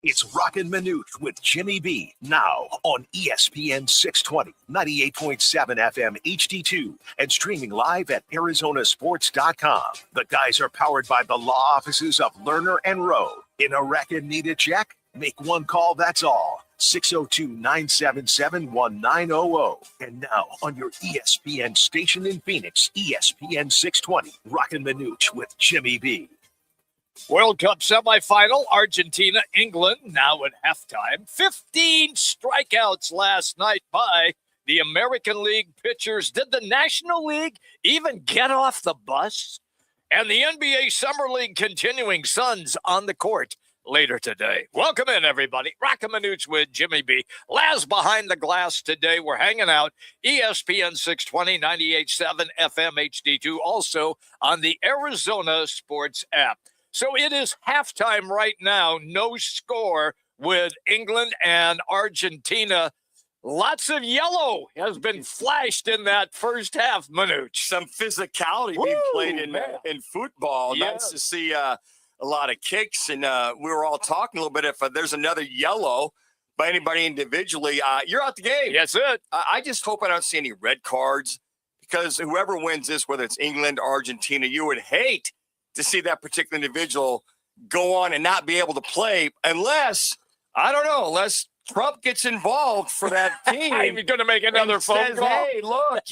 It's Roc and Manuch with Jimmy B. Now on ESPN 620, 98.7 FM HD-2, and streaming live at ArizonaSports.com. The guys are powered by the law offices of Lerner and Rowe. In a wreck and need a check? Make one call, that's all. 602-977-1900. And now on your ESPN station in Phoenix, ESPN 620, Roc and Manuch with Jimmy B. World Cup semifinal, Argentina, England, now at halftime. 15 strikeouts last night by the American League pitchers. Did the National League even get off the bus? And the NBA Summer League continuing, Suns on the court later today. Welcome in, everybody. Roc and Manuch with Jimmy B. Laz behind the glass today. We're hanging out. ESPN 620, 98.7 FM HD2, also on the Arizona Sports app. So it is halftime right now, no score with England and Argentina. Lots of yellow has been flashed in that first half, Manuch. Some physicality being played in football. Yeah. Nice to see a lot of kicks. And we were all talking a little bit. If there's another yellow by anybody individually, you're out the game. That's it. I just hope I don't see any red cards, because whoever wins this, whether it's England or Argentina, you would hate to see that particular individual go on and not be able to play unless Trump gets involved for that team. He's going to make another phone call. Hey, look,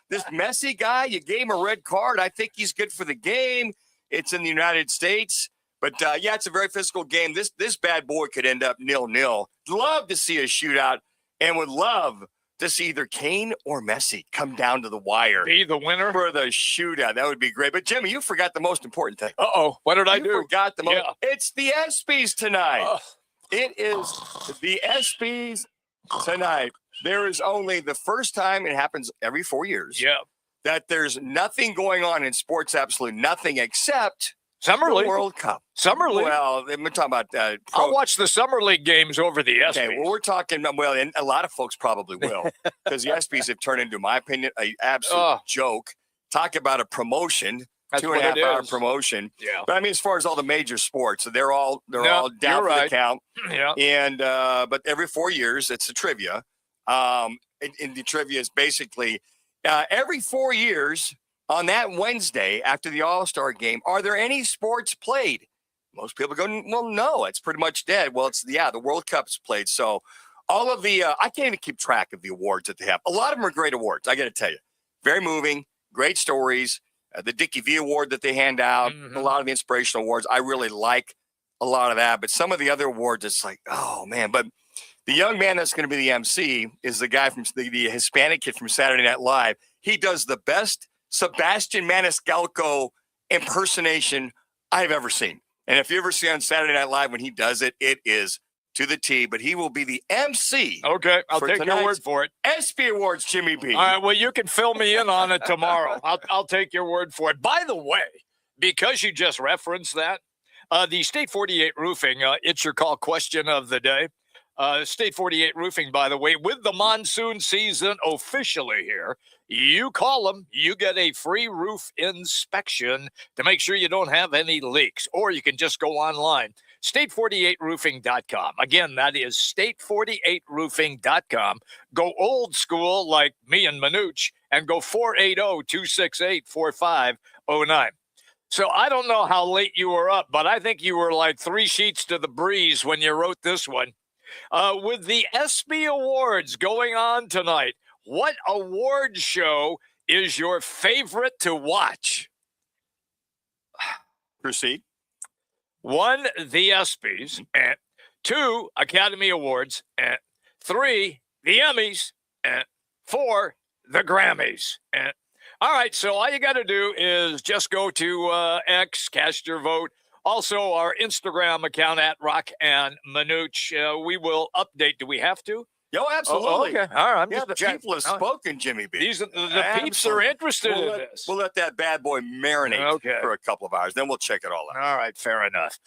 this Messi guy, you gave him a red card. I think he's good for the game. It's in the United States. But, it's a very physical game. This bad boy could end up 0-0. Love to see a shootout, and would love to see either Kane or Messi come down to the wire. Be the winner for the shootout. That would be great. But, Jimmy, you forgot the most important thing. Uh-oh. What did I do? You forgot the most. Yeah. It's the ESPYs tonight. It is the ESPYs tonight. There is only the first time, it happens every 4 years, that there's nothing going on in sports, absolutely nothing, except Summer League. World Cup. Summer League. Well, we're talking about I'll watch the Summer League games over the ESPYs. Okay, well, we're talking, and a lot of folks probably will, because the ESPYs have turned into, in my opinion, an absolute joke. Talk about a promotion. That's 2.5 hour promotion. Yeah. But I mean, as far as all the major sports, they're all down for the count. Yeah. And but every 4 years, it's a trivia. And the trivia is basically every 4 years on that Wednesday after the All-Star game, are there any sports played? Most people go, well, no, it's pretty much dead. Well, it's the World Cup's played. So all of the I can't even keep track of the awards that they have. A lot of them are great awards, I got to tell you. Very moving, great stories. The Dickie V Award that they hand out, a lot of the inspirational awards. I really like a lot of that. But some of the other awards, it's like, oh, man. But the young man that's going to be the MC is the guy from the Hispanic kid from Saturday Night Live. He does the best Sebastian Maniscalco impersonation I've ever seen. And if you ever see on Saturday Night Live when he does it, it is to the T. But he will be the MC. Okay, I'll take your word for it. ESPY Awards, Jimmy B. All right, well, you can fill me in on it tomorrow. I'll take your word for it. By the way, because you just referenced that, the State 48 Roofing, it's your call question of the day. State 48 Roofing, by the way, with the monsoon season officially here, you call them, you get a free roof inspection to make sure you don't have any leaks. Or you can just go online, state48roofing.com. Again, that is state48roofing.com. Go old school like me and Manuch and go 480-268-4509. So I don't know how late you were up, but I think you were like 3 sheets to the breeze when you wrote this one. With the ESPY Awards going on tonight, what award show is your favorite to watch? Proceed. 1, the ESPYs, and 2, Academy Awards, and 3, the Emmys, and 4, the Grammys. And all right, so all you got to do is just go to X, cast your vote. Also, our Instagram account at Roc and Manuch. We will update. Do we have to? Yo, absolutely. Okay. All right. The people have spoken, Jimmy B. The peeps are interested in this. We'll let that bad boy marinate for a couple of hours. Then we'll check it all out. All right. Fair enough.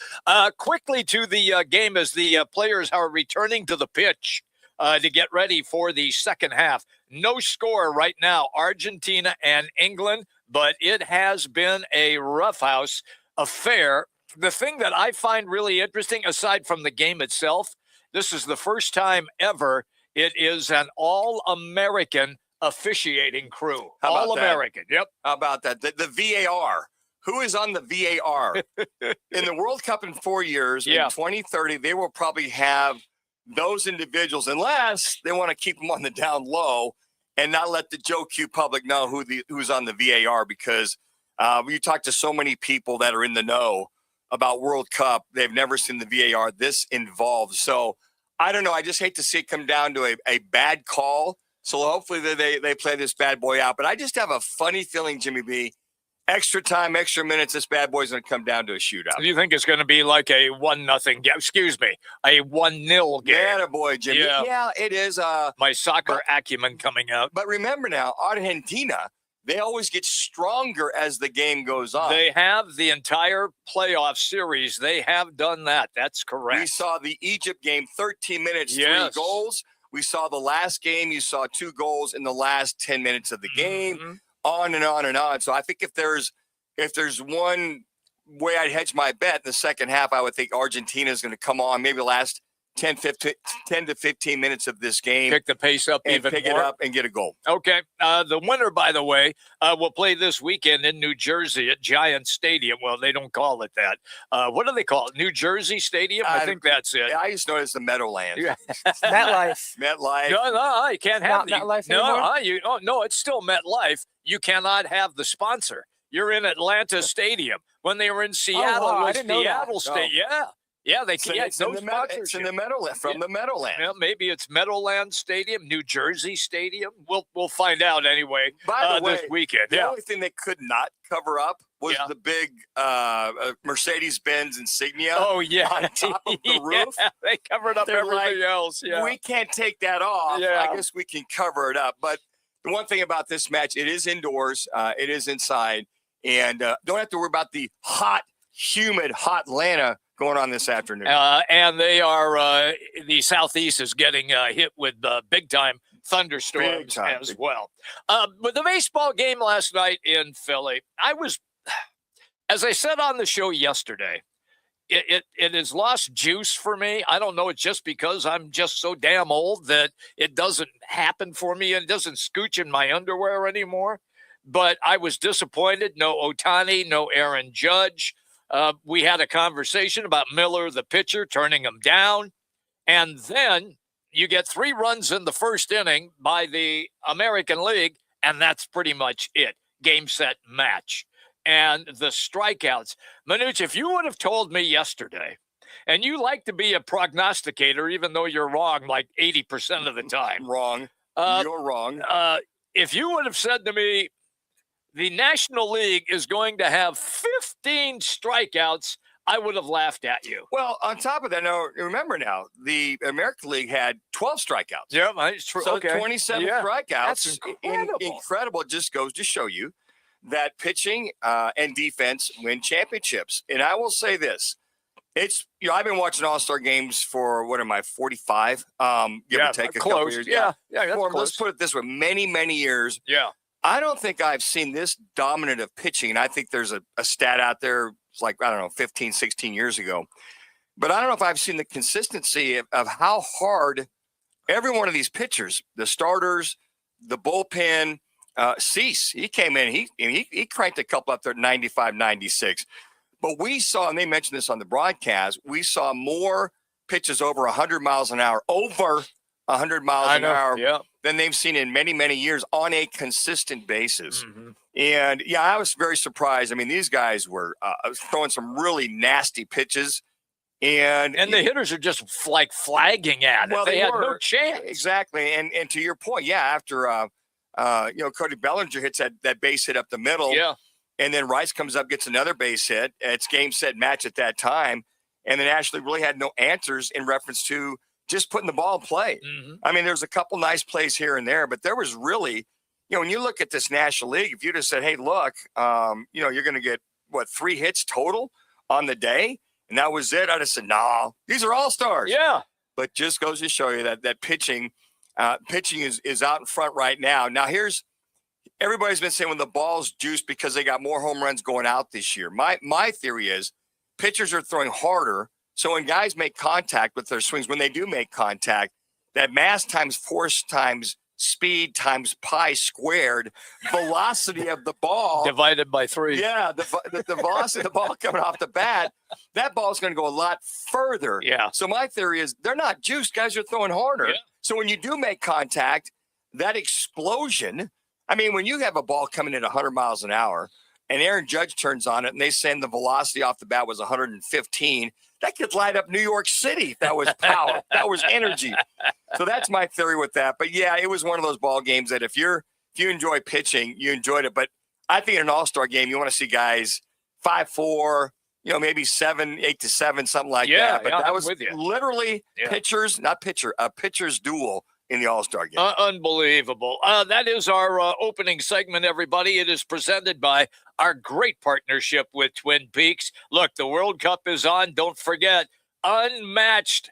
Quickly to the game as the players are returning to the pitch to get ready for the second half. No score right now, Argentina and England, but it has been a roughhouse affair the thing that I find really interesting, aside from the game itself, this is the first time ever it is an all-American officiating crew. How about All-American, yep. How about that? The VAR. Who is on the VAR? In the World Cup in 4 years, in 2030, they will probably have those individuals, unless they want to keep them on the down low and not let the Joe Q public know who's on the VAR, because you talk to so many people that are in the know about World Cup. They've never seen the VAR this involved. So I don't know. I just hate to see it come down to a bad call. So hopefully they play this bad boy out. But I just have a funny feeling, Jimmy B, extra time, extra minutes, this bad boy's going to come down to a shootout. You think it's going to be like a 1-0 game? Excuse me, a 1-0 game. Yeah, boy, Jimmy. Yeah, it is. My soccer acumen coming out. But remember now, Argentina, they always get stronger as the game goes on. They have the entire playoff series. They have done that. That's correct. We saw the Egypt game, 13 minutes, 3 goals. We saw the last game. You saw 2 goals in the last 10 minutes of the game. Mm-hmm. On and on and on. So I think if there's one way I'd hedge my bet in the second half, I would think Argentina is going to come on maybe the last 10 to 15 minutes of this game. Pick the pace up and even pick more. it up and get a goal. Okay. The winner, by the way, will play this weekend in New Jersey at Giant Stadium. Well, they don't call it that. What do they call it? New Jersey Stadium? I think that's it. I just know it's the Meadowlands. Yeah. MetLife. MetLife. No, you can't have MetLife anymore? No, it's still MetLife. You cannot have the sponsor. You're in Atlanta Stadium. When they were in Seattle, I it was didn't know Seattle that. Stadium. Yeah. Yeah, they can't. It's in the Meadowlands, from the Meadowlands. Well, maybe it's Meadowlands Stadium, New Jersey Stadium. We'll find out anyway. By the way, this weekend. The only thing they could not cover up was the big Mercedes-Benz insignia. Oh yeah, on top of the roof. They covered up everything else. Yeah, we can't take that off. Yeah. I guess we can cover it up. But the one thing about this match, it is indoors. It is inside, and don't have to worry about the humid Atlanta going on this afternoon. And they are, the Southeast is getting hit with big-time thunderstorms as well. But the baseball game last night in Philly, as I said on the show yesterday, it has lost juice for me. I don't know, it's just because I'm just so damn old that it doesn't happen for me and it doesn't scooch in my underwear anymore. But I was disappointed. No Ohtani, no Aaron Judge. We had a conversation about Miller, the pitcher, turning him down. And then you get 3 runs in the first inning by the American League, and that's pretty much it. Game, set, match. And the strikeouts. Manuch, if you would have told me yesterday, and you like to be a prognosticator, even though you're wrong like 80% of the time. Wrong. You're wrong. If you would have said to me, the National League is going to have 15 strikeouts, I would have laughed at you. Well, on top of that, now remember now, the American League had 12 strikeouts. Yeah, it's true. So 27 strikeouts. That's incredible. Incredible. It just goes to show you that pitching and defense win championships. And I will say this. It's, I've been watching All-Star games for, 45? Give or take a couple years. Yeah, that's close. Let's put it this way, many, many years. Yeah. I don't think I've seen this dominant of pitching. And I think there's a stat out there, it's like, 15, 16 years ago. But I don't know if I've seen the consistency of how hard every one of these pitchers, the starters, the bullpen, Cease, he came in, he cranked a couple up there at 95, 96. But we saw, and they mentioned this on the broadcast, we saw more pitches over 100 miles an hour, than they've seen in many, many years on a consistent basis. Mm-hmm. And, I was very surprised. I mean, these guys were throwing some really nasty pitches. And the hitters are just like flagging at it. Well, they had no chance. Exactly. And to your point, after, Cody Bellinger hits that base hit up the middle. Yeah. And then Rice comes up, gets another base hit. It's game, set, match at that time. And then Ashley really had no answers in reference to just putting the ball in play. Mm-hmm. I mean, there's a couple nice plays here and there, but there was really, when you look at this National League, if you just said, hey, look, you're going to get, 3 hits total on the day? And that was it. I'd have said, no, these are all-stars. Yeah. But just goes to show you that pitching is out in front right now. Now, everybody's been saying when the ball's juiced because they got more home runs going out this year. My theory is pitchers are throwing harder. So when guys make contact with their swings, when they do make contact, that mass times force times speed times pi squared, velocity of the ball divided by 3. Yeah, the velocity of the ball coming off the bat, that ball is going to go a lot further. Yeah. So my theory is they're not juiced. Guys are throwing harder. Yeah. So when you do make contact, that explosion, I mean, when you have a ball coming at 100 miles an hour and Aaron Judge turns on it and they say the velocity off the bat was 115, that could light up New York City. That was power. That was energy. So that's my theory with that. But yeah, it was one of those ball games that if you enjoy pitching, you enjoyed it. But I think in an all-star game, you want to see guys 5-4, maybe 7-8-7, something like that. But that was literally a pitcher's duel in the all-star game. Unbelievable. That is our opening segment, everybody. It is presented by our great partnership with Twin Peaks. Look, the World Cup is on. Don't forget, unmatched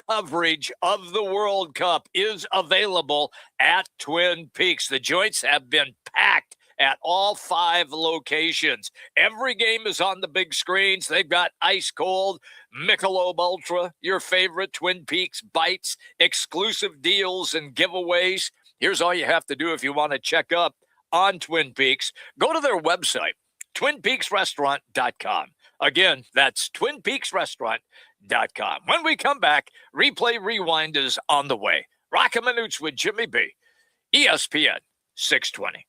coverage of the World Cup is available at Twin Peaks. The joints have been packed at all 5 locations. Every game is on the big screens. They've got ice cold Michelob Ultra, your favorite Twin Peaks bites, exclusive deals and giveaways. Here's all you have to do if you want to check up on Twin Peaks. Go to their website, twinpeaksrestaurant.com. Again, that's twinpeaksrestaurant.com. When we come back, Replay Rewind is on the way. Roc and Manuch with Jimmy B, ESPN 620.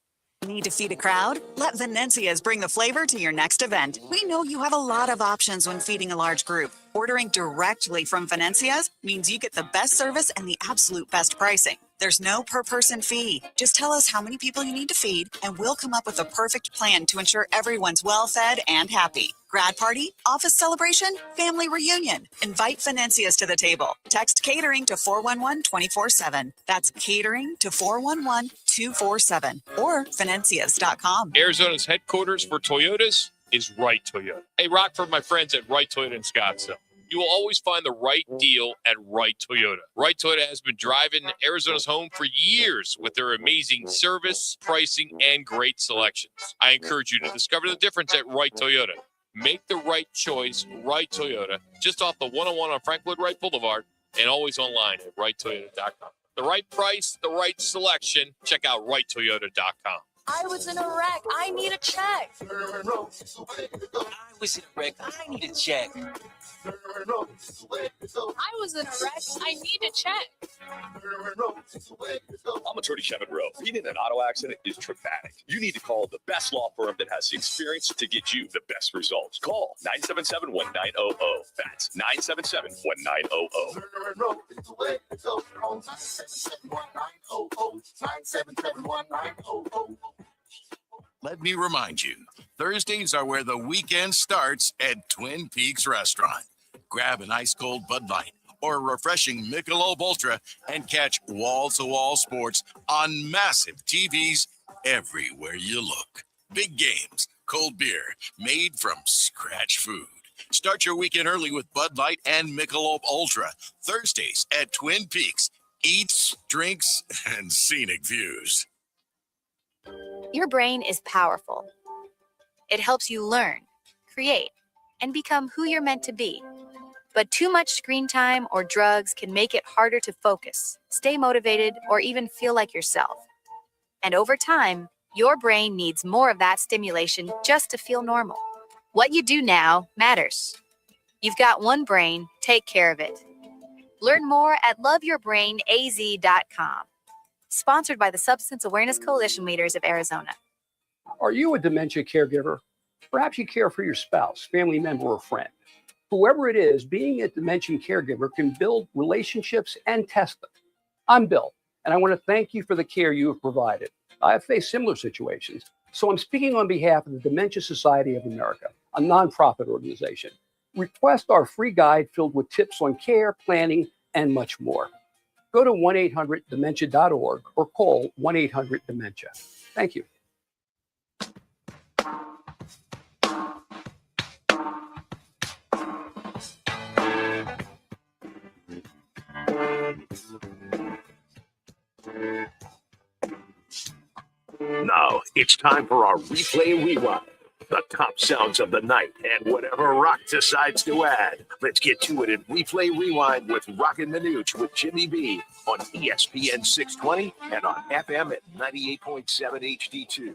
Need to feed a crowd? Let Venencia's bring the flavor to your next event. We know you have a lot of options when feeding a large group. Ordering directly from Venencia's means you get the best service and the absolute best pricing. There's no per-person fee. Just tell us how many people you need to feed, and we'll come up with a perfect plan to ensure everyone's well-fed and happy. Grad party, office celebration, family reunion. Invite Venencia's to the table. Text catering to 411-24/7. That's catering to 411-247 or Venencias.com. Arizona's headquarters for Toyotas is Wright Toyota. Hey, Rock, for my friends at Wright Toyota in Scottsdale. You will always find the right deal at Wright Toyota. Wright Toyota has been driving Arizona's home for years with their amazing service, pricing, and great selections. I encourage you to discover the difference at Wright Toyota. Make the right choice, Wright Toyota, just off the 101 on Frank Lloyd Wright Boulevard, and always online at wrighttoyota.com. The right price, the right selection. Check out wrighttoyota.com. I was in a wreck. I need a check. I was in a wreck. I need a check. I was in a wreck. I need a check. I'm attorney Kevin Rowe. Being in an auto accident is traumatic. You need to call the best law firm that has the experience to get you the best results. Call 977-1900. That's 977-1900. Let me remind you, Thursdays are where the weekend starts at Twin Peaks Restaurant. Grab an ice-cold Bud Light or a refreshing Michelob Ultra and catch wall-to-wall sports on massive TVs everywhere you look. Big games, cold beer, made from scratch food. Start your weekend early with Bud Light and Michelob Ultra. Thursdays at Twin Peaks. Eats, drinks, and scenic views. Your brain is powerful. It helps you learn, create, and become who you're meant to be. But too much screen time or drugs can make it harder to focus, stay motivated, or even feel like yourself. And over time, your brain needs more of that stimulation just to feel normal. What you do now matters. You've got one brain, take care of it. Learn more at loveyourbrainaz.com. Sponsored by the Substance Awareness Coalition Leaders of Arizona. Are you a dementia caregiver? Perhaps you care for your spouse, family member, or friend. Whoever it is, being a dementia caregiver can build relationships and test them. I'm Bill, and I want to thank you for the care you have provided. I have faced similar situations, so I'm speaking on behalf of the Dementia Society of America, a nonprofit organization. Request our free guide filled with tips on care, planning, and much more. Go to 1-800-DEMENTIA.org or call 1-800-DEMENTIA. Thank you. Now it's time for our Replay Rewind the top sounds of the night, and whatever Rock decides to add. Let's get to it in Replay Rewind with Roc and Manuch with Jimmy B on ESPN 620 and on FM at 98.7 HD2.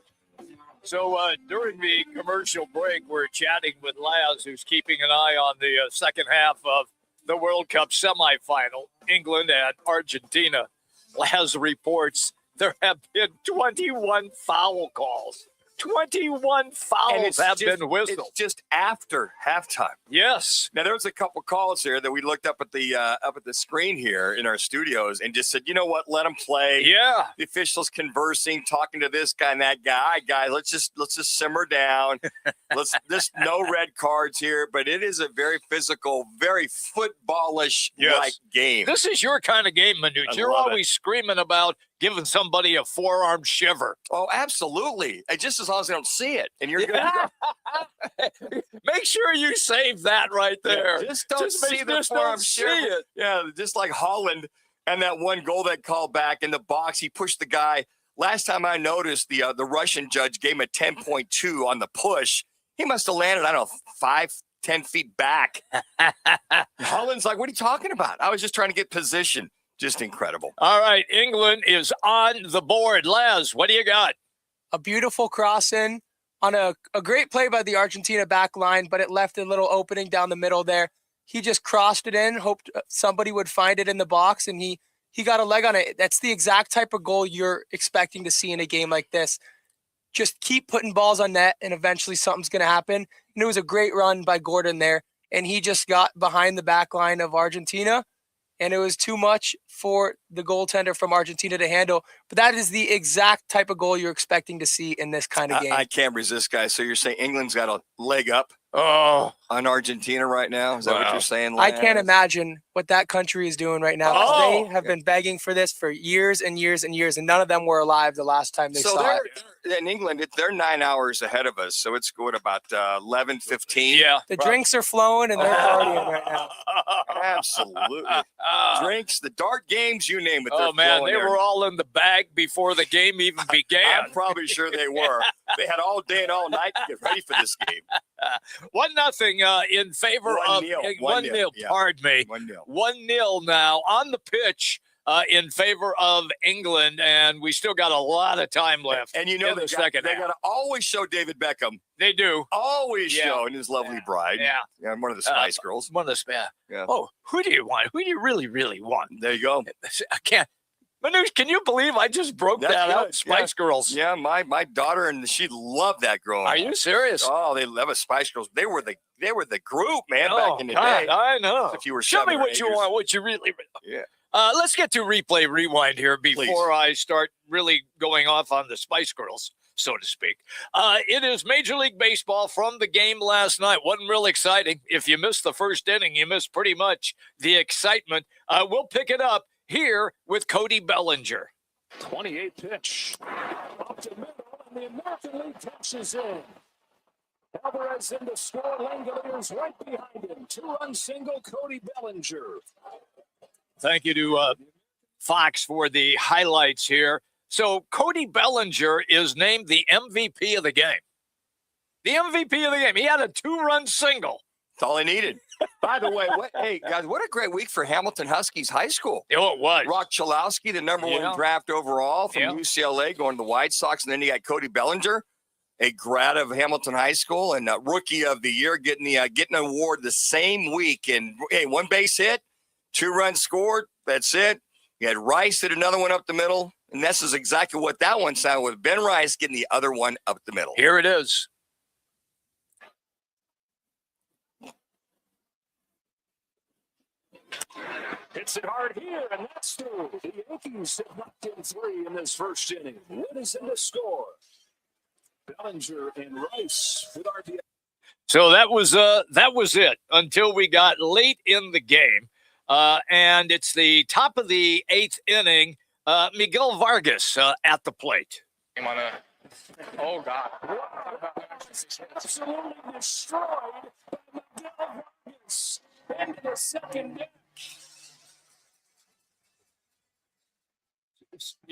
So during the commercial break, we're chatting with Laz, who's keeping an eye on the second half of the World Cup semifinal, England and Argentina. Laz reports there have been 21 foul calls. 21 fouls have been whistled. It's just after halftime. Yes. Now there was a couple calls here that we looked up at the screen here in our studios and just said, you know what, let them play. Yeah. The officials conversing, talking to this guy and that guy. All right, guys, let's just simmer down. There's no red cards here, but it is a very physical, very footballish like game. This is your kind of game, Manuch. You're always screaming about giving somebody a forearm shiver. Oh, absolutely. And just as long as they don't see it. And you're good to go. Make sure you save that right there. Yeah, just don't see the forearm shiver. Yeah, just like Holland and that one goal that called back in the box. He pushed the guy. Last time I noticed, the Russian judge gave him a 10.2 on the push. He must have landed, I don't know, 5-10 feet back. Holland's like, what are you talking about? I was just trying to get position. Just incredible. All right, England is on the board. Laz, what do you got? A beautiful cross in on a great play by the Argentina back line, but it left a little opening down the middle there. He just crossed it in, hoped somebody would find it in the box, and he got a leg on it. That's the exact type of goal you're expecting to see in a game like this. Just keep putting balls on net, and eventually something's going to happen. And it was a great run by Gordon there, and he just got behind the back line of Argentina, and it was too much for the goaltender from Argentina to handle. But that is the exact type of goal you're expecting to see in this kind of game. I can't resist, guys. So you're saying England's got a leg up on Argentina right now? Is that what you're saying, Lance? I can't imagine what that country is doing right now. They have been begging for this for years and years and years, and none of them were alive the last time they saw it. In England, they're 9 hours ahead of us, so it's good about 11:15. Yeah, the drinks are flowing and they're partying right now. Absolutely, drinks, the dart games, you name it. Oh man, they were all in the bag before the game even began. I'm probably sure they were. They had all day and all night to get ready for this game. 1-0 in favor of 1-0. Yeah. Pardon me. 1-0. 1-0 now on the pitch. In favor of England, and we still got a lot of time left. And you know, in the second half. They got to always show David Beckham. They do. Always show and his lovely bride. Yeah. One of the Spice Girls. One of the Spice. Yeah. Oh, who do you want? Who do you really, really want? There you go. I can't. Manuch, can you believe I just broke that out? Spice Girls. Yeah, my daughter, and she loved that growing Are you serious? Oh, they love Spice Girls. They were the group, man, back in the day. I know. If you were Show me what you want, what you really. Yeah. Let's get to replay rewind here before I start really going off on the Spice Girls, so to speak. It is Major League Baseball from the game last night. Wasn't real exciting. If you missed the first inning, you missed pretty much the excitement. We'll pick it up here with Cody Bellinger. 28 pitch. Up to middle, and the American League catches in. Alvarez in to score. Langoliers right behind him. 2-run single, Cody Bellinger. Thank you to Fox for the highlights here. So Cody Bellinger is named the MVP of the game. The MVP of the game. He had a 2-run single. That's all he needed. By the way, hey, guys, what a great week for Hamilton Huskies High School. Oh, it was. Rock Chalowski, the number one draft overall from UCLA, going to the White Sox. And then you got Cody Bellinger, a grad of Hamilton High School and Rookie of the Year, getting an award the same week. And, hey, 1 base hit, 2 runs scored. That's it. You had Rice hit another one up the middle. And this is exactly what that one sounded with. Ben Rice getting the other one up the middle. Here it is. Hits it hard here, and that's through. The Yankees have knocked in 3 in this first inning. What is in the score? Bellinger and Rice with RBI. So that was it until we got late in the game. And it's the top of the 8th inning. Miguel Vargas at the plate. Oh, God. Absolutely destroyed by Miguel Vargas into the second deck.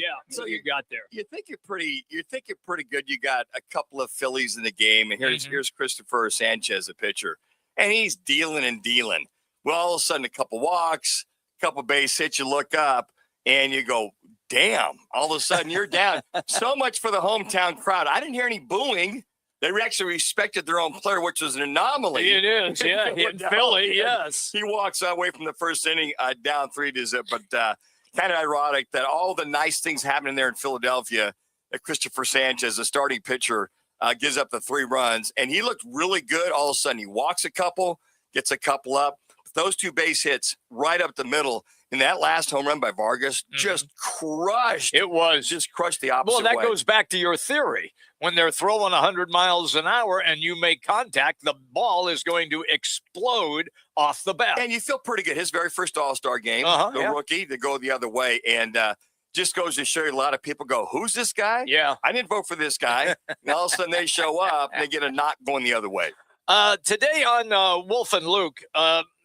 Yeah. So So you got there. You think you're pretty good. You got a couple of Phillies in the game, and here's Christopher Sanchez, the pitcher, and he's dealing and dealing. Well, all of a sudden, a couple walks, a couple base hits. You look up and you go, "Damn!" All of a sudden, you're down. So much for the hometown crowd. I didn't hear any booing. They actually respected their own player, which was an anomaly. It is, yeah. In Philly, yes. He walks away from the first inning down 3-0, but kind of ironic that all the nice things happening there in Philadelphia, that Christopher Sanchez, the starting pitcher, gives up the 3 runs, and he looked really good. All of a sudden, he walks a couple, gets a couple up. Those 2 base hits right up the middle. And that last home run by Vargas just crushed. It was. Just crushed the opposite Well, that way. goes back to your theory. When they're throwing 100 miles an hour and you make contact, the ball is going to explode off the bat. And you feel pretty good. His very first All-Star game, rookie, to go the other way. And just goes to show you a lot of people go, who's this guy? Yeah. I didn't vote for this guy. And all of a sudden they show up and they get a knock going the other way. Today on Wolf and Luke,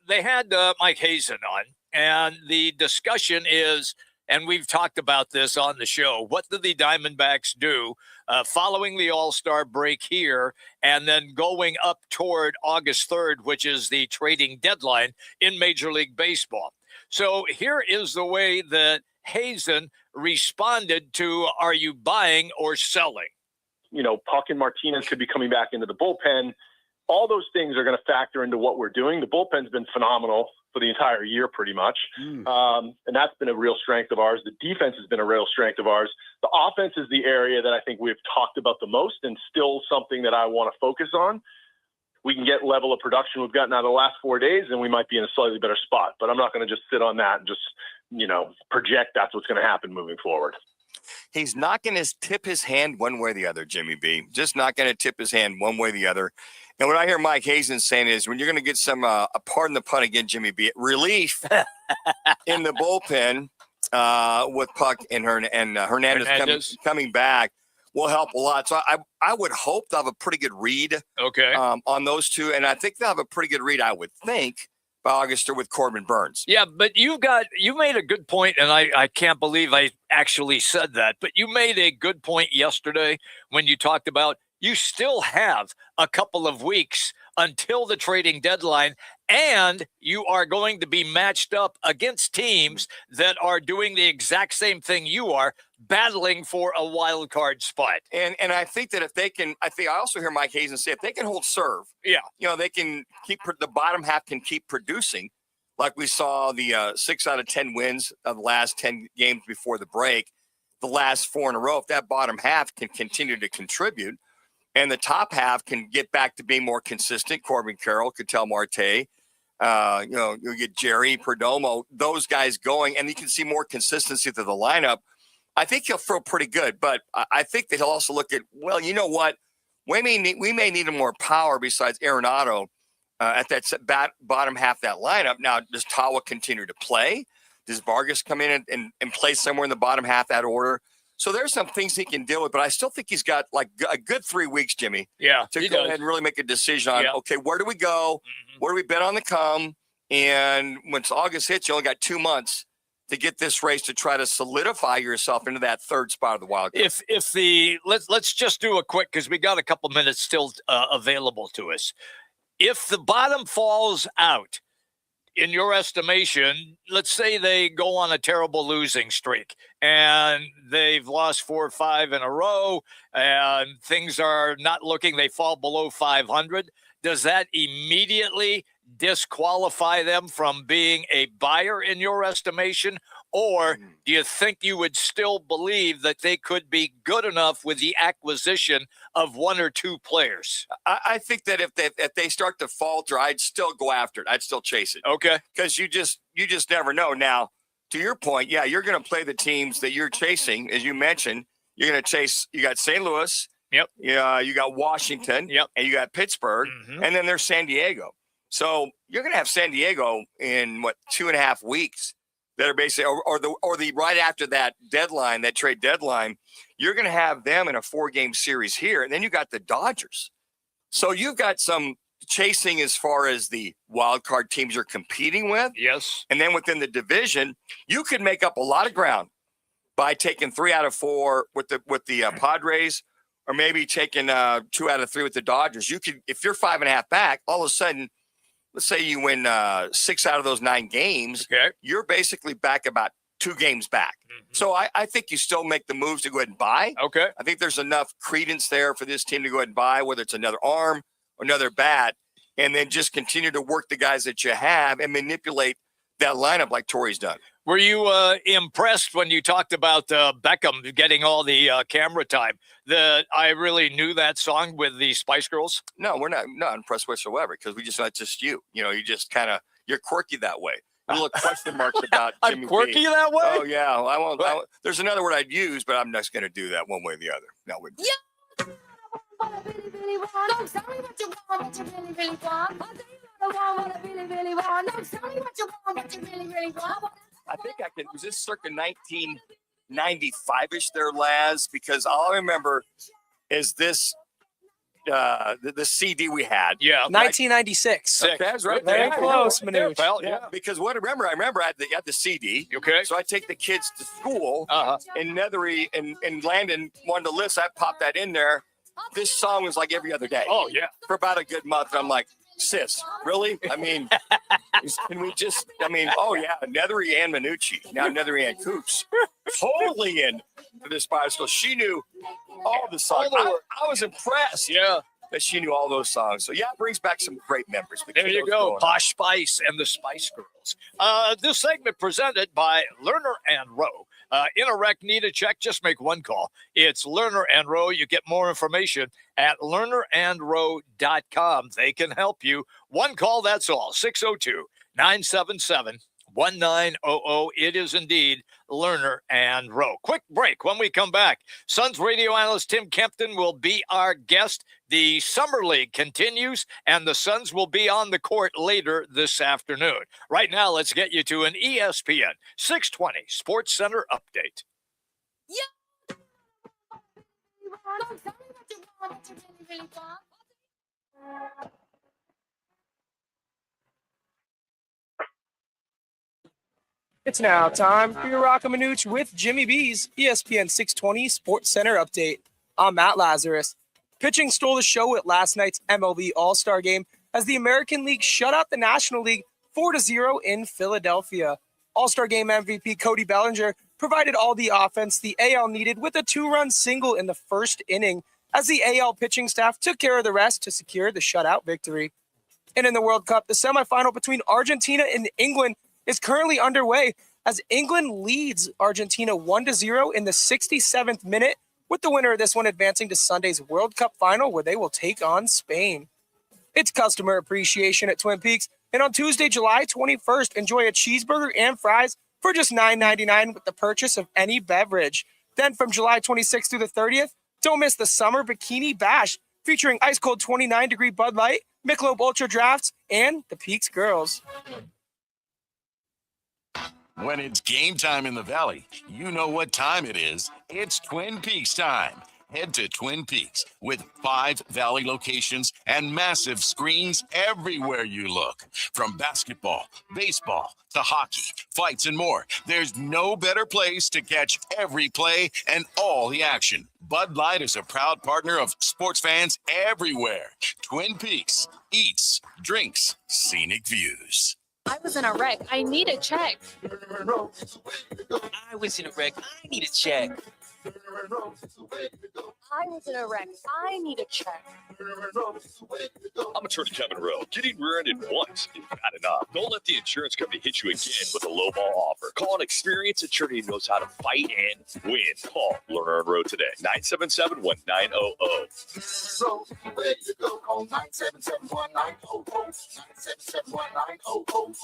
they had Mike Hazen on. And the discussion is, and we've talked about this on the show, what do the Diamondbacks do following the All-Star break here and then going up toward August 3rd, which is the trading deadline in Major League Baseball? So here is the way that Hazen responded to, are you buying or selling? You know, Puck and Martinez could be coming back into the bullpen. All those things are going to factor into what we're doing. The bullpen's been phenomenal for the entire year, pretty much. And that's been a real strength of ours. The defense has been a real strength of ours. The offense is the area that I think we've talked about the most and still something that I want to focus on. We can get level of production we've gotten out of the last 4 days, and we might be in a slightly better spot. But I'm not going to just sit on that and just, project that's what's going to happen moving forward. He's not going to tip his hand one way or the other, Jimmy B. Just not going to tip his hand one way or the other. And what I hear Mike Hazen saying is when you're going to get some, pardon the pun again, Jimmy B, relief in the bullpen with Puck and Hernandez coming back will help a lot. So I would hope they'll have a pretty good read on those two. And I think they'll have a pretty good read, I would think, by August with Corbin Burns. Yeah, but you made a good point, and I can't believe I actually said that, but you made a good point yesterday when you talked about you still have a couple of weeks until the trading deadline, and you are going to be matched up against teams that are doing the exact same thing you are, battling for a wild card spot. And I think that if they can, I also hear Mike Hazen say if they can hold serve, they can keep the bottom half can keep producing, like we saw the 6 out of 10 wins of the last 10 games before the break, the last 4 in a row. If that bottom half can continue to contribute, and the top half can get back to being more consistent, Corbin Carroll, Ketel Marte, you get Jerry Perdomo, those guys going, and you can see more consistency through the lineup. I think he'll feel pretty good, but I think that he'll also look at, well, you know what? We may need more power besides Arenado at that bottom half of that lineup. Now, does Tawa continue to play? Does Vargas come in and play somewhere in the bottom half of that order? So there's some things he can deal with, but I still think he's got like a good 3 weeks, Jimmy. Yeah, to go ahead and really make a decision on, okay, where do we go? Where do we bet on the come? And once August hits, you only got 2 months to get this race to try to solidify yourself into that 3rd spot of the wild card. Let's just do a quick, because we got a couple minutes still available to us. If the bottom falls out, in your estimation, let's say they go on a terrible losing streak and they've lost 4 or 5 in a row and things are not looking, they fall below 500. Does that immediately disqualify them from being a buyer in your estimation? Or do you think you would still believe that they could be good enough with the acquisition of 1 or 2 players? I think that if they start to falter, I'd still go after it. I'd still chase it. Okay. Because you just never know. Now, to your point, yeah, you're going to play the teams that you're chasing. As you mentioned, you're going to chase, you got St. Louis. Yep. Yeah, you got Washington. Yep. And you got Pittsburgh. And then there's San Diego. So you're going to have San Diego in, 2.5 weeks. That are basically, or the right after that deadline, that trade deadline, you're going to have them in a 4-game series here, and then you got the Dodgers. So you've got some chasing as far as the wild card teams you're competing with. Yes. And then within the division, you could make up a lot of ground by taking 3 out of 4 with the Padres, or maybe taking 2 out of 3 with the Dodgers. You could, if you're 5.5 back, all of a sudden, let's say you win 6 out of those 9 games, you're basically back about 2 games back. So I think you still make the moves to go ahead and buy. Okay. I think there's enough credence there for this team to go ahead and buy, whether it's another arm or another bat, and then just continue to work the guys that you have and manipulate that lineup like Torrey's done. Were you impressed when you talked about Beckham getting all the camera time? I really knew that song with the Spice Girls. No, we're not impressed whatsoever, because we just not just you. You know, you just kind of, you're quirky that way. A little question marks about Jimmy I'm quirky B. that way? Oh yeah, I won't. There's another word I'd use, but I'm not going to do that one way or the other. No, we. Yeah. I think I can. Was this circa 1995-ish there, Laz? Because all I remember is this. The CD we had. Yeah. 1996. Okay, that's right. Very close, Manuch. Well, Yeah, because I remember I had the CD. Okay. So I take the kids to school, and Nethery and Landon wanted to listen. I popped that in there. This song was like every other day. Oh, yeah. For about a good month. And I'm like, sis, really? I mean, can we just, oh yeah, Nethery and Manucci. Now Nethery and Coops. Totally in for this bicycle. She knew all the songs. I was impressed. Yeah. That she knew all those songs. So yeah, it brings back some great memories. There you go, Posh Spice and the Spice Girls. This segment presented by Lerner and Rowe. In a wreck, need a check, just make one call. It's Lerner and Rowe. You get more information at lernerandrowe.com. They can help you. One call, that's all. 602-977-1900. It is indeed Lerner and Rowe. Quick break. When we come back, Suns radio analyst Tim Kempton will be our guest. The Summer League continues, and the Suns will be on the court later this afternoon. Right now, let's get you to an ESPN 620 Sports Center update. It's now time for your Roc and Manuch with Jimmy B's ESPN 620 Sports Center update. I'm Matt Lazarus. Pitching stole the show at last night's MLB All-Star Game as the American League shut out the National League 4-0 in Philadelphia. All-Star Game MVP Cody Bellinger provided all the offense the AL needed with a 2-run single in the first inning as the AL pitching staff took care of the rest to secure the shutout victory. And in the World Cup, the semifinal between Argentina and England is currently underway as England leads Argentina 1-0 in the 67th minute, with the winner of this one advancing to Sunday's World Cup final where they will take on Spain. It's customer appreciation at Twin Peaks, and on Tuesday, July 21st, enjoy a cheeseburger and fries for just $9.99 with the purchase of any beverage. Then from July 26th through the 30th, don't miss the Summer Bikini Bash featuring ice-cold 29-degree Bud Light, Michelob Ultra Drafts, and the Peaks Girls. When it's game time in the Valley, you know what time it is. It's Twin Peaks time. Head to Twin Peaks with 5 Valley locations and massive screens everywhere you look. From basketball, baseball, to hockey, fights, and more, there's no better place to catch every play and all the action. Bud Light is a proud partner of sports fans everywhere. Twin Peaks, eats, drinks, scenic views. I was in a wreck. I need a check. I was in a wreck. I need a check. I was in a wreck. I need a check. I'm attorney Kevin Rowe. Getting rear-ended once is bad enough. Don't let the insurance company hit you again with a lowball offer. Call an experienced attorney who knows how to fight and win. Call Lerner and Rowe today. 977-1900.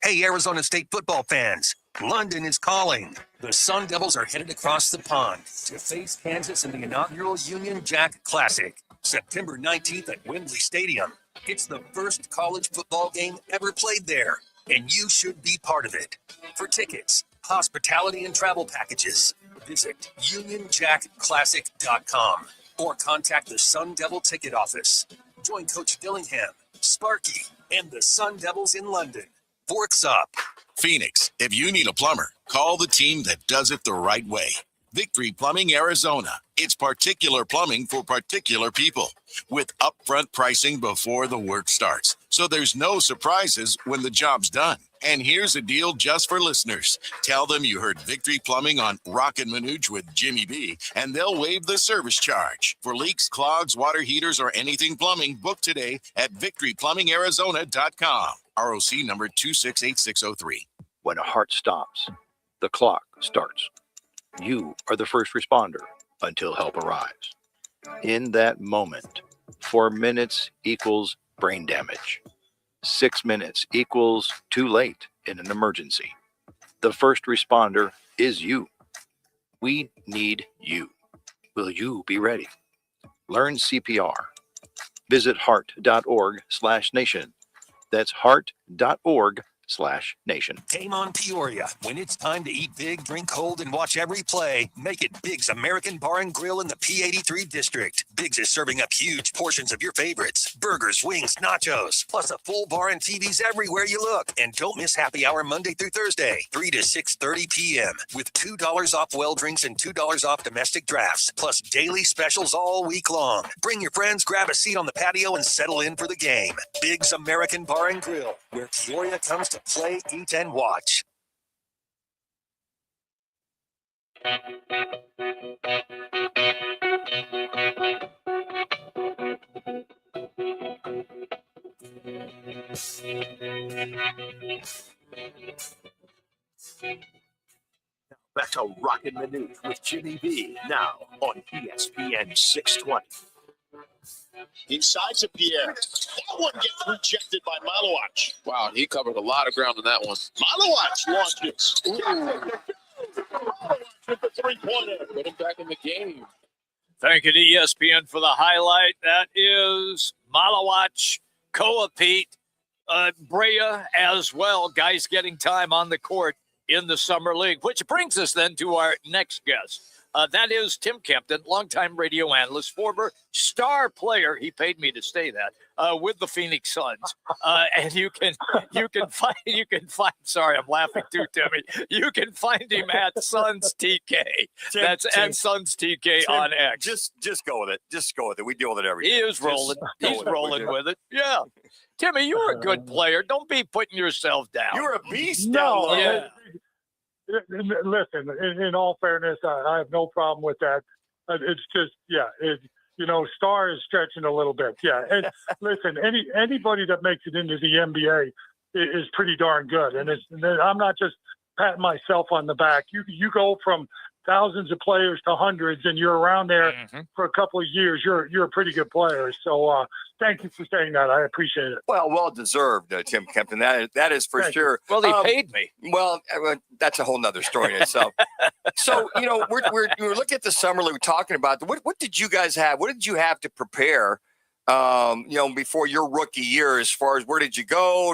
Hey, Arizona State football fans, London is calling. The Sun Devils are headed across the pond to face Kansas in the inaugural Union Jack Classic, September 19th at Wembley Stadium. It's the first college football game ever played there, and you should be part of it. For tickets, hospitality, and travel packages, visit UnionJackClassic.com or contact the Sun Devil ticket office. Join Coach Dillingham, Sparky, and the Sun Devils in London. Forks up. Phoenix, if you need a plumber, call the team that does it the right way. Victory Plumbing Arizona. It's particular plumbing for particular people with upfront pricing before the work starts. So there's no surprises when the job's done. And here's a deal just for listeners. Tell them you heard Victory Plumbing on Roc and Manuch with Jimmy B, and they'll waive the service charge. For leaks, clogs, water heaters, or anything plumbing, book today at victoryplumbingarizona.com. ROC number 268603. When a heart stops, the clock starts. You are the first responder until help arrives. In that moment, 4 minutes equals brain damage. 6 minutes equals too late in an emergency. The first responder is you. We need you. Will you be ready? Learn CPR. Visit heart.org/nation. That's heart.org/nation. Game on Peoria. When it's time to eat big, drink cold, and watch every play, make it Big's American Bar and Grill in the P83 district. Big's is serving up huge portions of your favorites. Burgers, wings, nachos, plus a full bar and TVs everywhere you look. And don't miss happy hour Monday through Thursday, 3 to 6:30 p.m. with $2 off well drinks and $2 off domestic drafts, plus daily specials all week long. Bring your friends, grab a seat on the patio, and settle in for the game. Big's American Bar and Grill, where Peoria comes to play, eat, and watch. Back to Roc and Manuch with Jimmy B, now on ESPN 620. Inside to Pierre. That one gets rejected by Manuch. Wow, he covered a lot of ground on that one. Manuch launches. Manuch with the three-pointer. Put him back in the game. Thank you to ESPN for the highlight. That is Manuch, Koa Pete, Brea as well. Guys getting time on the court in the Summer League, which brings us then to our next guest. That is Tim Kempton, longtime radio analyst, former star player. He paid me to say that with the Phoenix Suns. And you can find. Sorry, I'm laughing too, Timmy. You can find him at Suns TK. That's at Suns TK on X. Just go with it. Just go with it. We deal with it every day. He is rolling. He's rolling with it. Yeah. Timmy, you're a good player. Don't be putting yourself down. You're a beast. No. Yeah. Listen, in all fairness, I have no problem with that. It's just, star is stretching a little bit. Yeah. And listen, anybody that makes it into the NBA is pretty darn good. And I'm not just patting myself on the back. You go from thousands of players to hundreds, and you're around there for a couple of years. You're a pretty good player. So thank you for saying that. I appreciate it. Well deserved, Tim Kempton. That is for sure. Well, he paid me. Well, that's a whole nother story in itself. So we're looking at the summer league. We're talking about what did you guys have? What did you have to prepare? Before your rookie year, as far as where did you go?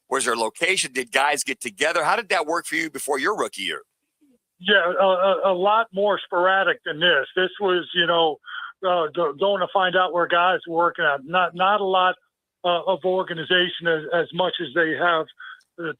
Was there a location? Did guys get together? How did that work for you before your rookie year? Yeah, a lot more sporadic than this. This was, going to find out where guys were working at. Not a lot of organization as much as they have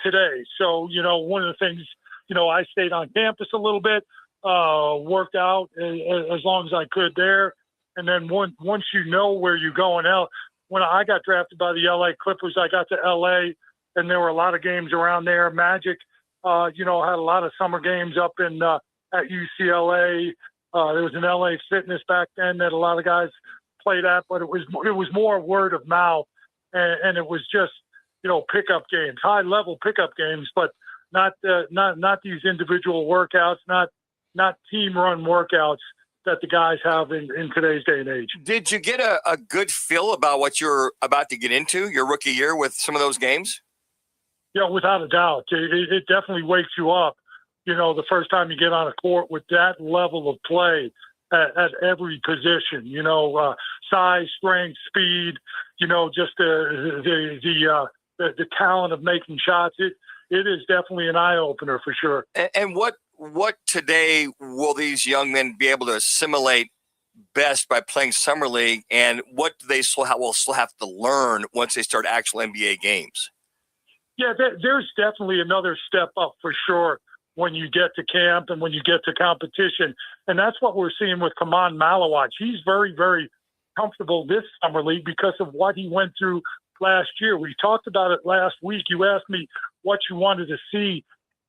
today. So, one of the things, I stayed on campus a little bit, worked out as long as I could there. And then once you know where you're going out, when I got drafted by the LA Clippers, I got to LA, and there were a lot of games around there. Magic, had a lot of summer games up in at UCLA. There was an LA Fitness back then that a lot of guys played at, but it was more word of mouth, and it was just pickup games, high level pickup games, but not these individual workouts, not team run workouts that the guys have in today's day and age. Did you get a good feel about what you're about to get into your rookie year with some of those games? Yeah, without a doubt. It definitely wakes you up, the first time you get on a court with that level of play at every position, size, strength, speed, just the talent of making shots. It is definitely an eye-opener for sure. And what today will these young men be able to assimilate best by playing summer league, and what do they will still have to learn once they start actual NBA games? Yeah, there's definitely another step up for sure when you get to camp and when you get to competition. And that's what we're seeing with Roc Manuch. He's very, very comfortable this summer league because of what he went through last year. We talked about it last week. You asked me what you wanted to see,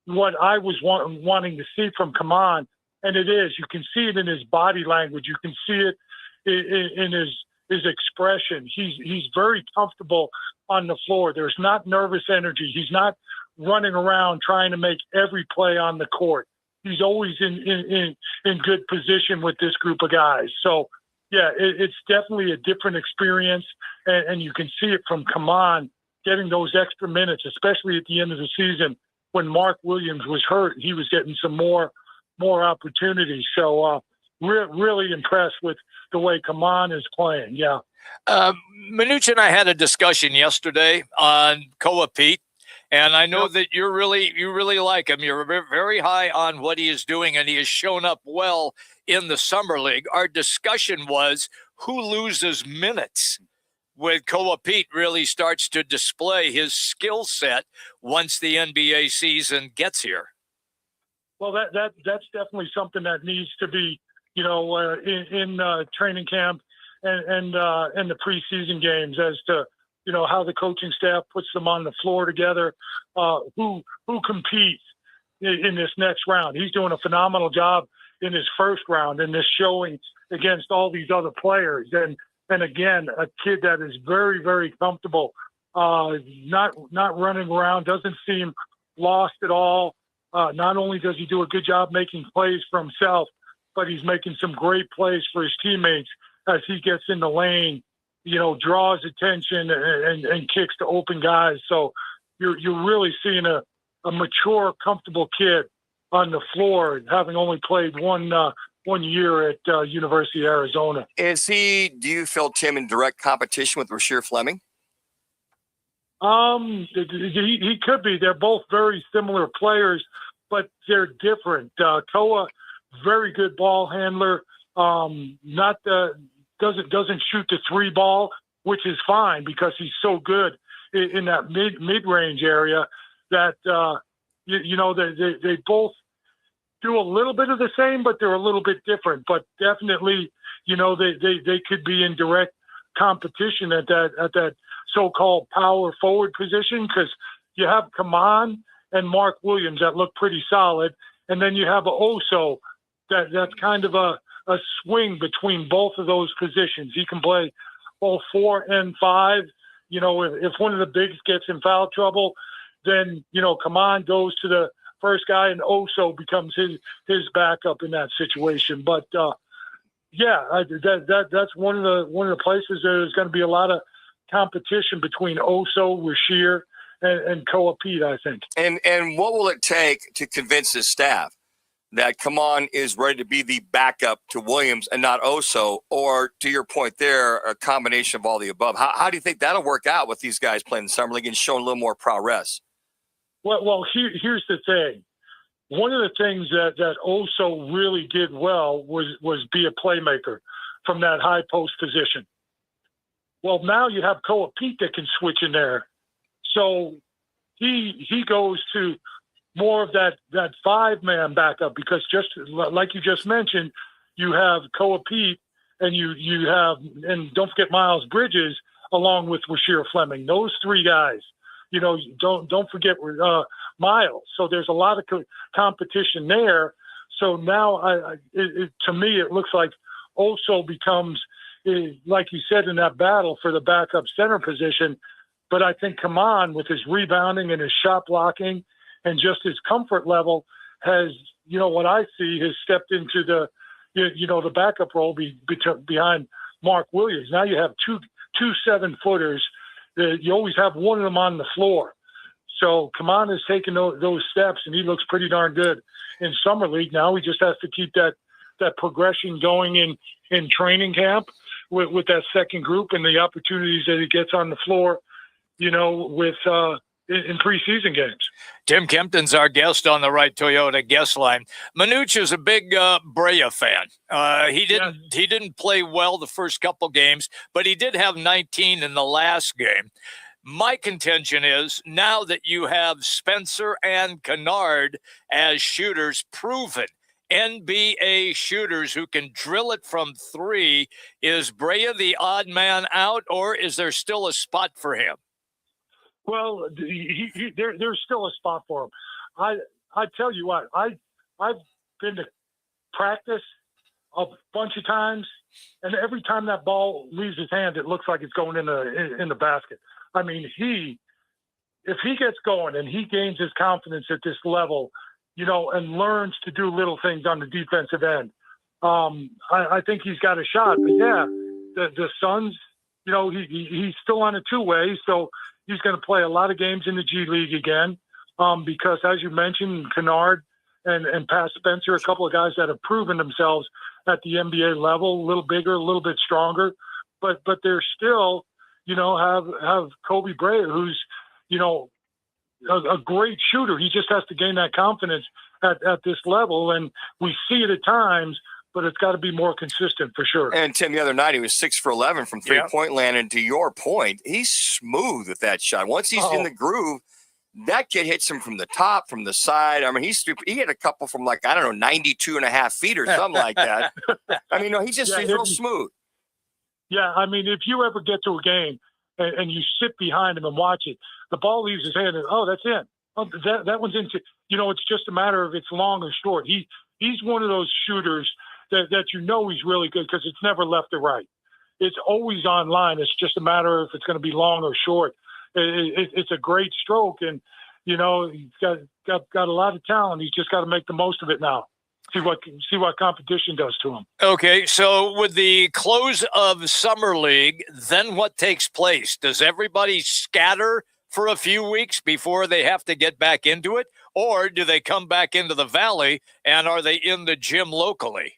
what I was wanting to see from Roc, and it is. You can see it in his body language. You can see it in his expression. He's very comfortable on the floor. There's not nervous energy. He's not running around trying to make every play on the court. He's always in good position with this group of guys. So, yeah, it's definitely a different experience, and you can see it from Roc getting those extra minutes, especially at the end of the season when Mark Williams was hurt. He was getting some more opportunities. So, really impressed with the way Roc is playing. Yeah. Manuch and I had a discussion yesterday on Koa Pete, and I know that you really like him. You're very high on what he is doing, and he has shown up well in the summer league. Our discussion was who loses minutes when Koa Pete really starts to display his skill set once the NBA season gets here. Well, that's definitely something that needs to be, in training camp and the preseason games as to, how the coaching staff puts them on the floor together, who competes in this next round. He's doing a phenomenal job in his first round and this showing against all these other players. And again, a kid that is very, very comfortable, not running around, doesn't seem lost at all. Not only does he do a good job making plays for himself, but he's making some great plays for his teammates as he gets in the lane, draws attention and kicks to open guys. So you're really seeing a mature, comfortable kid on the floor, having only played one year at University of Arizona. Do you feel, Tim, in direct competition with Rasheer Fleming? He could be. They're both very similar players, but they're different. Koa, very good ball handler. Doesn't shoot the three ball, which is fine because he's so good in that mid-range area that they both do a little bit of the same, but they're a little bit different. But definitely, they could be in direct competition at that so-called power forward position because you have Kaman and Mark Williams that look pretty solid, and then you have Oso that's kind of a swing between both of those positions. He can play both 4 and 5. If one of the bigs gets in foul trouble, then Kaman goes to the first guy, and Oso becomes his backup in that situation. But that's one of the places there's going to be a lot of competition between Oso, Rasheer, and Koa Pete, I think. And what will it take to convince his staff that Kaman is ready to be the backup to Williams and not Oso, or to your point there, a combination of all the above? How do you think that'll work out with these guys playing the summer league and showing a little more prowess? Well, here's the thing. One of the things that Oso really did well was be a playmaker from that high post position. Well, now you have Koa Pete that can switch in there. So he goes to more of that 5-man backup because just like you just mentioned, you have Koa Pete and you have, and don't forget Miles Bridges along with Rasheer Fleming. Those three guys, don't forget Miles. So there's a lot of competition there. So now to me, it looks like Oso becomes, like you said, in that battle for the backup center position. But I think Kaman, with his rebounding and his shot blocking and just his comfort level, has, what I see, has stepped into the backup role behind Mark Williams. Now you have two 7-footers. You always have one of them on the floor. So Kaman has taken those steps, and he looks pretty darn good in summer league. Now he just has to keep that progression going in training camp with that second group and the opportunities that he gets on the floor, with in preseason games. Tim Kempton's our guest on the Right Toyota guest line. Manuch is a big Brea fan. He didn't play well the first couple games, but he did have 19 in the last game. My contention is now that you have Spencer and Kennard as shooters, proven NBA shooters who can drill it from three, is Brea the odd man out, or is there still a spot for him? Well, there's still a spot for him. I tell you what, I've been to practice a bunch of times, and every time that ball leaves his hand, it looks like it's going in the basket. I mean, if he gets going and he gains his confidence at this level, and learns to do little things on the defensive end, I think he's got a shot. But yeah, the Suns, he's still on a two-way, so he's going to play a lot of games in the G League again, because as you mentioned, Kennard and Pat Spencer, a couple of guys that have proven themselves at the NBA level, a little bigger, a little bit stronger, but they're still, have Kobe Brea, who's, a great shooter. He just has to gain that confidence at this level, and we see it at times, but it's got to be more consistent for sure. And Tim, the other night he was 6 for 11 from three-point land, and to your point, he's smooth with that shot. Once he's in the groove, that kid hits him from the top, from the side. I mean, he hit a couple from 92 and a half feet or something like that. I mean, no, he's real smooth. Yeah, I mean, if you ever get to a game and you sit behind him and watch it, the ball leaves his hand and, that's in. Oh, that one's into. It's just a matter of it's long or short. He's one of those shooters that he's really good because it's never left or right. It's always on line. It's just a matter of if it's going to be long or short. It's a great stroke, and he's got a lot of talent. He's just got to make the most of it now. See what competition does to him. Okay, so with the close of Summer League, then what takes place? Does everybody scatter for a few weeks before they have to get back into it, or do they come back into the Valley, and are they in the gym locally?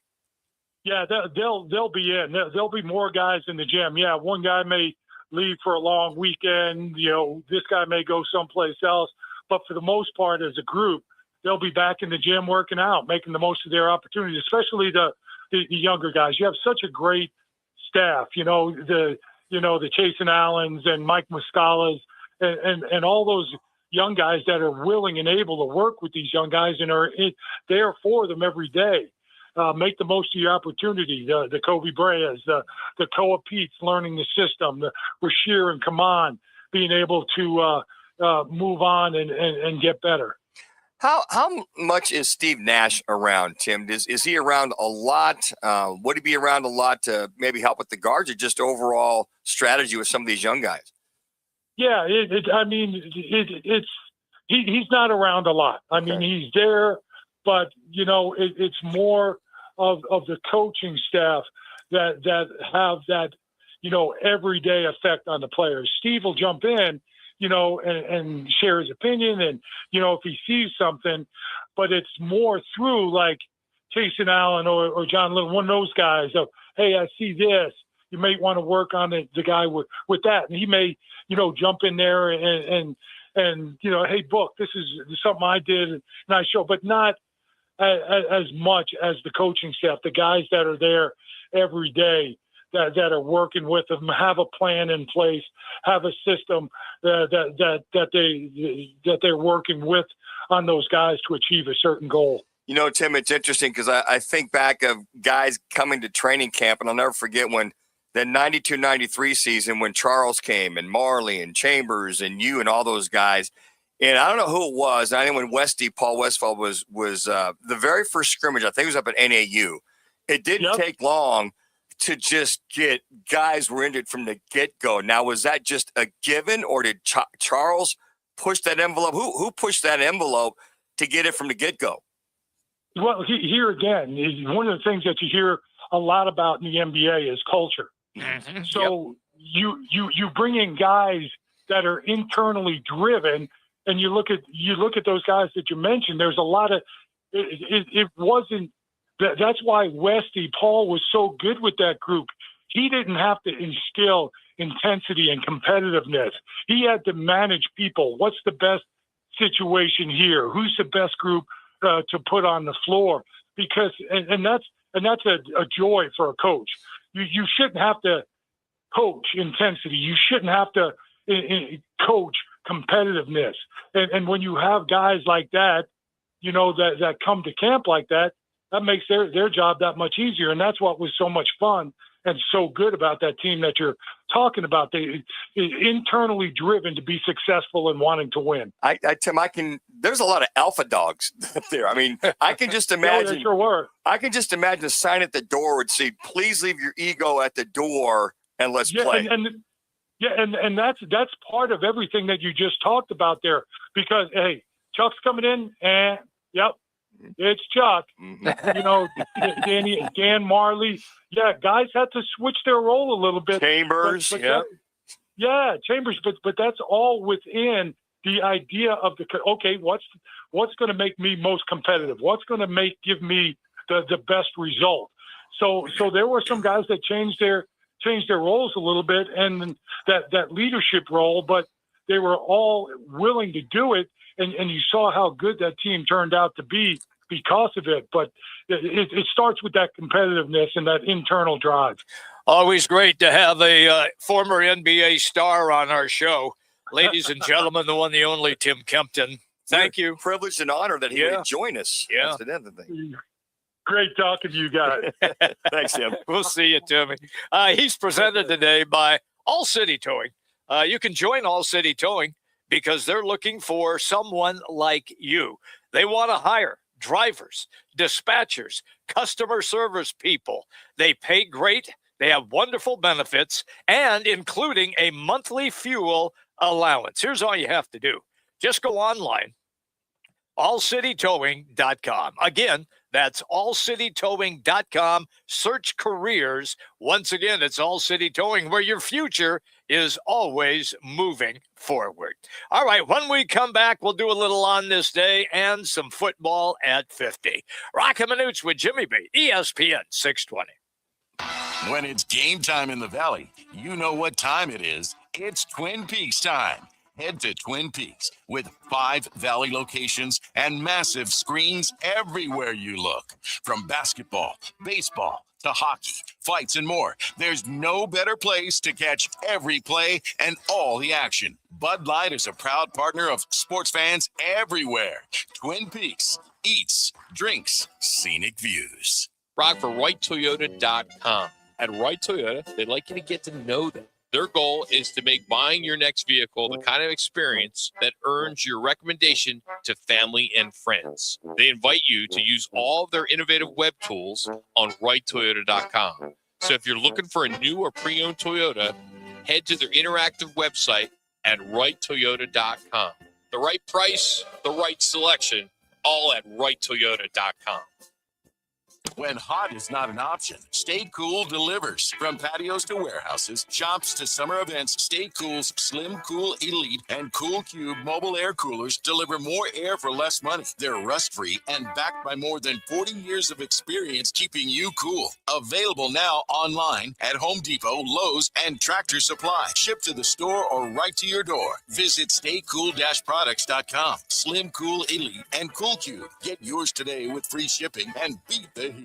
Yeah, they'll be in. There'll be more guys in the gym. Yeah, one guy may leave for a long weekend. This guy may go someplace else. But for the most part, as a group, they'll be back in the gym working out, making the most of their opportunities, especially the younger guys. You have such a great staff, the Chasen Allens and Mike Muscalas and all those young guys that are willing and able to work with these young guys and are there for them every day. Make the most of your opportunity. The Kobe Breas, the Koa Pete's learning the system, the Rasheer and Kaman being able to move on and get better. How much is Steve Nash around, Tim? Is he around a lot? Would he be around a lot to maybe help with the guards, or just overall strategy with some of these young guys? Yeah, he's not around a lot. I mean, he's there, but it's more of the coaching staff that have that everyday effect on the players. Steve will jump in, and share his opinion, and if he sees something, but it's more through like Jason Allen or John Little, one of those guys. Of, hey, I see this. You may want to work on the guy with that, and he may jump in there and hey, Book, this is something I did and I show, but not as much as the coaching staff, the guys that are there every day that are working with them, have a plan in place, have a system that they're working with on those guys to achieve a certain goal. Tim, it's interesting because I think back of guys coming to training camp, and I'll never forget when that 92-93 season when Charles came and Marley and Chambers and you and all those guys. And I don't know who it was. I think when Paul Westphal was the very first scrimmage, I think it was up at NAU. It didn't take long to just get guys were in it from the get-go. Now, was that just a given, or did Charles push that envelope? Who pushed that envelope to get it from the get-go? Well, here again, one of the things that you hear a lot about in the NBA is culture. Mm-hmm. So you bring in guys that are internally driven, and you look at those guys that you mentioned. There's a lot of it wasn't. That's why Paul was so good with that group. He didn't have to instill intensity and competitiveness. He had to manage people. What's the best situation here? Who's the best group to put on the floor? Because and that's a joy for a coach. You shouldn't have to coach intensity. You shouldn't have to coach competitiveness. And when you have guys like that, that come to camp like that, that makes their job that much easier. And that's what was so much fun and so good about that team that you're talking about. They internally driven to be successful and wanting to win. Tim, there's a lot of alpha dogs up there. I mean, I can just imagine. Yeah, sure were. I can just imagine a sign at the door would say, "Please leave your ego at the door and let's play." And that's part of everything that you just talked about there. Because hey, Chuck's coming in, and yep, it's Chuck. Dan Marley. Yeah, guys had to switch their role a little bit. Chambers, Chambers. But that's all within the idea of what's going to make me most competitive? What's going to give me the best result? So there were some guys that changed their roles a little bit, and that leadership role, but they were all willing to do it, and you saw how good that team turned out to be because of it. But it starts with that competitiveness and that internal drive. Always great to have a former NBA star on our show. Ladies and gentlemen, the one, the only Tim Kempton. Thank you. Privileged and honored that he would join us. Yeah. That's the other thing. Great talking to you guys. Thanks, Tim. We'll see you, Timmy. He's presented today by All City Towing. You can join All City Towing because they're looking for someone like you. They want to hire drivers, dispatchers, customer service people. They pay great. They have wonderful benefits, and including a monthly fuel allowance. Here's all you have to do. Just go online, allcitytowing.com. Again, that's allcitytowing.com. Search careers. Once again, it's All City Towing, where your future is always moving forward. All right, when we come back, we'll do a little On This Day and some football at 50. Roc and Manuch with Jimmy B, ESPN 620. When it's game time in the Valley, you know what time it is. It's Twin Peaks time. Head to Twin Peaks with 5 Valley locations and massive screens everywhere you look. From basketball, baseball, to hockey, fights, and more, there's no better place to catch every play and all the action. Bud Light is a proud partner of sports fans everywhere. Twin Peaks, eats, drinks, scenic views. Rock for RightToyota.com. At Right Toyota, they'd like you to get to know them. Their goal is to make buying your next vehicle the kind of experience that earns your recommendation to family and friends. They invite you to use all of their innovative web tools on RightToyota.com. So if you're looking for a new or pre-owned Toyota, head to their interactive website at RightToyota.com. The right price, the right selection, all at RightToyota.com. When hot is not an option, Stay Cool delivers. From patios to warehouses, shops to summer events, Stay Cool's Slim Cool Elite and Cool Cube mobile air coolers deliver more air for less money. They're rust-free and backed by more than 40 years of experience keeping you cool. Available now online at Home Depot, Lowe's, and Tractor Supply. Shipped to the store or right to your door. Visit staycool-products.com. Slim Cool Elite and Cool Cube. Get yours today with free shipping and beat the heat.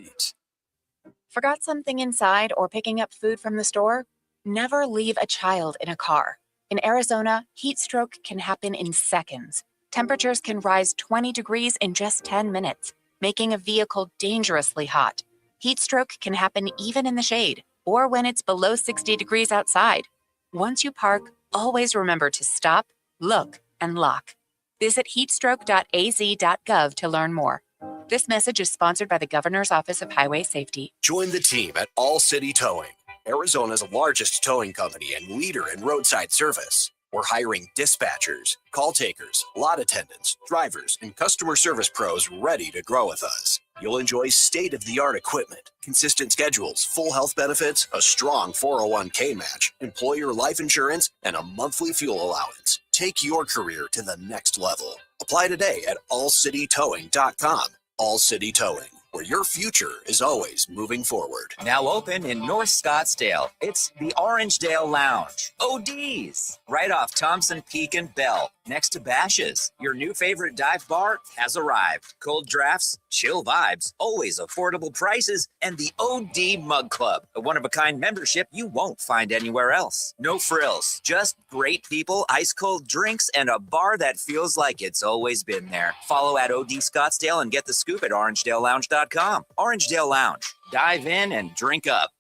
Forgot something inside or picking up food from the store? Never leave a child in a car. In Arizona, heat stroke can happen in seconds. Temperatures can rise 20 degrees in just 10 minutes, making a vehicle dangerously hot. Heat stroke can happen even in the shade or when it's below 60 degrees outside. Once you park, always remember to stop, look, and lock. Visit heatstroke.az.gov to learn more. This message is sponsored by the Governor's Office of Highway Safety. Join the team at All City Towing, Arizona's largest towing company and leader in roadside service. We're hiring dispatchers, call takers, lot attendants, drivers, and customer service pros ready to grow with us. You'll enjoy state-of-the-art equipment, consistent schedules, full health benefits, a strong 401k match, employer life insurance, and a monthly fuel allowance. Take your career to the next level. Apply today at allcitytowing.com. All City Towing, where your future is always moving forward. Now open in North Scottsdale. It's the Orangedale Lounge. ODs, right off Thompson Peak and Bell, next to Bash's. Your new favorite dive bar has arrived. Cold drafts, chill vibes, always affordable prices, and the OD Mug Club, a one-of-a-kind membership you won't find anywhere else. No frills, just great people, ice-cold drinks, and a bar that feels like it's always been there. Follow at OD Scottsdale and get the scoop at OrangeDaleLounge.com. Orangedale Lounge. Dive in and drink up.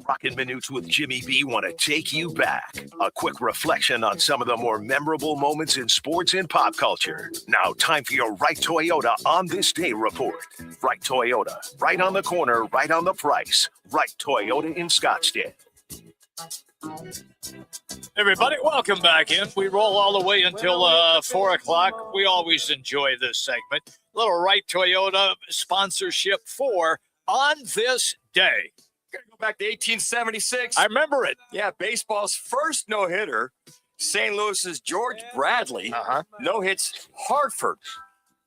Roc and Manuch with Jimmy B want to take you back. A quick reflection on some of the more memorable moments in sports and pop culture. Now, time for your Right Toyota On This Day report. Right Toyota, right on the corner, right on the price. Right Toyota in Scottsdale. Everybody, welcome back in. We roll all the way until 4 o'clock. We always enjoy this segment. Little Right Toyota sponsorship for On This Day. Gotta go back to 1876. I remember it. Yeah, baseball's first no-hitter. St. Louis's George Bradley. No hits Hartford.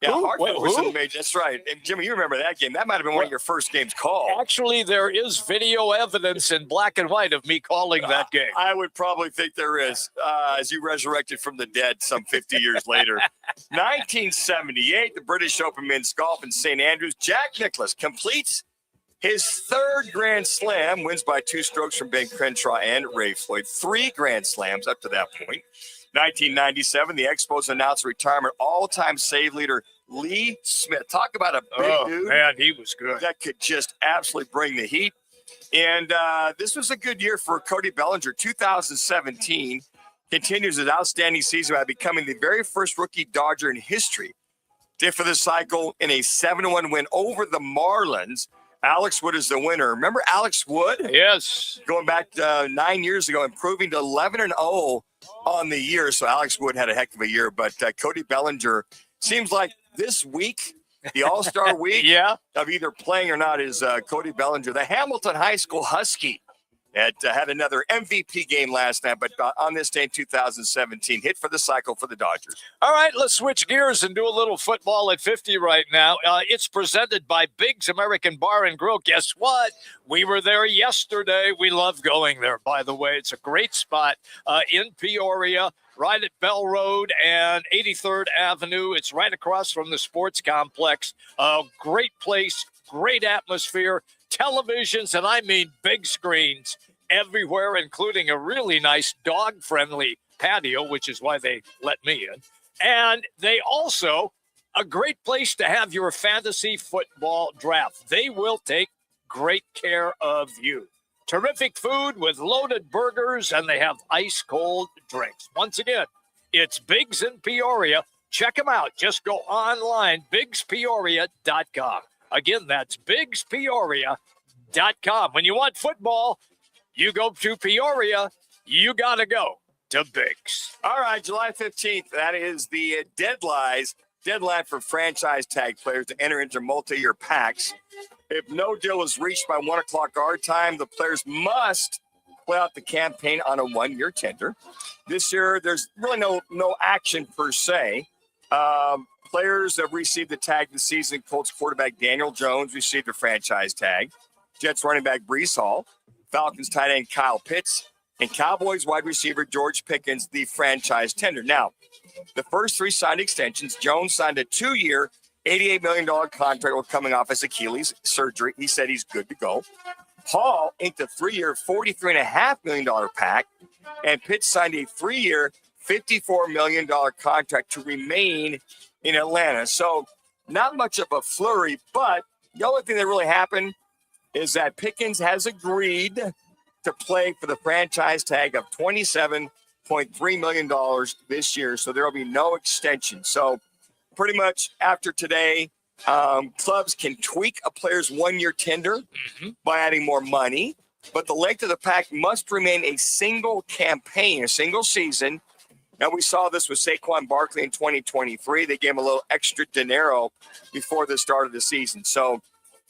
Yeah, Who? Hartford Wait, was in who? the major. That's right. And Jimmy, you remember that game. That might have been one of your first games called. Actually, there is video evidence in black and white of me calling that game. I would probably think there is, as you resurrected from the dead some 50 years later. 1978, the British Open men's golf in St. Andrews. Jack Nicklaus completes his third Grand Slam, wins by 2 strokes from Ben Crenshaw and Ray Floyd. 3 Grand Slams up to that point. 1997, the Expos announced retirement all-time save leader Lee Smith. Talk about a big dude. Man, he was good. That could just absolutely bring the heat. And this was a good year for Cody Bellinger. 2017 continues his outstanding season by becoming the very first rookie Dodger in history to for the cycle in a 7-1 win over the Marlins. Alex Wood is the winner. Remember Alex Wood? Yes. Going back 9 years ago, improving to 11-0 on the year. So Alex Wood had a heck of a year. But Cody Bellinger seems like this week, the All-Star week of either playing or not, is Cody Bellinger. The Hamilton High School Husky had another MVP game last night, but on this day in 2017, hit for the cycle for the Dodgers. All right, let's switch gears and do a little football at 50 right now. It's presented by Biggs American Bar and Grill. Guess what? We were there yesterday. We love going there, by the way. It's a great spot in Peoria, right at Bell Road and 83rd Avenue. It's right across from the sports complex. Great place, great atmosphere, televisions, and I mean big screens everywhere, including a really nice dog-friendly patio, which is why they let me in. And they also, a great place to have your fantasy football draft. They will take great care of you. Terrific food with loaded burgers, and they have ice-cold drinks. Once again, it's Biggs in Peoria. Check them out. Just go online, BiggsPeoria.com. Again, that's BiggsPeoria.com. When you want football, you go to Peoria. You got to go to Biggs. All right, July 15th. That is the deadline for franchise tag players to enter into multi-year packs. If no deal is reached by 1 o'clock our time, the players must play out the campaign on a 1-year tender. This year, there's really no action per se. Players have received the tag this season. Colts quarterback Daniel Jones received a franchise tag. Jets running back Breece Hall. Falcons tight end Kyle Pitts. And Cowboys wide receiver George Pickens, the franchise tender. Now, the first 3 signed extensions. Jones signed a 2-year, $88 million contract while coming off his Achilles surgery. He said he's good to go. Hall inked a 3-year, $43.5 million pact. And Pitts signed a 3-year, $54 million contract to remain in Atlanta. So not much of a flurry, but the only thing that really happened is that Pickens has agreed to play for the franchise tag of $27.3 million this year. So there will be no extension. So pretty much after today, clubs can tweak a player's 1-year tender by adding more money, but the length of the pact must remain a single campaign, a single season. Now, we saw this with Saquon Barkley in 2023. They gave him a little extra dinero before the start of the season. So,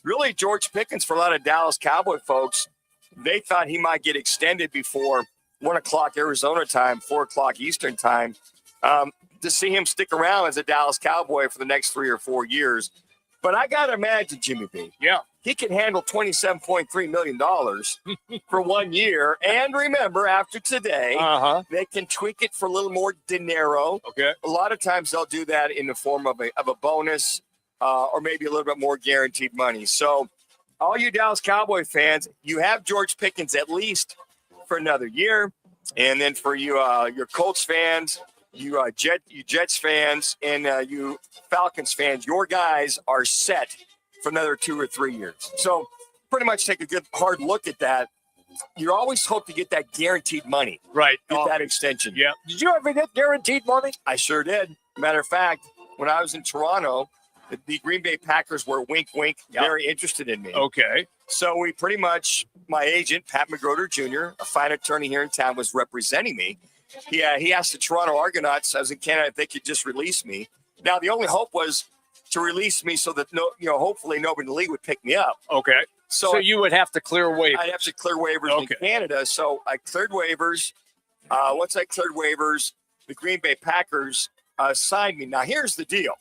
really, George Pickens, for a lot of Dallas Cowboy folks, they thought he might get extended before 1 o'clock Arizona time, 4 o'clock Eastern time, to see him stick around as a Dallas Cowboy for the next 3 or 4 years. But I got to imagine, Jimmy B. Yeah. He can handle $27.3 million for 1 year. And remember, after today, they can tweak it for a little more dinero. Okay. A lot of times they'll do that in the form of a bonus, or maybe a little bit more guaranteed money. So all you Dallas Cowboy fans, you have George Pickens at least for another year. And then for you, your Colts fans, you Jets fans, and you Falcons fans, your guys are set for another 2 or 3 years. So pretty much take a good hard look at that. You always hope to get that guaranteed money. Right. Get that extension. Yeah. Did you ever get guaranteed money? I sure did. Matter of fact, when I was in Toronto, the Green Bay Packers were wink, very interested in me. Okay. So we pretty much, my agent, Pat McGroder Jr., a fine attorney here in town, was representing me. He asked the Toronto Argonauts, I was in Canada, if they could just release me. Now, the only hope was to release me so that, hopefully nobody in the league would pick me up. Okay. So you would have to clear waivers. I'd have to clear waivers in Canada. So I cleared waivers. Once I cleared waivers, the Green Bay Packers signed me. Now, here's the deal.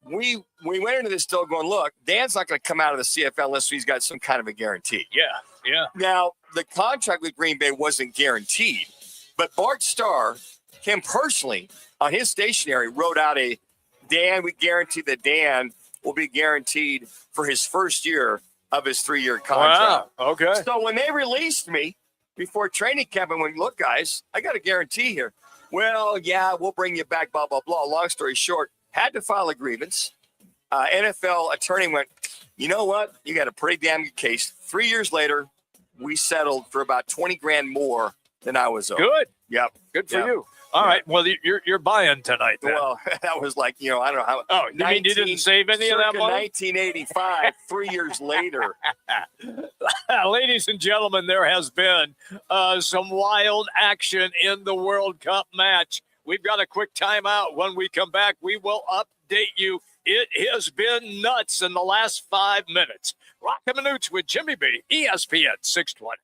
We went into this deal going, look, Dan's not going to come out of the CFL unless he's got some kind of a guarantee. Yeah. Now, the contract with Green Bay wasn't guaranteed, but Bart Starr, him personally, on his stationery, wrote out we guarantee that Dan will be guaranteed for his first year of his 3-year contract. Wow. Okay. So when they released me before training camp, I went, look, guys, I got a guarantee here. Well, yeah, we'll bring you back, blah, blah, blah. Long story short, had to file a grievance. NFL attorney went, you know what? You got a pretty damn good case. 3 years later, we settled for about $20,000 more than I was owed. Good. Yep. Good for you. All right. Well, you're buying tonight then. Well, that was like, I don't know how. Oh, you mean you didn't save any of that money? 1985, 3 years later. Ladies and gentlemen, there has been some wild action in the World Cup match. We've got a quick timeout. When we come back, we will update you. It has been nuts in the last 5 minutes. Roc and Manuch with Jimmy B, ESPN 620.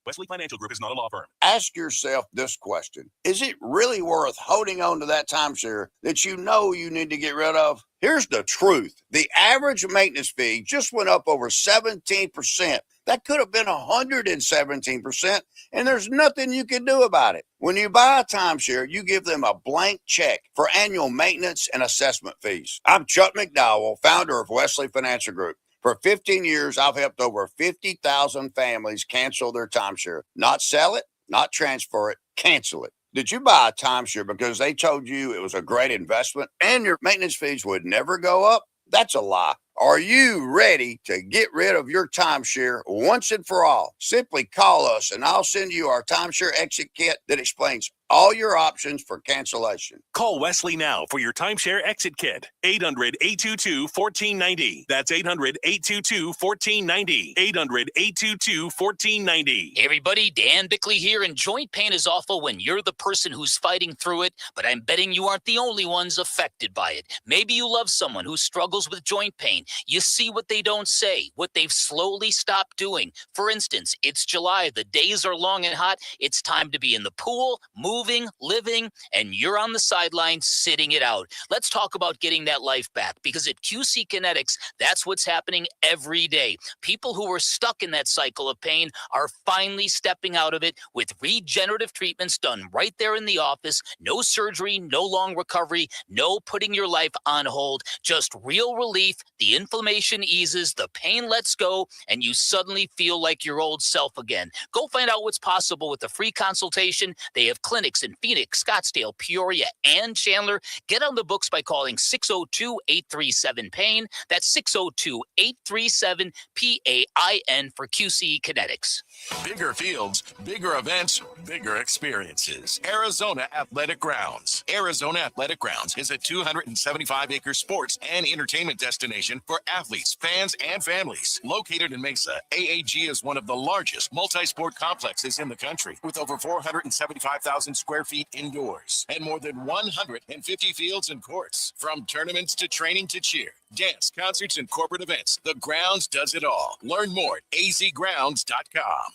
Wesley Financial Group is not a law firm. Ask yourself this question. Is it really worth holding on to that timeshare that you know you need to get rid of? Here's the truth. The average maintenance fee just went up over 17%. That could have been 117%, and there's nothing you can do about it. When you buy a timeshare, you give them a blank check for annual maintenance and assessment fees. I'm Chuck McDowell, founder of Wesley Financial Group. For 15 years, I've helped over 50,000 families cancel their timeshare. Not sell it, not transfer it, cancel it. Did you buy a timeshare because they told you it was a great investment and your maintenance fees would never go up? That's a lie. Are you ready to get rid of your timeshare once and for all? Simply call us and I'll send you our timeshare exit kit that explains all your options for cancellation. Call Wesley now for your timeshare exit kit. 800-822-1490. That's 800-822-1490. 800-822-1490. Hey everybody, Dan Bickley here, and joint pain is awful when you're the person who's fighting through it, but I'm betting you aren't the only ones affected by it. Maybe you love someone who struggles with joint pain. You see what they don't say, what they've slowly stopped doing. For instance, it's July, the days are long and hot, it's time to be in the pool, moving, living, and you're on the sideline sitting it out. Let's talk about getting that life back, because at QC Kinetics, that's what's happening every day. People who were stuck in that cycle of pain are finally stepping out of it with regenerative treatments done right there in the office. No surgery, no long recovery, no putting your life on hold, just real relief. The inflammation eases, the pain lets go, and you suddenly feel like your old self again. Go find out what's possible with a free consultation. They have clinics in Phoenix, Scottsdale, Peoria, and Chandler. Get on the books by calling 602-837-PAIN. That's 602-837-PAIN for QC Kinetics. Bigger fields, bigger events, bigger experiences. Arizona Athletic Grounds. Arizona Athletic Grounds is a 275-acre sports and entertainment destination for athletes, fans, and families. Located in Mesa, AAG is one of the largest multi-sport complexes in the country, with over 475,000 square feet indoors and more than 150 fields and courts. From tournaments to training to cheer, dance, concerts, and corporate events, the Grounds does it all. Learn more at azgrounds.com.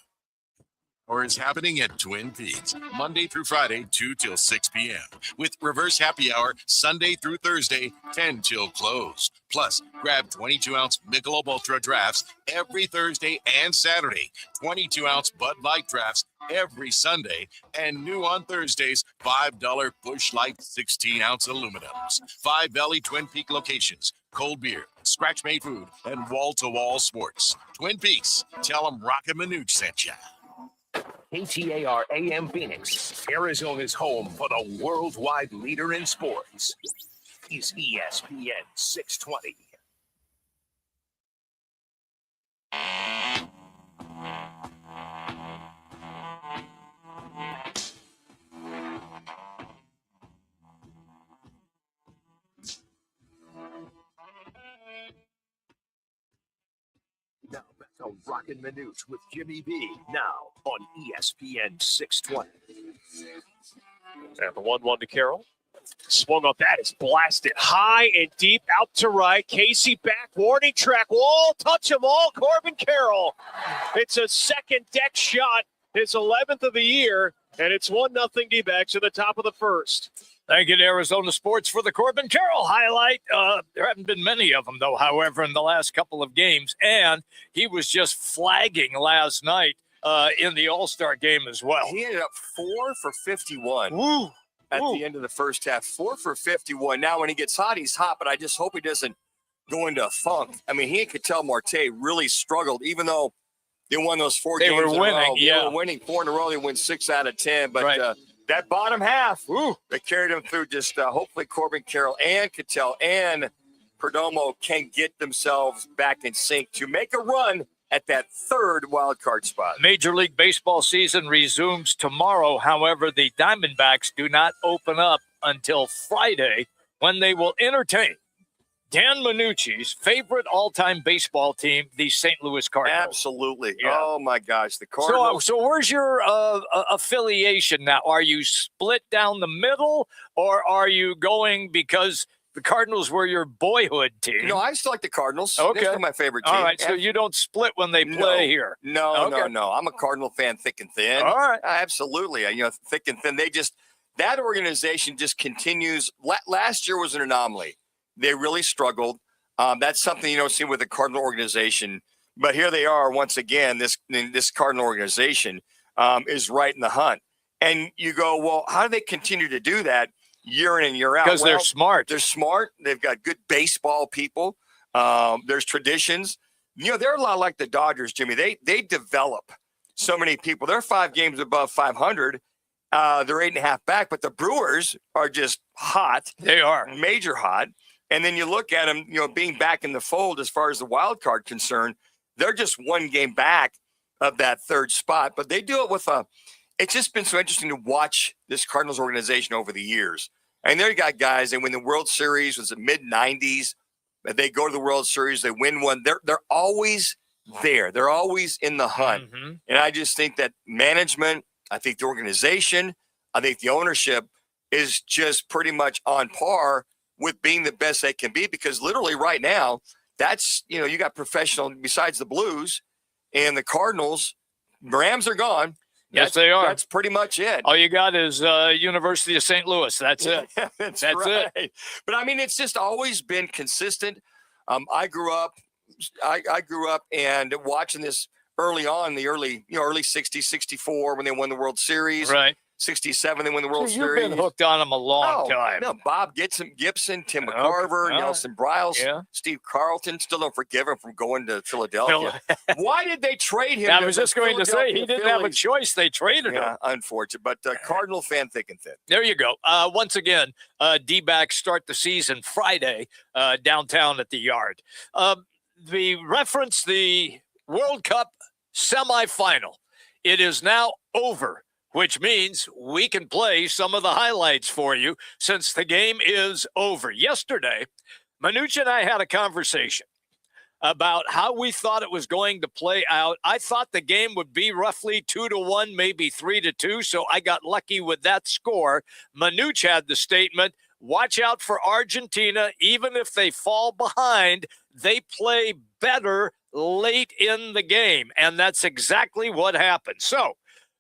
Or is happening at Twin Peaks, Monday through Friday, 2 till 6 p.m. with reverse happy hour Sunday through Thursday, 10 till close. Plus, grab 22-ounce Michelob Ultra drafts every Thursday and Saturday, 22-ounce Bud Light drafts every Sunday, and new on Thursdays, $5 Busch Light 16-ounce aluminums. 5 Valley Twin Peak locations. cold beer, scratch-made food, and wall-to-wall sports. Twin Peaks. Tell them Roc and Manuch sent you. KTAR AM Phoenix, Arizona's home for the worldwide leader in sports, is ESPN 620. Now, to Roc and Manuch with Jimmy B. Now on ESPN 620. And the 1-1 to Carroll. Swung up that is blasted high and deep out to right. Casey back, warning track. Wall, touch them all. Corbin Carroll. It's a second deck shot, his 11th of the year, and it's 1-0 D-backs at the top of the first. Thank you to Arizona Sports for the Corbin Carroll highlight. There haven't been many of them, though, however, in the last couple of games. And he was just flagging last night in the All-Star game as well. He ended up 4 for 51 at the end of the first half. 4 for 51. Now, when he gets hot, he's hot, but I just hope he doesn't go into a funk. I mean, he and Ketel Marte really struggled, even though they won those 4 games in a row. They were winning 4 in a row. They win 6 out of 10. But that bottom half, they carried them through. Just hopefully Corbin Carroll and Ketel and Perdomo can get themselves back in sync to make a run at that third wild card spot. Major League Baseball season resumes tomorrow. However, the Diamondbacks do not open up until Friday, when they will entertain Dan Manucci's favorite all-time baseball team, the St. Louis Cardinals. Absolutely. Yeah. Oh, my gosh. The Cardinals. So where's your affiliation now? Are you split down the middle, or are you going because the Cardinals were your boyhood team? No, I still like the Cardinals. Okay. They're still my favorite team. All right, so you don't split when they play here. No. I'm a Cardinal fan, thick and thin. All right. Absolutely. Thick and thin. That organization just continues. Last year was an anomaly. They really struggled. That's something you don't see with the Cardinal organization. But here they are once again. This Cardinal organization is right in the hunt. And you go, well, how do they continue to do that year in and year out? Because they're smart. They're smart. They've got good baseball people. There's traditions. They're a lot like the Dodgers, Jimmy. They develop so many people. They're 5 games above 500. They're 8.5 back. But the Brewers are just hot. They are. Major hot. And then you look at them, being back in the fold as far as the wild card concerned, they're just 1 game back of that third spot. But they do it with it's just been so interesting to watch this Cardinals organization over the years. And there you got guys, they win the World Series, was the mid-90s. They go to the World Series, they win one. They're always there. They're always in the hunt. Mm-hmm. And I just think that management, I think the organization, I think the ownership is just pretty much on par with being the best they can be, because literally right now, that's, you got professional besides the Blues and the Cardinals. Rams are gone. Yes, they are. That's pretty much it. All you got is University of St. Louis. That's it. That's right. it. But I mean, it's just always been consistent. I grew up and watching this early on, the early 60s, 64 when they won the World Series. Right. 67, they won the World So Series. You've been hooked on them a long time. No, Bob Gibson, Tim McCarver, Nelson Bryles, Steve Carlton. Still don't forgive him from going to Philadelphia. Why did they trade him? I was just going to say, he didn't have a choice. They traded him. Unfortunate. But Cardinal fan thick and thin. There you go. Once again, D-backs start the season Friday downtown at the Yard. The World Cup semifinal. It is now over, which means we can play some of the highlights for you since the game is over. Yesterday, Manuch and I had a conversation about how we thought it was going to play out. I thought the game would be roughly 2-1, maybe 3-2, so I got lucky with that score. Manuch had the statement, watch out for Argentina. Even if they fall behind, they play better late in the game, and that's exactly what happened. So,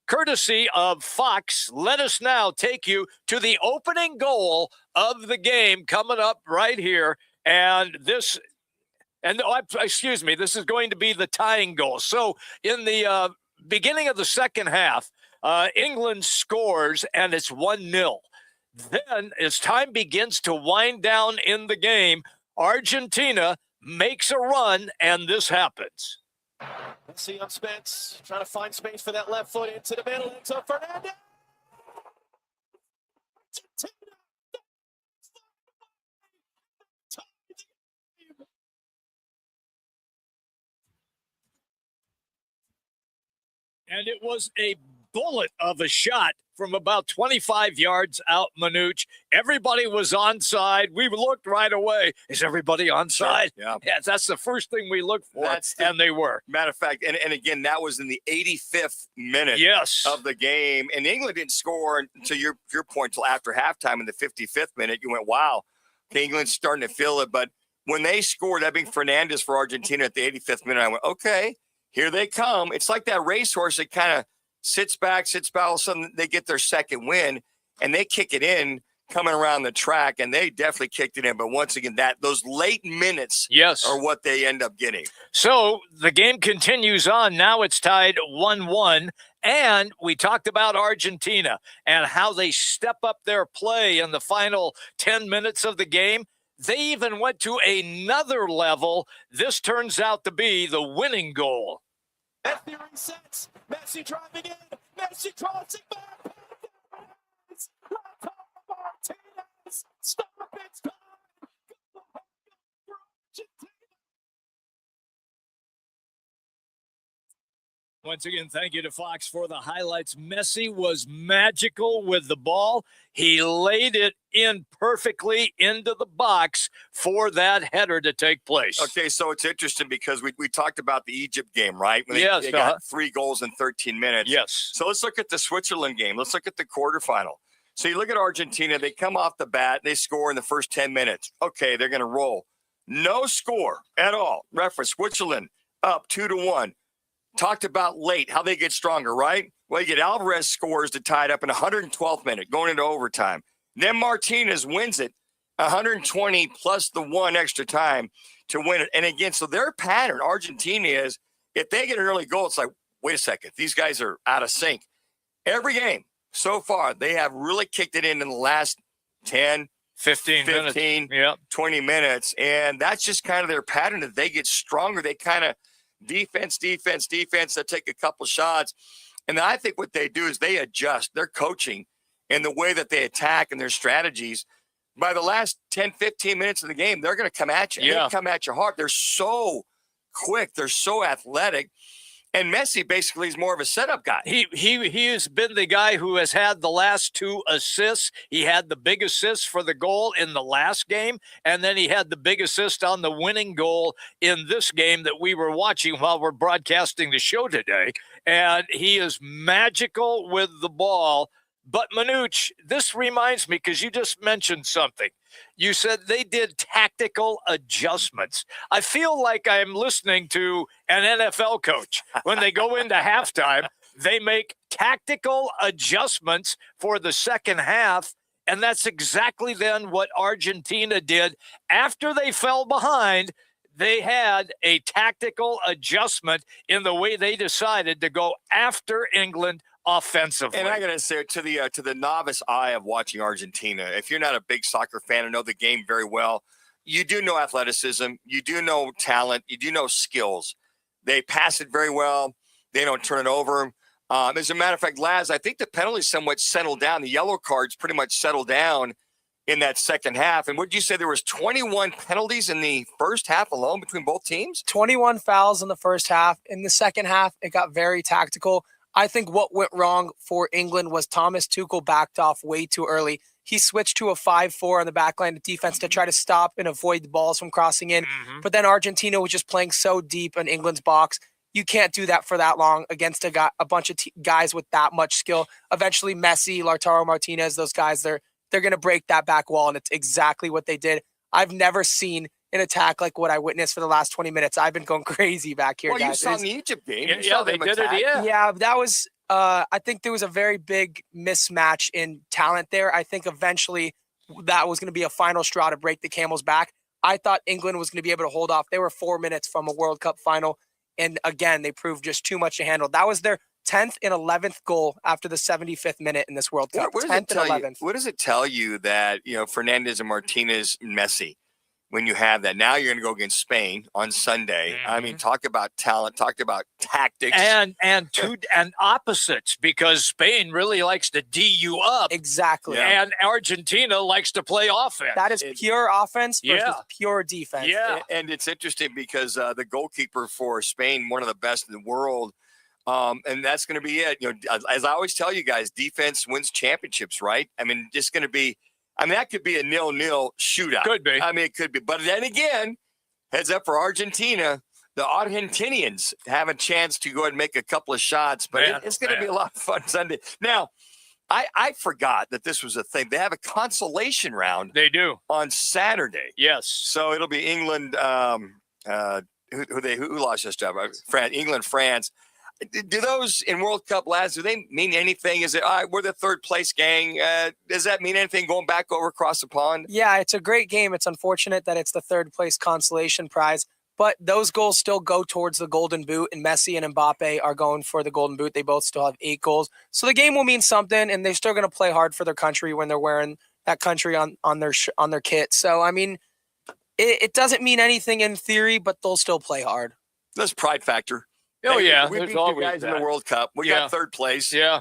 courtesy of Fox, let us now take you to the opening goal of the game coming up right here. This is going to be the tying goal. So in the beginning of the second half, England scores and it's 1-0. Then as time begins to wind down in the game, Argentina makes a run, and this happens. Let's see on Spence, trying to find space for that left foot into the middle. It's up Fernandez. And it was a bullet of a shot from about 25 yards out, Manuch. Everybody was onside. We looked right away. Is everybody onside? Yeah. Yes, that's the first thing we looked for, and they were. Matter of fact, and again, that was in the 85th minute of the game. And England didn't score, to your point, till after halftime in the 55th minute. You went, wow, England's starting to feel it. But when they scored, that being Fernandez for Argentina at the 85th minute, I went, okay, here they come. It's like that racehorse that kind of sits back, all of a sudden they get their second win, and they kick it in coming around the track, and they definitely kicked it in. But once again, those late minutes are what they end up getting. So the game continues on. Now it's tied 1-1, and we talked about Argentina and how they step up their play in the final 10 minutes of the game. They even went to another level. This turns out to be the winning goal. That theory sets. Messi driving in. Messi crossing back. Martinez. Stop it. Once again, thank you to Fox for the highlights. Messi was magical with the ball. He laid it in perfectly into the box for that header to take place. Okay, so it's interesting because we talked about the Egypt game, right? When they Yes, got 3 goals in 13 minutes. Yes. So let's look at the Switzerland game. Let's look at the quarterfinal. So you look at Argentina. They come off the bat. They score in the first 10 minutes. Okay, they're going to roll. No score at all. Reference, Switzerland up 2-1. Talked about late, how they get stronger, right? Well, you get Alvarez scores to tie it up in 112th minute, going into overtime. Then Martinez wins it, 120 plus the 1 extra time to win it. And again, so their pattern, Argentina, is if they get an early goal, it's like, wait a second, these guys are out of sync. Every game so far, they have really kicked it in the last 10, 15 minutes. 20 minutes. And that's just kind of their pattern. That they get stronger, they kind of defense, they take a couple shots. And I think what they do is they adjust their coaching and the way that they attack and their strategies. By the last 10, 15 minutes of the game, they're going to come at you. Yeah. They come at your heart. They're so quick. They're so athletic. And Messi basically is more of a setup guy. He has been the guy who has had the last 2 assists. He had the big assist for the goal in the last game, and then he had the big assist on the winning goal in this game that we were watching while we're broadcasting the show today. And he is magical with the ball. But Manuch, this reminds me, because you just mentioned something. You said they did tactical adjustments. I feel like I'm listening to an NFL coach. When they go into halftime, they make tactical adjustments for the second half, and that's exactly then what Argentina did. After they fell behind, they had a tactical adjustment in the way they decided to go after England offensively. And I got to say, to the novice eye of watching Argentina, if you're not a big soccer fan and know the game very well, you do know athleticism, you do know talent, you do know skills. They pass it very well. They don't turn it over. As a matter of fact, Laz, I think the penalties somewhat settled down. The yellow cards pretty much settled down in that second half. And what did you say? There was 21 penalties in the first half alone between both teams? 21 fouls in the first half. In the second half, it got very tactical. I think what went wrong for England was Thomas Tuchel backed off way too early. He switched to a 5-4 on the back line of defense to try to stop and avoid the balls from crossing in. But then Argentina was just playing so deep in England's box. You can't do that for that long against a bunch of guys with that much skill. Eventually, Messi, Lautaro Martinez, those guys, they're going to break that back wall, and it's exactly what they did. I've never seen an attack like what I witnessed for the last 20 minutes. I've been going crazy back here, well, guys. you saw in the Egypt game. Yeah, they did it. Yeah, that was I think there was a very big mismatch in talent there. I think eventually that was going to be a final straw to break the camel's back. I thought England was going to be able to hold off. They were 4 minutes from a World Cup final, and again, they proved just too much to handle. That was their 10th and 11th goal after the 75th minute in this World Cup. What does it tell you that, Fernandez and Martinez and Messi, when you have that. Now you're going to go against Spain on Sunday. I mean, talk about talent, talk about tactics. And opposites, because Spain really likes to D you up. Exactly. Yeah. And Argentina likes to play offense. That is pure offense versus pure defense. Yeah. And it's interesting because the goalkeeper for Spain, one of the best in the world, and that's going to be it. You know, as I always tell you guys, defense wins championships, right? I mean, just going to be. I mean, that could be a 0-0 shootout. Could be. I mean, it could be. But then again, heads up for Argentina. The Argentinians have a chance to go ahead and make a couple of shots, but it's going to be a lot of fun Sunday. Now, I forgot that this was a thing. They have a consolation round. They do. On Saturday. Yes. So it'll be England. Who lost this job? England, France. Do those in World Cup, lads, do they mean anything? Is it, all right, we're the third place gang? Does that mean anything going back over across the pond? Yeah, it's a great game. It's unfortunate that it's the third place consolation prize, but those goals still go towards the Golden Boot, and Messi and Mbappe are going for the Golden Boot. They both still have 8 goals. So the game will mean something, and they're still going to play hard for their country when they're wearing that country on their kit. So, I mean, it doesn't mean anything in theory, but they'll still play hard. That's pride factor. Oh, yeah. We beat you guys in the World Cup. We got third place. Yeah.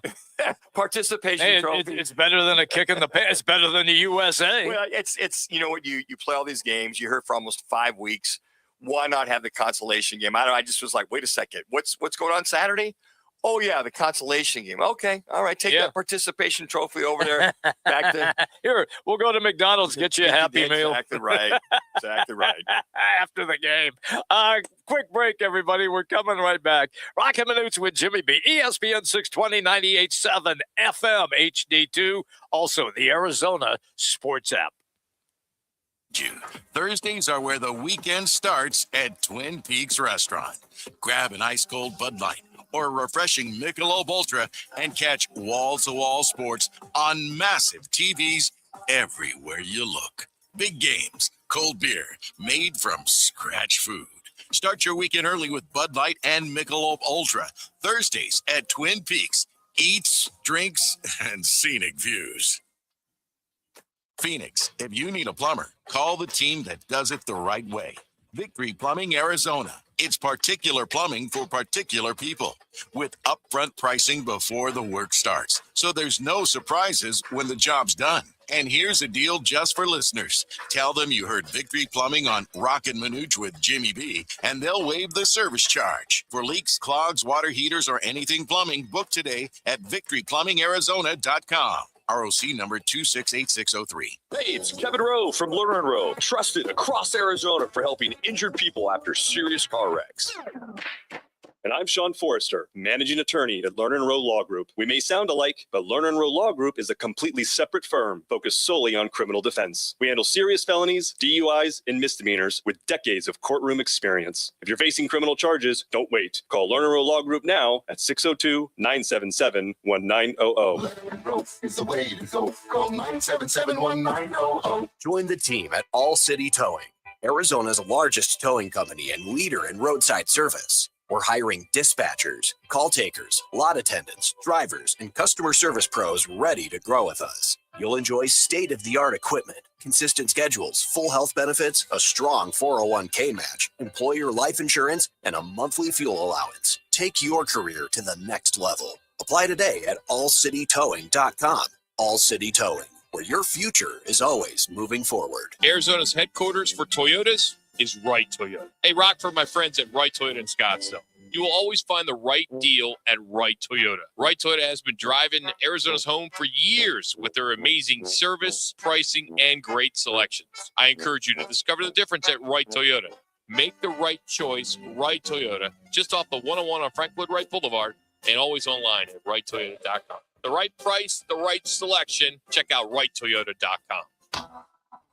Participation trophy. It's better than a kick in the pants. It's better than the USA. Well, it's you know what, you play all these games. You heard for almost 5 weeks. Why not have the consolation game? I just was like, wait a second. What's going on Saturday? Oh, yeah, the consolation game. Okay. All right. Take that participation trophy over there. Back to here. We'll go to McDonald's, get you a Happy Meal. Exactly right. Exactly right. After the game. Quick break, everybody. We're coming right back. Roc and Manuch with Jimmy B. ESPN 620, 98.7 FM, HD-2. Also, the Arizona Sports app. Thursdays are where the weekend starts at Twin Peaks Restaurant. Grab an ice cold Bud Light or a refreshing Michelob Ultra and catch wall-to-wall sports on massive TVs everywhere you look. Big games, cold beer, made from scratch food. Start your weekend early with Bud Light and Michelob Ultra. Thursdays at Twin Peaks. Eats, drinks, and scenic views. Phoenix, if you need a plumber, call the team that does it the right way. Victory Plumbing, Arizona. It's particular plumbing for particular people with upfront pricing before the work starts. So there's no surprises when the job's done. And here's a deal just for listeners. Tell them you heard Victory Plumbing on Roc and Manuch with Jimmy B, and they'll waive the service charge. For leaks, clogs, water heaters, or anything plumbing, book today at victoryplumbingarizona.com. ROC number 268603. Hey, it's Kevin Rowe from Lerner & Rowe, trusted across Arizona for helping injured people after serious car wrecks. And I'm Sean Forrester, managing attorney at Lerner & Rowe Law Group. We may sound alike, but Lerner & Rowe Law Group is a completely separate firm focused solely on criminal defense. We handle serious felonies, DUIs, and misdemeanors with decades of courtroom experience. If you're facing criminal charges, don't wait. Call Lerner & Rowe Law Group now at 602-977-1900. Row is the way to go. Call 977-1900. Join the team at All City Towing, Arizona's largest towing company and leader in roadside service. We're hiring dispatchers, call takers, lot attendants, drivers, and customer service pros ready to grow with us. You'll enjoy state-of-the-art equipment, consistent schedules, full health benefits, a strong 401k match, employer life insurance, and a monthly fuel allowance. Take your career to the next level. Apply today at allcitytowing.com. All City Towing, where your future is always moving forward. Arizona's headquarters for Toyotas is Right Toyota. Hey, Rock, for my friends at Right Toyota in Scottsdale. You will always find the right deal at Right Toyota. Right Toyota has been driving Arizona's home for years with their amazing service, pricing, and great selections. I encourage you to discover the difference at Right Toyota. Make the right choice, Right Toyota, just off the 101 on Frank Lloyd Wright Boulevard, and always online at righttoyota.com. The right price, the right selection. Check out righttoyota.com.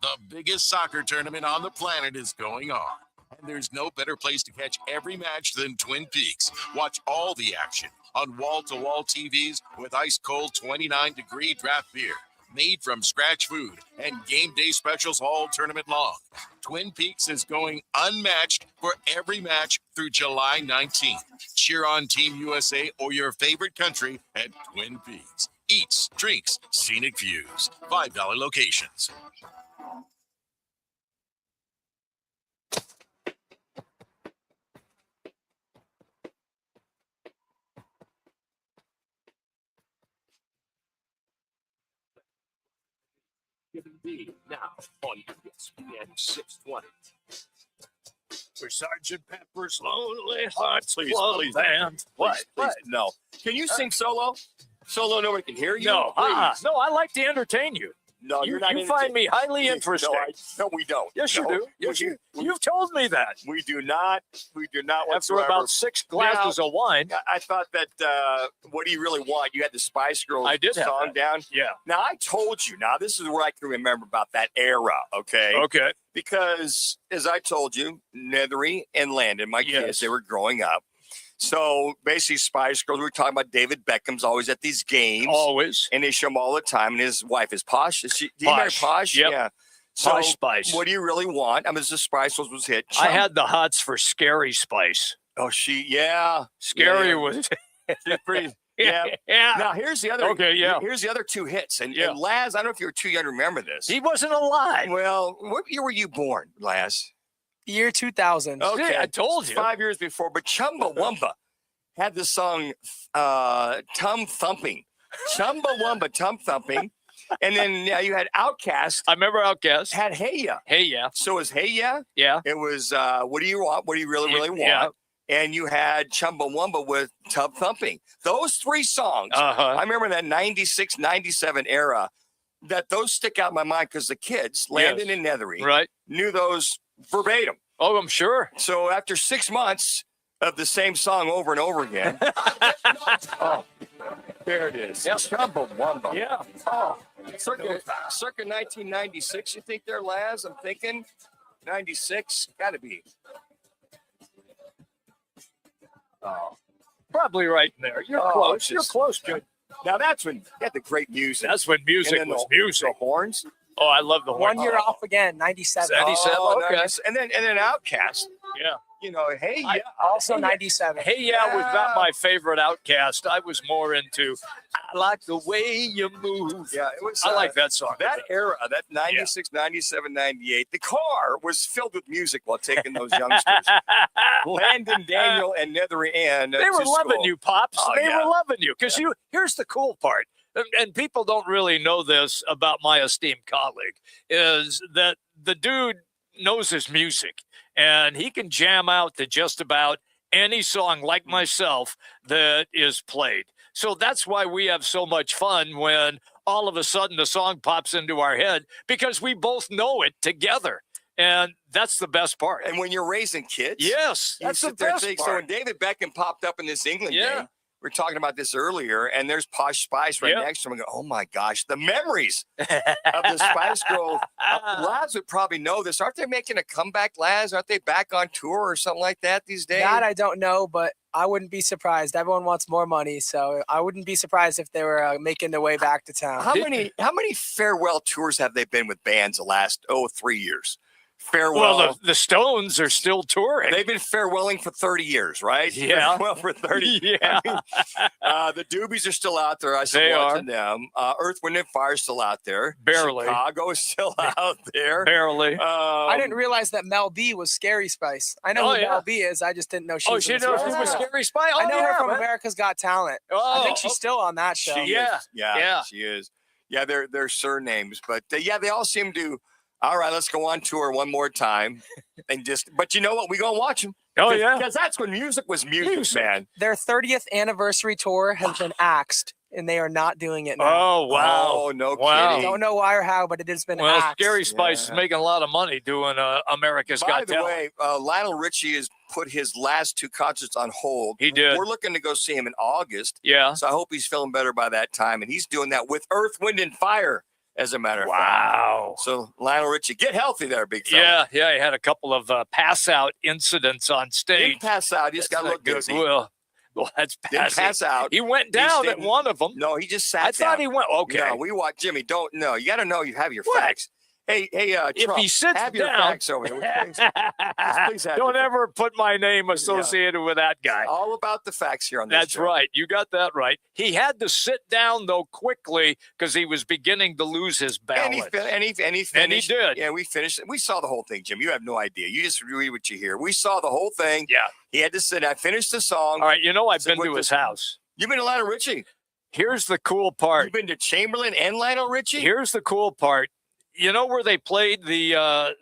The biggest soccer tournament on the planet is going on. And there's no better place to catch every match than Twin Peaks. Watch all the action on wall-to-wall TVs with ice-cold 29-degree draft beer, made from scratch food, and game day specials all tournament long. Twin Peaks is going unmatched for every match through July 19th. Cheer on Team USA or your favorite country at Twin Peaks. Eats, drinks, scenic views. $5 locations. Jimmy B now on ESPN 620. For Sergeant Pepper's Lonely Hearts Please, Club please, Band. Please, no. Can you sing solo? Solo, nobody can hear you. No, please. no, I like to entertain you. No, you're not. You find me highly No, interesting. no, we don't. Yes, No. you do. Yes, you've told me that. We do not. We do not After whatsoever. about 6 glasses of wine. I thought that what do you really want? You had the Spice Girls I did have song that. down. Yeah. Now I told you. Now this is what I can remember about that era. Okay. Okay. Because as I told you, Nethery and Landon, my Yes. kids, they were growing up. So basically, Spice Girls. We were talking about David Beckham's always at these games. Always. And they show him all the time. And his wife is Posh. Is she? Do you marry Posh? Yep. Yeah. So Posh Spice. what do you really want? I mean, the Spice Girls was hit. I had the hots for Scary Spice. Oh, yeah. Scary Yeah. was. She's pretty. Yeah. Yeah. Now here's the other. Okay, yeah. Here's the other two hits. And, Yeah. and Laz, I don't know if you were too young to remember this. He wasn't alive. Well, what year were you born, Laz? Year 2000. Okay, I told you. 5 years before. But Chumbawamba had the song "Tum Thumping," Chumbawamba "Tum Thumping," and then you had Outkast. I remember Outkast. Had Hey Ya. Hey Ya. So it was Hey Ya. Yeah. It was What Do You Want? What Do You Really Want? Yeah. And you had Chumbawamba with Tub Thumping. Those three songs, Uh-huh. I remember that 96, 97 era, that those stick out in my mind because the kids, Landon and Nethery, Right. knew those verbatim. Oh, I'm sure. So after 6 months of the same song over and over again, oh, there it is. Yep. Chumbawamba. Yeah. Oh, circa 1996, you think there, Laz? I'm thinking 96, got to be. Oh, Probably right in there. You're Oh, close. it's You're just- close, Jim. now that's when you had the great music. That's when music And then was the music. horns. Oh, I love the One horn. year off again, 97. 97, Oh, okay. nice. And then Outkast. Yeah. You know, Hey I- Ya. Also 97. Hey Ya was not my favorite Outcast. I was more into I like the way you move. Yeah, it was. I like that song. That era, that 96, 97, 98, the car was filled with music while taking those youngsters, Landon, Daniel, and Nethery Ann. They were loving you, Pops. Oh, They yeah. were loving you. Because here's the cool part. And people don't really know this about my esteemed colleague, is that the dude knows his music and he can jam out to just about any song like myself that is played. So that's why we have so much fun when all of a sudden the song pops into our head because we both know it together. And that's the best part. And when you're raising kids, Yes, you that's the sit there and best think, so part. when David Beckham popped up in this England Yeah. game, we were talking about this earlier, and there's Posh Spice right Yep. next to him. I go, oh my gosh, the memories of the Spice Girls. Laz would probably know this. Aren't they making a comeback, Laz? Aren't they back on tour or something like that these days? That I don't know, but I wouldn't be surprised. Everyone wants more money, so I wouldn't be surprised if they were making their way back to town. How many farewell tours have they been with bands the last 3 years? Farewell. Well, the Stones are still touring. They've been farewelling for 30 years, right? Yeah. Farewell for 30. Yeah. I mean, the Doobies are still out there. I still They watching them. Earth, Wind, and Fire is still out there. Barely. Chicago is still out there. Barely. I didn't realize that Mel B was Scary Spice. I know Oh, who yeah. Mel B is. I just didn't know she was. she in knows Scary who was Spice. Scary Spice? I know Oh, her yeah, from man. America's Got Talent. Oh, I think she's still on that show. She Yeah. is. Yeah, Yeah. she is. Yeah, they're surnames. But yeah, they all seem to, all right, let's go on tour one more time. But you know what? We going to watch them. Oh, yeah. Because that's when music was music, man. Their 30th anniversary tour has been axed, and they are not doing it now. Oh, wow. Oh, no Wow. kidding. Don't know why or how, but it has been Well, axed. Scary Spice is making a lot of money doing America's By Got the Talent. way, Lionel Richie has put his last two concerts on hold. He did. We're looking to go see him in August. Yeah. So I hope he's feeling better by that time. And he's doing that with Earth, Wind, and Fire, as a matter of fact. Wow. So Lionel Richie, get healthy there, big fella. Yeah, he had a couple of pass-out incidents on He stage. didn't pass out. He just got to look good. Well, that's Didn't passing. pass out. He went down at didn't- one of them. No, he just sat I thought down. he went, okay. No, we watched Jimmy. Don't know. You got to know you have your What? facts. Hey, If Trump, he sits have your down, facts over here. Please have don't your- ever put my name associated with that guy. All about the facts here on this That's show. right. You got that right. He had to sit down, though, quickly because he was beginning to lose his And he, balance. and he finished. did. Yeah, we finished. We saw the whole thing, Jim. You have no idea. You just read what you hear. We saw the whole thing. Yeah. He had to sit. I finished the song. All right, you know I've So been what to his the- house. You've been to Lionel Richie. Here's the cool part. You've been to Chamberlain and Lionel Richie. Here's the cool part. you know where they played the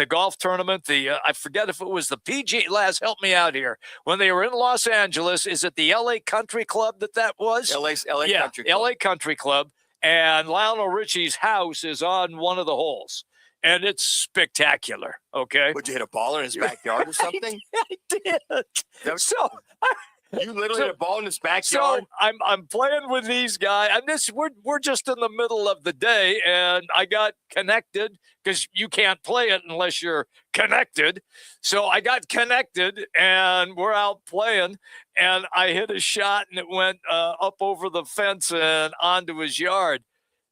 golf tournament? I forget if it was the PG. Laz, help me out here. When they were in Los Angeles, is it the LA Country Club that was? LA Country Club. LA Country Club. And Lionel Richie's house is on one of the holes. And it's spectacular, okay? Would you hit a ball in his backyard or something? I did. So you literally hit a ball in his backyard? So I'm playing with these guys. We're just in the middle of the day, and I got connected because you can't play it unless you're connected. So I got connected, and we're out playing, and I hit a shot, and it went up over the fence and onto his yard.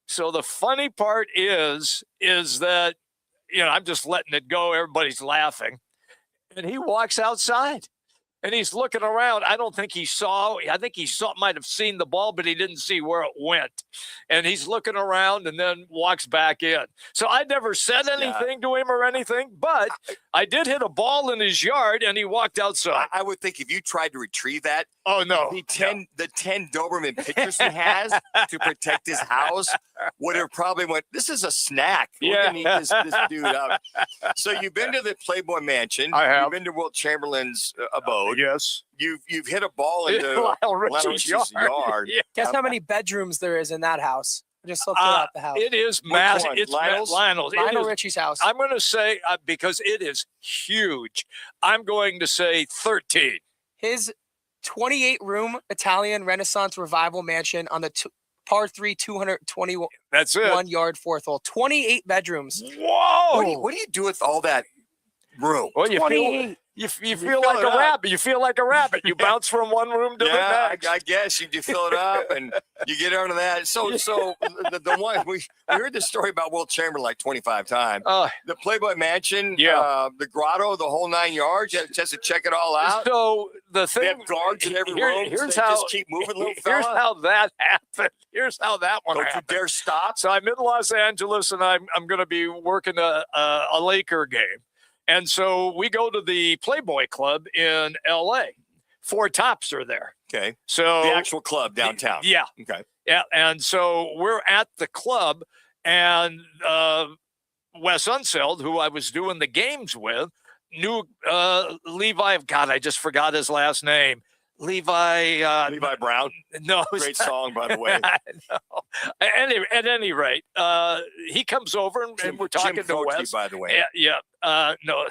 So the funny part is that, I'm just letting it go. Everybody's laughing. And he walks outside and he's looking around. I think he might have seen the ball, but he didn't see where it went. And he's looking around and then walks back in. So I never said anything to him or anything, but I did hit a ball in his yard and he walked outside. I would think if you tried to retrieve that, oh no, the 10 Doberman pictures he has to protect his house would have probably went, this is a snack. We're gonna eat this dude up. So you've been to the Playboy Mansion. I have. You've been to Wilt Chamberlain's abode. Yes. You've hit a ball into Lionel Richie's yard. Yeah. Guess how many bedrooms there is in that house? I just looked at the house. It is massive. It's Lionel's? Lionel Richie's house. I'm going to say, because it is huge, I'm going to say 13. His 28-room Italian Renaissance Revival mansion on the par 3, 221 That's it. yard fourth hole. 28 bedrooms. Whoa! What do you do with all that room? Well, you feel like a rabbit. You feel like a rabbit. You bounce from one room to the next. I guess you fill it up and you get under that. So the one we heard this story about Wilt Chamberlain like 25 times. The Playboy Mansion, the grotto, the whole 9 yards. You just to check it all out. So the thing, they have guards in every room. Here's so how. Just keep moving, little fella. Here's how that happened. Here's how that one happened. Don't you dare stop. So I'm in Los Angeles and I'm going to be working a Laker game. And so we go to the Playboy Club in L.A. Four Tops are there. Okay. So the actual club downtown. Yeah. Okay. Yeah. And so we're at the club, and Wes Unseld, who I was doing the games with, knew Levi. God, I just forgot his last name. Levi Brown. No, great song, by the way. No. At any rate, he comes over and we're talking to Wes. By the way. Yeah. No,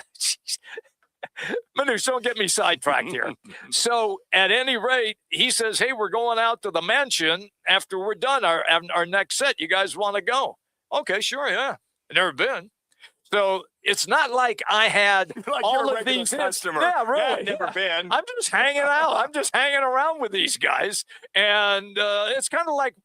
Manuch, don't get me sidetracked here. So at any rate, he says, "Hey, we're going out to the mansion after we're done our next set. You guys want to go?" Okay, sure, yeah. I've never been. So it's not like I had like all of these customer. Yeah, really. Yeah, never been. I'm just hanging out. I'm just hanging around with these guys, and it's kind of like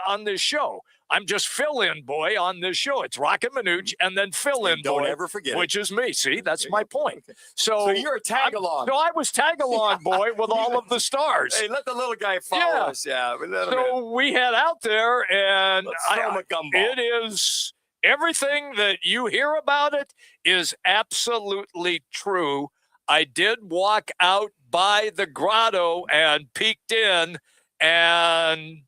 on this show. I'm just fill-in boy on this show. It's Roc and Manuch, and then fill-in boy. Don't ever forget which is me. See, that's my point. Okay. So you're a tag-along. So I was tag-along boy with all of the stars. Hey, let the little guy follow us. Yeah. So we head out there, and Let's throw him a gumball. It is. Everything that you hear about it is absolutely true. I did walk out by the grotto and peeked in, and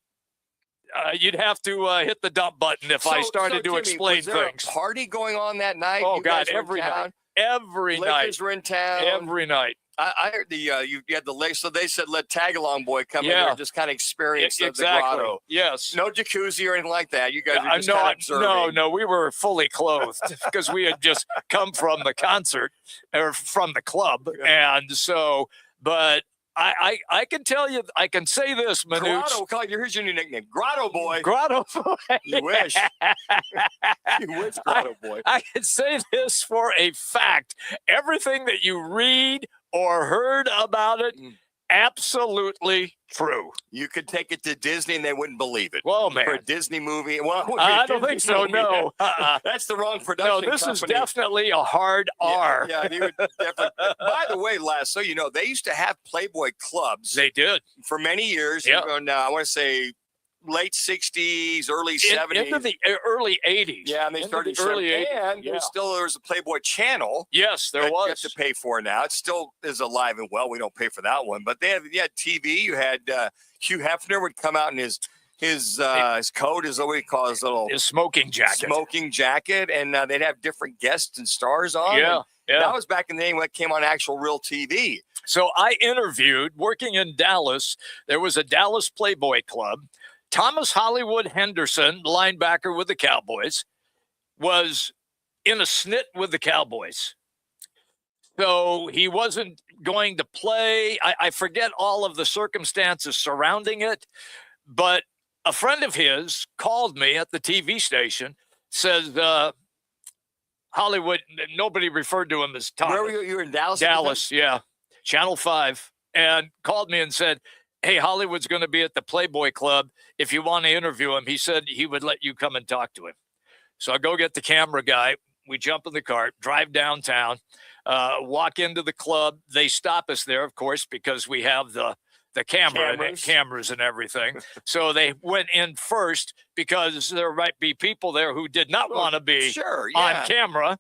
you'd have to hit the dump button if I started to explain was there things. A party going on that night? Oh, you God, guys were in every town? night. Every night. Lakers were in town. Every night. I heard you had the lake, so they said let tag-along boy come in there and just kind of experience the grotto. Yes. No jacuzzi or anything like that. You guys were just kind of observing. No, we were fully clothed because we had just come from the concert or from the club, and so. But I can tell you, I can say this, Manuch. Grotto, here's your new nickname, Grotto Boy. Grotto Boy. You wish. You wish, Grotto Boy. I can say this for a fact. Everything that you read or heard about it, absolutely true. You could take it to Disney and they wouldn't believe it. Whoa, man. For a Disney movie. Well, I don't think so, no. That's the wrong production No, this company. is definitely a hard R. Yeah, you would definitely. By the way, Les, so you know, they used to have Playboy clubs. They did. For many years. Yep. I want to say late 60s, early 70s. Into the early 80s. Yeah, and they started the early 80s. And there was a Playboy channel. Yes, there that was. You have to pay for now. It still is alive and well. We don't pay for that one. But you had TV. You had Hugh Hefner would come out in his his coat is what we call his smoking jacket. Smoking jacket, and they'd have different guests and stars on. Yeah. That was back in the day when it came on actual real TV. So I interviewed, working in Dallas, there was a Dallas Playboy Club. Thomas Hollywood Henderson, linebacker with the Cowboys, was in a snit with the Cowboys. So he wasn't going to play. I forget all of the circumstances surrounding it, but a friend of his called me at the TV station, says, Hollywood, nobody referred to him as Thomas. Where were you? You were in Dallas? Dallas, yeah. Channel 5. And called me and said, hey, Hollywood's going to be at the Playboy Club. If you want to interview him, he said he would let you come and talk to him. So I go get the camera guy. We jump in the cart, drive downtown, walk into the club. They stop us there, of course, because we have the cameras and everything. So they went in first because there might be people there who did not want to be on camera.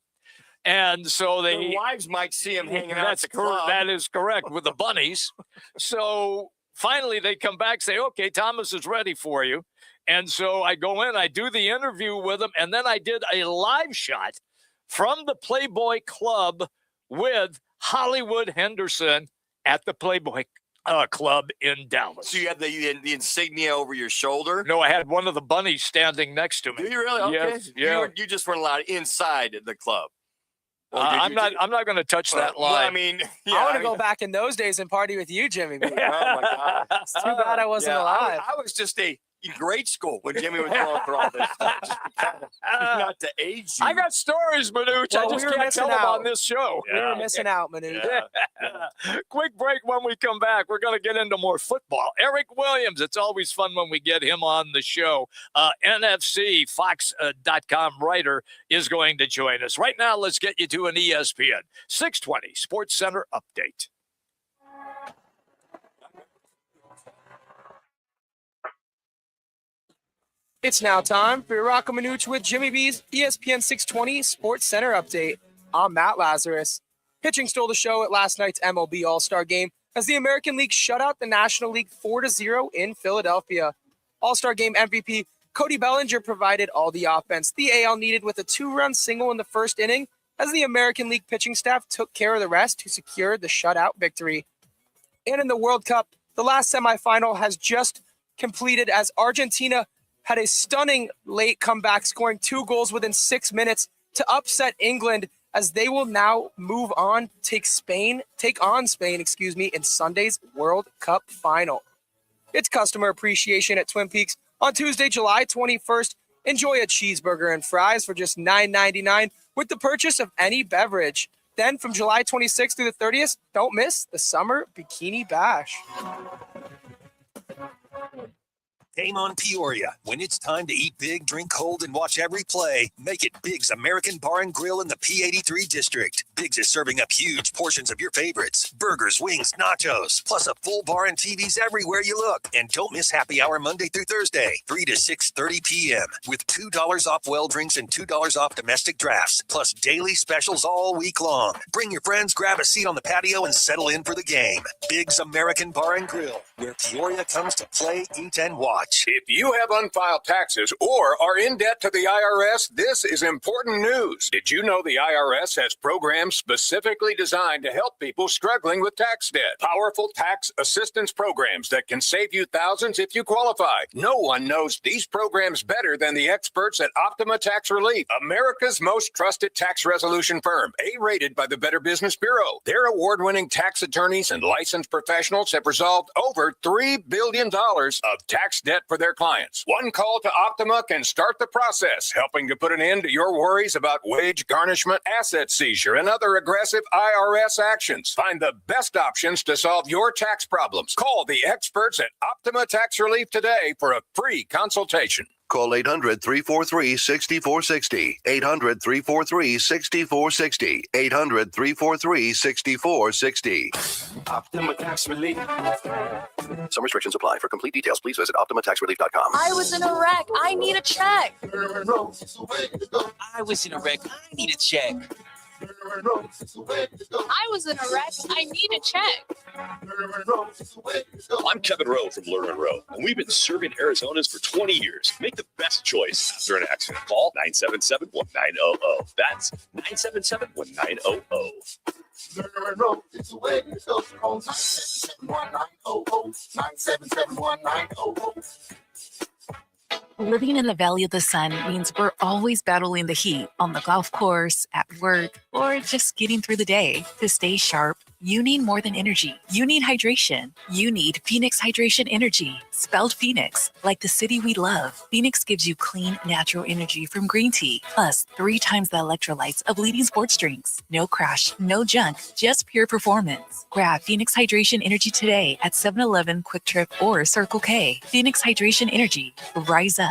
And so their wives might see him hanging out at the club. That is correct, with the bunnies. So finally they come back, say, okay, Thomas is ready for you. And so I go in, I do the interview with him, and then I did a live shot from the Playboy Club with Hollywood Henderson at the Playboy Club in Dallas. So you had the insignia over your shoulder? No, I had one of the bunnies standing next to me. Do you really? Okay. Yes, yeah. You just weren't allowed inside the club. I'm not going to touch that line. Well, I mean, I want to go back in those days and party with you, Jimmy. Oh my God! It's too bad I wasn't alive. I was just in grade school when Jimmy was going through all this stuff. Not to age you. I got stories, Manuch. I just can't tell them on this show. We were missing out, Manuch. Quick break. When we come back, we're going to get into more football. Eric Williams. It's always fun when we get him on the show. NFC Fox.com writer is going to join us. Right now, let's get you to an ESPN 620 Sports Center update. It's now time for your Roc and Manuch with Jimmy B's ESPN 620 Sports Center update. I'm Matt Lazarus. Pitching stole the show at last night's MLB All-Star Game as the American League shut out the National League 4-0 in Philadelphia. All-Star Game MVP Cody Bellinger provided all the offense the AL needed with a 2-run single in the first inning as the American League pitching staff took care of the rest to secure the shutout victory. And in the World Cup, the last semifinal has just completed as Argentina had a stunning late comeback, scoring 2 goals within 6 minutes to upset England as they will now move on, take on Spain, in Sunday's World Cup final. It's customer appreciation at Twin Peaks on Tuesday, July 21st. Enjoy a cheeseburger and fries for just $9.99 with the purchase of any beverage. Then from July 26th through the 30th, don't miss the Summer Bikini Bash. Game on Peoria. When it's time to eat big, drink cold, and watch every play, make it Big's American Bar and Grill in the P83 district. Big's is serving up huge portions of your favorites. Burgers, wings, nachos, plus a full bar and TVs everywhere you look. And don't miss happy hour Monday through Thursday, 3 to 6:30 p.m. with $2 off well drinks and $2 off domestic drafts, plus daily specials all week long. Bring your friends, grab a seat on the patio, and settle in for the game. Big's American Bar and Grill, where Peoria comes to play, eat, and watch. If you have unfiled taxes or are in debt to the IRS, this is important news. Did you know the IRS has programs specifically designed to help people struggling with tax debt? Powerful tax assistance programs that can save you thousands if you qualify. No one knows these programs better than the experts at Optima Tax Relief, America's most trusted tax resolution firm, A-rated by the Better Business Bureau. Their award-winning tax attorneys and licensed professionals have resolved over $3 billion of tax debt for their clients. One call to Optima can start the process, helping to put an end to your worries about wage garnishment, asset seizure, and other aggressive IRS actions. Find the best options to solve your tax problems. Call the experts at Optima Tax Relief today for a free consultation. Call 800-343-6460. 800-343-6460. 800-343-6460. Optima Tax Relief. Some restrictions apply. For complete details, please visit OptimaTaxRelief.com. I was in a wreck. I need a check. I was in a wreck. I need a check. I was in a wreck. I need a check. I'm Kevin Rowe from Learn and Rowe, and we've been serving Arizona's for 20 years. Make the best choice after an accident. Call 977-1900. That's 977-1900. Learn and Rowe. It's the way it goes. Call 977-1900. Living in the Valley of the Sun means we're always battling the heat on the golf course, at work, or just getting through the day. To stay sharp, you need more than energy. You need hydration. You need Phoenix Hydration Energy, spelled Phoenix, like the city we love. Phoenix gives you clean, natural energy from green tea, plus 3 times the electrolytes of leading sports drinks. No crash, no junk, just pure performance. Grab Phoenix Hydration Energy today at 7-Eleven, Quick Trip, or Circle K. Phoenix Hydration Energy. Rise up.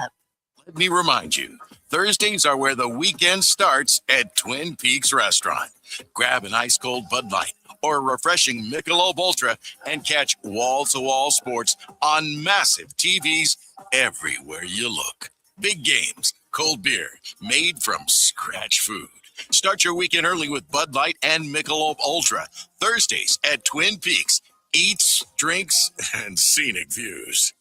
Let me remind you, Thursdays are where the weekend starts at Twin Peaks Restaurant. Grab an ice-cold Bud Light or a refreshing Michelob Ultra and catch wall-to-wall sports on massive TVs everywhere you look. Big games, cold beer, made from scratch food. Start your weekend early with Bud Light and Michelob Ultra. Thursdays at Twin Peaks. Eats, drinks, and scenic views.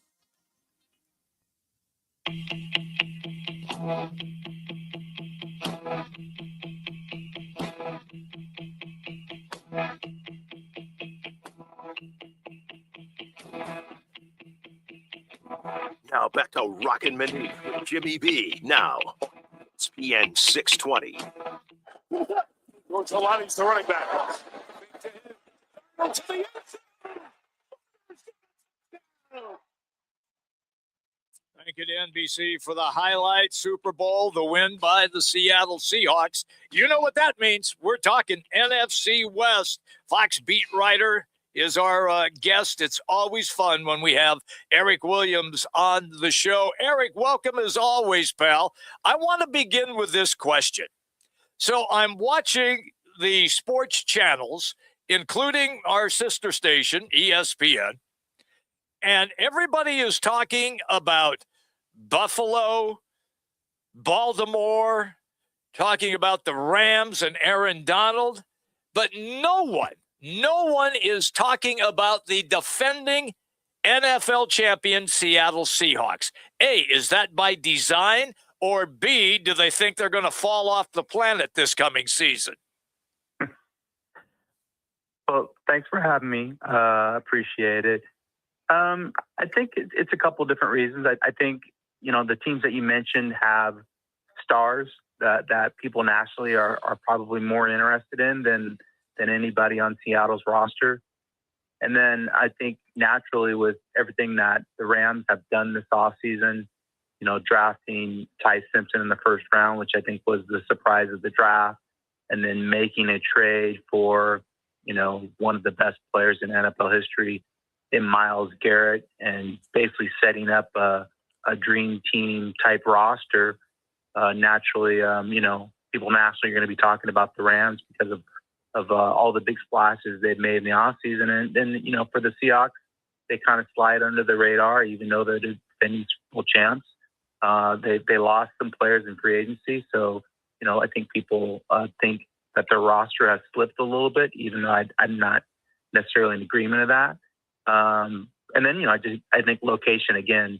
Now back to Roc and Manuch with Jimmy B. Now on ESPN 620. George Holani's the running back. Thank you to NBC for the highlight. Super Bowl, the win by the Seattle Seahawks. You know what that means. We're talking NFC West. Fox beat writer is our guest. It's always fun when we have Eric Williams on the show. Eric, welcome as always, pal. I want to begin with this question. So I'm watching the sports channels, including our sister station, ESPN, and everybody is talking about Buffalo, Baltimore, talking about the Rams and Aaron Donald, but no one is talking about the defending NFL champion Seattle Seahawks. A, is that by design? Or B, do they think they're going to fall off the planet this coming season? Well, thanks for having me. Appreciate it. I think it's a couple of different reasons. I think, the teams that you mentioned have stars that people nationally are probably more interested in than anybody on Seattle's roster. And then I think naturally with everything that the Rams have done this offseason, drafting Ty Simpson in the first round, which I think was the surprise of the draft, and then making a trade for, one of the best players in NFL history in Myles Garrett, and basically setting up a dream team type roster. Naturally, people nationally are going to be talking about the Rams because of all the big splashes they've made in the offseason. And then, for the Seahawks, they kind of slide under the radar, even though they're the defending Super Bowl champs. They lost some players in free agency. So, I think people think that their roster has slipped a little bit, even though I'm not necessarily in agreement of that. And then, I think location, again,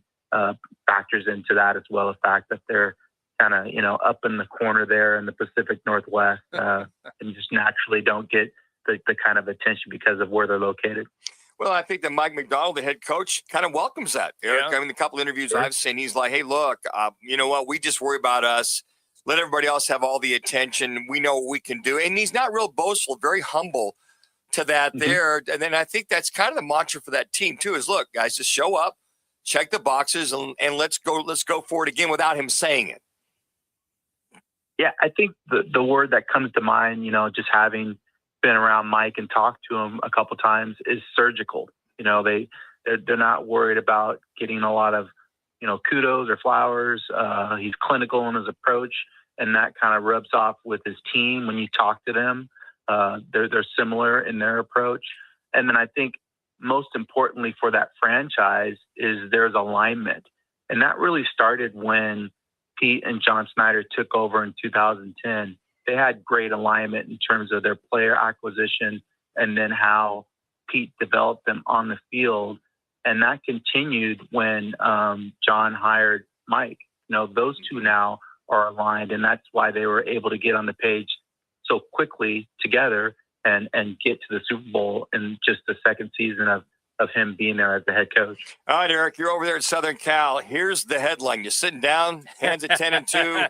factors into that as well. The fact that they're kind of, up in the corner there in the Pacific Northwest and just naturally don't get the kind of attention because of where they're located. Well, I think that Mike McDonald, the head coach, kind of welcomes that. Eric, I mean, a couple interviews I've seen, he's like, hey, look, you know what? We just worry about us. Let everybody else have all the attention. We know what we can do. And he's not real boastful, very humble to that there. And then I think that's kind of the mantra for that team, too, is, look, guys, just show up, check the boxes, and let's go for it again without him saying it. Yeah, I think the word that comes to mind, just having been around Mike and talked to him a couple times, is surgical. They're not worried about getting a lot of, kudos or flowers. He's clinical in his approach, and that kind of rubs off with his team when you talk to them. They're similar in their approach. And then I think most importantly for that franchise is there's alignment. And that really started when Pete and John Snyder took over in 2010. they had great alignment in terms of their player acquisition and then how Pete developed them on the field. And that continued when John hired Mike. Those two now are aligned, and that's why they were able to get on the page so quickly together and get to the Super Bowl in just the second season of him being there as the head coach. All right, Eric, you're over there at Southern Cal. Here's the headline. You're sitting down, hands at 10 and 2,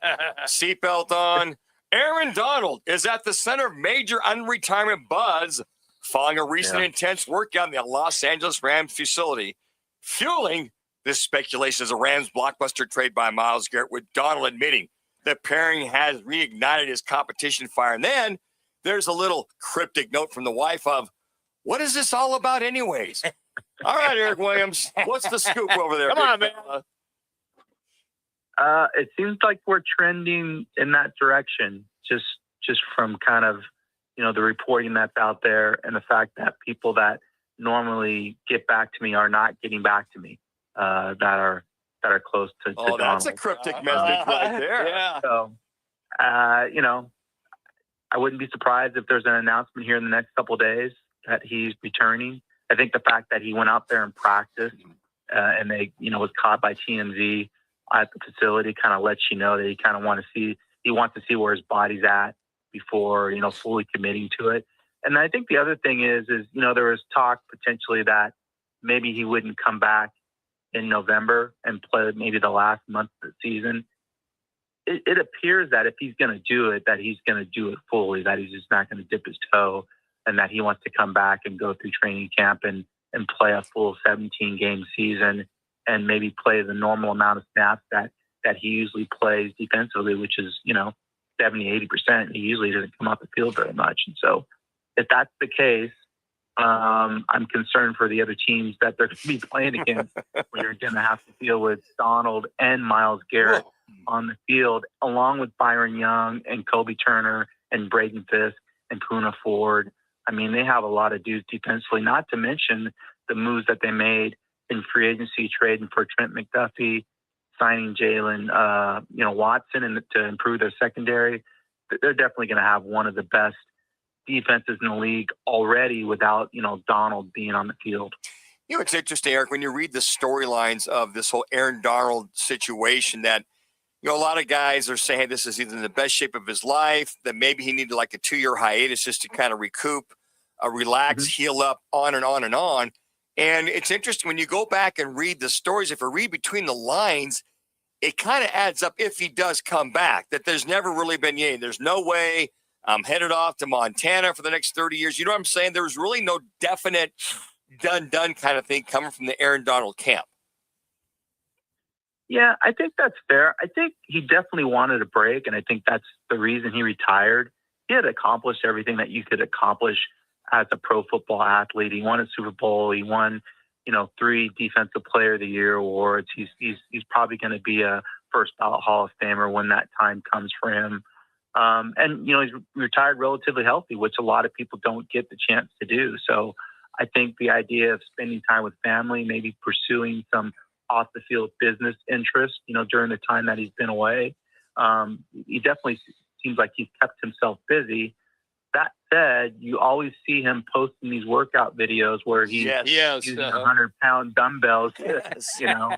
seatbelt on. Aaron Donald is at the center of major unretirement buzz following a recent intense workout in the Los Angeles Rams facility. Fueling this speculation is a Rams blockbuster trade by Myles Garrett, with Donald admitting the pairing has reignited his competition fire. And then there's a little cryptic note from the wife of, what is this all about anyways? All right, Eric Williams, what's the scoop over there? Come on, man. It seems like we're trending in that direction, just from kind of, the reporting that's out there and the fact that people that normally get back to me are not getting back to me, that are close to Donald. That's a cryptic message right there. Yeah. So, I wouldn't be surprised if there's an announcement here in the next couple of days that he's returning. I think the fact that he went out there and practiced and they, was caught by TMZ at the facility kind of lets you know that he wants to see where his body's at before, fully committing to it. And I think the other thing is, there was talk potentially that maybe he wouldn't come back in November and play maybe the last month of the season. It appears that if he's going to do it, that he's going to do it fully, that he's just not going to dip his toe, and that he wants to come back and go through training camp and play a full 17-game season and maybe play the normal amount of snaps that he usually plays defensively, which is, 70-80%. He usually doesn't come off the field very much. And so if that's the case, I'm concerned for the other teams that they're going to be playing against, where you're going to have to deal with Donald and Myles Garrett on the field, along with Byron Young and Kobe Turner and Braden Fisk and Poona Ford. I mean, they have a lot of dudes defensively, not to mention the moves that they made in free agency, trading for Trent McDuffie, signing Jalen, Watson, and to improve their secondary. They're definitely going to have one of the best defenses in the league already without, Donald being on the field. It's interesting, Eric, when you read the storylines of this whole Aaron Donald situation, that, a lot of guys are saying, hey, this is either in the best shape of his life, that maybe he needed like a 2-year hiatus just to kind of recoup, relax, heal up, on and on and on. And it's interesting when you go back and read the stories, if you read between the lines, it kind of adds up if he does come back, that there's never really been, there's no way I'm headed off to Montana for the next 30 years. You know what I'm saying? There was really no definite done kind of thing coming from the Aaron Donald camp. Yeah, I think that's fair. I think he definitely wanted a break, and I think that's the reason he retired. He had accomplished everything that you could accomplish as a pro football athlete. He won a Super Bowl. He won, 3 Defensive Player of the Year awards. He's probably going to be a first ballot Hall of Famer when that time comes for him. And he's retired relatively healthy, which a lot of people don't get the chance to do. So I think the idea of spending time with family, maybe pursuing some off the field business interest, during the time that he's been away, he definitely seems like he's kept himself busy. That said, you always see him posting these workout videos where he's using 100-pound dumbbells, to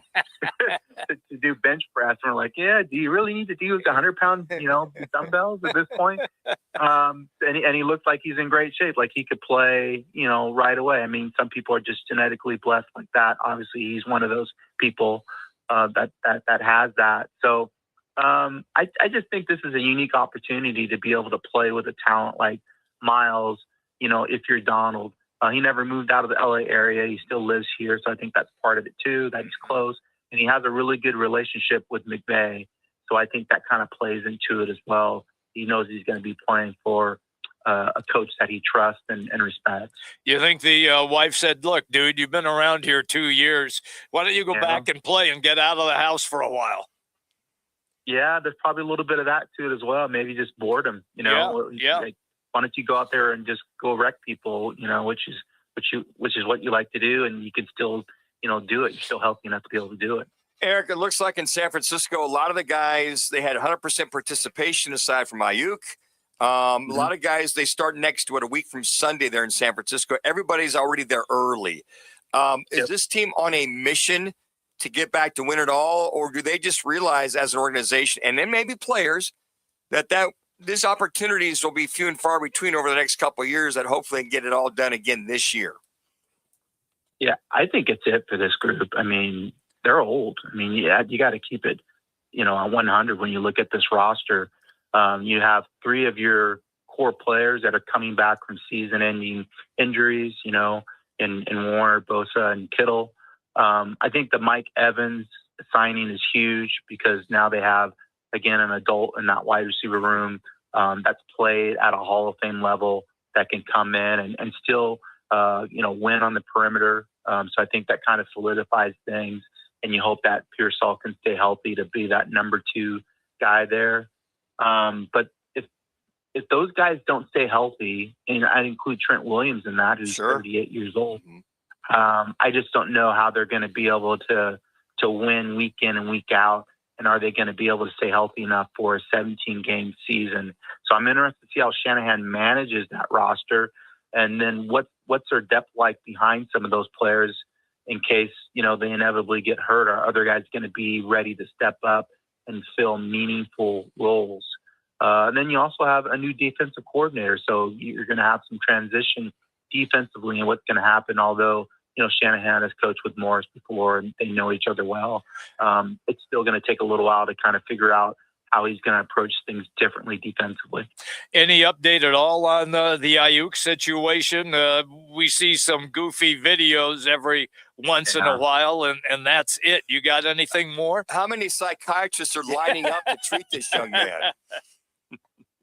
do bench press. And we're like, do you really need to do 100-pound, dumbbells at this point? And he looks like he's in great shape, like he could play, right away. I mean, some people are just genetically blessed like that. Obviously, he's one of those people that has that. So I just think this is a unique opportunity to be able to play with a talent like Myles. If you're Donald, he never moved out of the LA area. He still lives here. So I think that's part of it too, that he's close, and he has a really good relationship with McVay. So I think that kind of plays into it as well. He knows he's going to be playing for a coach that he trusts and respects. You think the wife said, look, dude, you've been around here 2 years. Why don't you go back and play and get out of the house for a while? Yeah, there's probably a little bit of that to it as well. Maybe just boredom, Like, why don't you go out there and just go wreck people, which is what you like to do, and you can still, do it. You're still healthy enough to be able to do it. Eric, it looks like in San Francisco, a lot of the guys, they had 100% participation aside from Manuch. A lot of guys, they start next a week from Sunday there in San Francisco. Everybody's already there early. Is this team on a mission to get back to win it all, or do they just realize as an organization, and then maybe players, that these opportunities will be few and far between over the next couple of years, that hopefully get it all done again this year? Yeah, I think it's it for this group. I mean, they're old. I mean, you got to keep it, on 100 when you look at this roster. You have 3 of your core players that are coming back from season-ending injuries, in Warner, Bosa, and Kittle. I think the Mike Evans signing is huge because now they have, again, an adult in that wide receiver room that's played at a Hall of Fame level that can come in and still, win on the perimeter. So I think that kind of solidifies things, and you hope that Pearsall can stay healthy to be that number 2 guy there. But if those guys don't stay healthy, and I include Trent Williams in that, who's 38 years old, I just don't know how they're going to be able to win week in and week out. And are they going to be able to stay healthy enough for a 17-game season? So I'm interested to see how Shanahan manages that roster. And then what's their depth like behind some of those players in case, they inevitably get hurt? Are other guys going to be ready to step up and fill meaningful roles? And then you also have a new defensive coordinator. So you're going to have some transition defensively and what's going to happen, although, Shanahan has coached with Morris before and they know each other well. It's still going to take a little while to kind of figure out how he's going to approach things differently defensively. Any update at all on the Ayuk situation? We see some goofy videos every once in a while, and that's it. You got anything more? How many psychiatrists are lining up to treat this young man?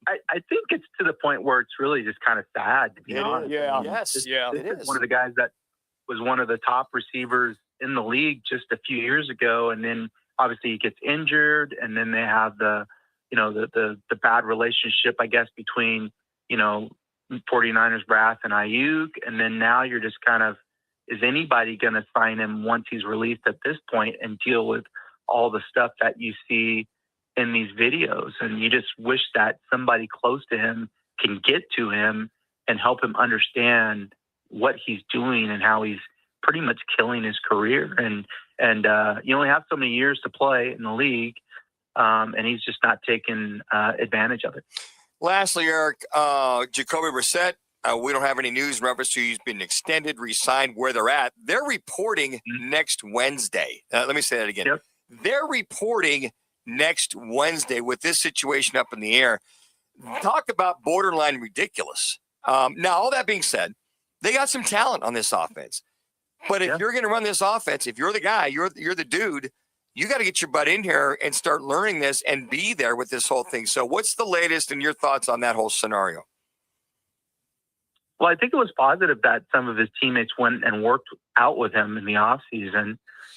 I think it's to the point where it's really just kind of sad, to be honest. Yeah. This is one of the guys that was one of the top receivers in the league just a few years ago, and then obviously he gets injured, and then they have the bad relationship, I guess, between 49ers brass and Ayuk, and then now you're just kind of, is anybody going to sign him once he's released at this point and deal with all the stuff that you see in these videos? And you just wish that somebody close to him can get to him and help him understand what he's doing and how he's pretty much killing his career. And you only have so many years to play in the league, and he's just not taking advantage of it. Lastly, Eric, Jacoby Brissett, we don't have any news in reference to he's been extended, re-signed, where they're at. They're reporting next Wednesday. Let me say that again. Yep. They're reporting next Wednesday with this situation up in the air. Talk about borderline ridiculous. Now, all that being said, they got some talent on this offense. But if you're going to run this offense, if you're the guy, you're the dude, you got to get your butt in here and start learning this and be there with this whole thing. So what's the latest and your thoughts on that whole scenario? Well, I think it was positive that some of his teammates went and worked out with him in the offseason.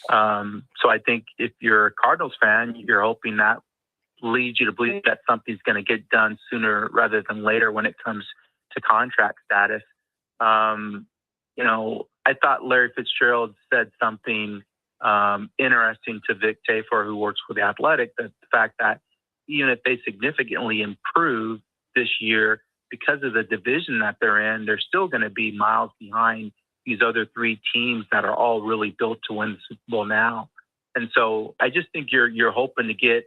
So I think if you're a Cardinals fan, you're hoping that leads you to believe that something's going to get done sooner rather than later when it comes to contract status. I thought Larry Fitzgerald said something interesting to Vic Tafur, who works for The Athletic, that the fact that even if they significantly improve this year because of the division that they're in, they're still going to be miles behind these other 3 teams that are all really built to win the Super Bowl now. And so I just think you're hoping to get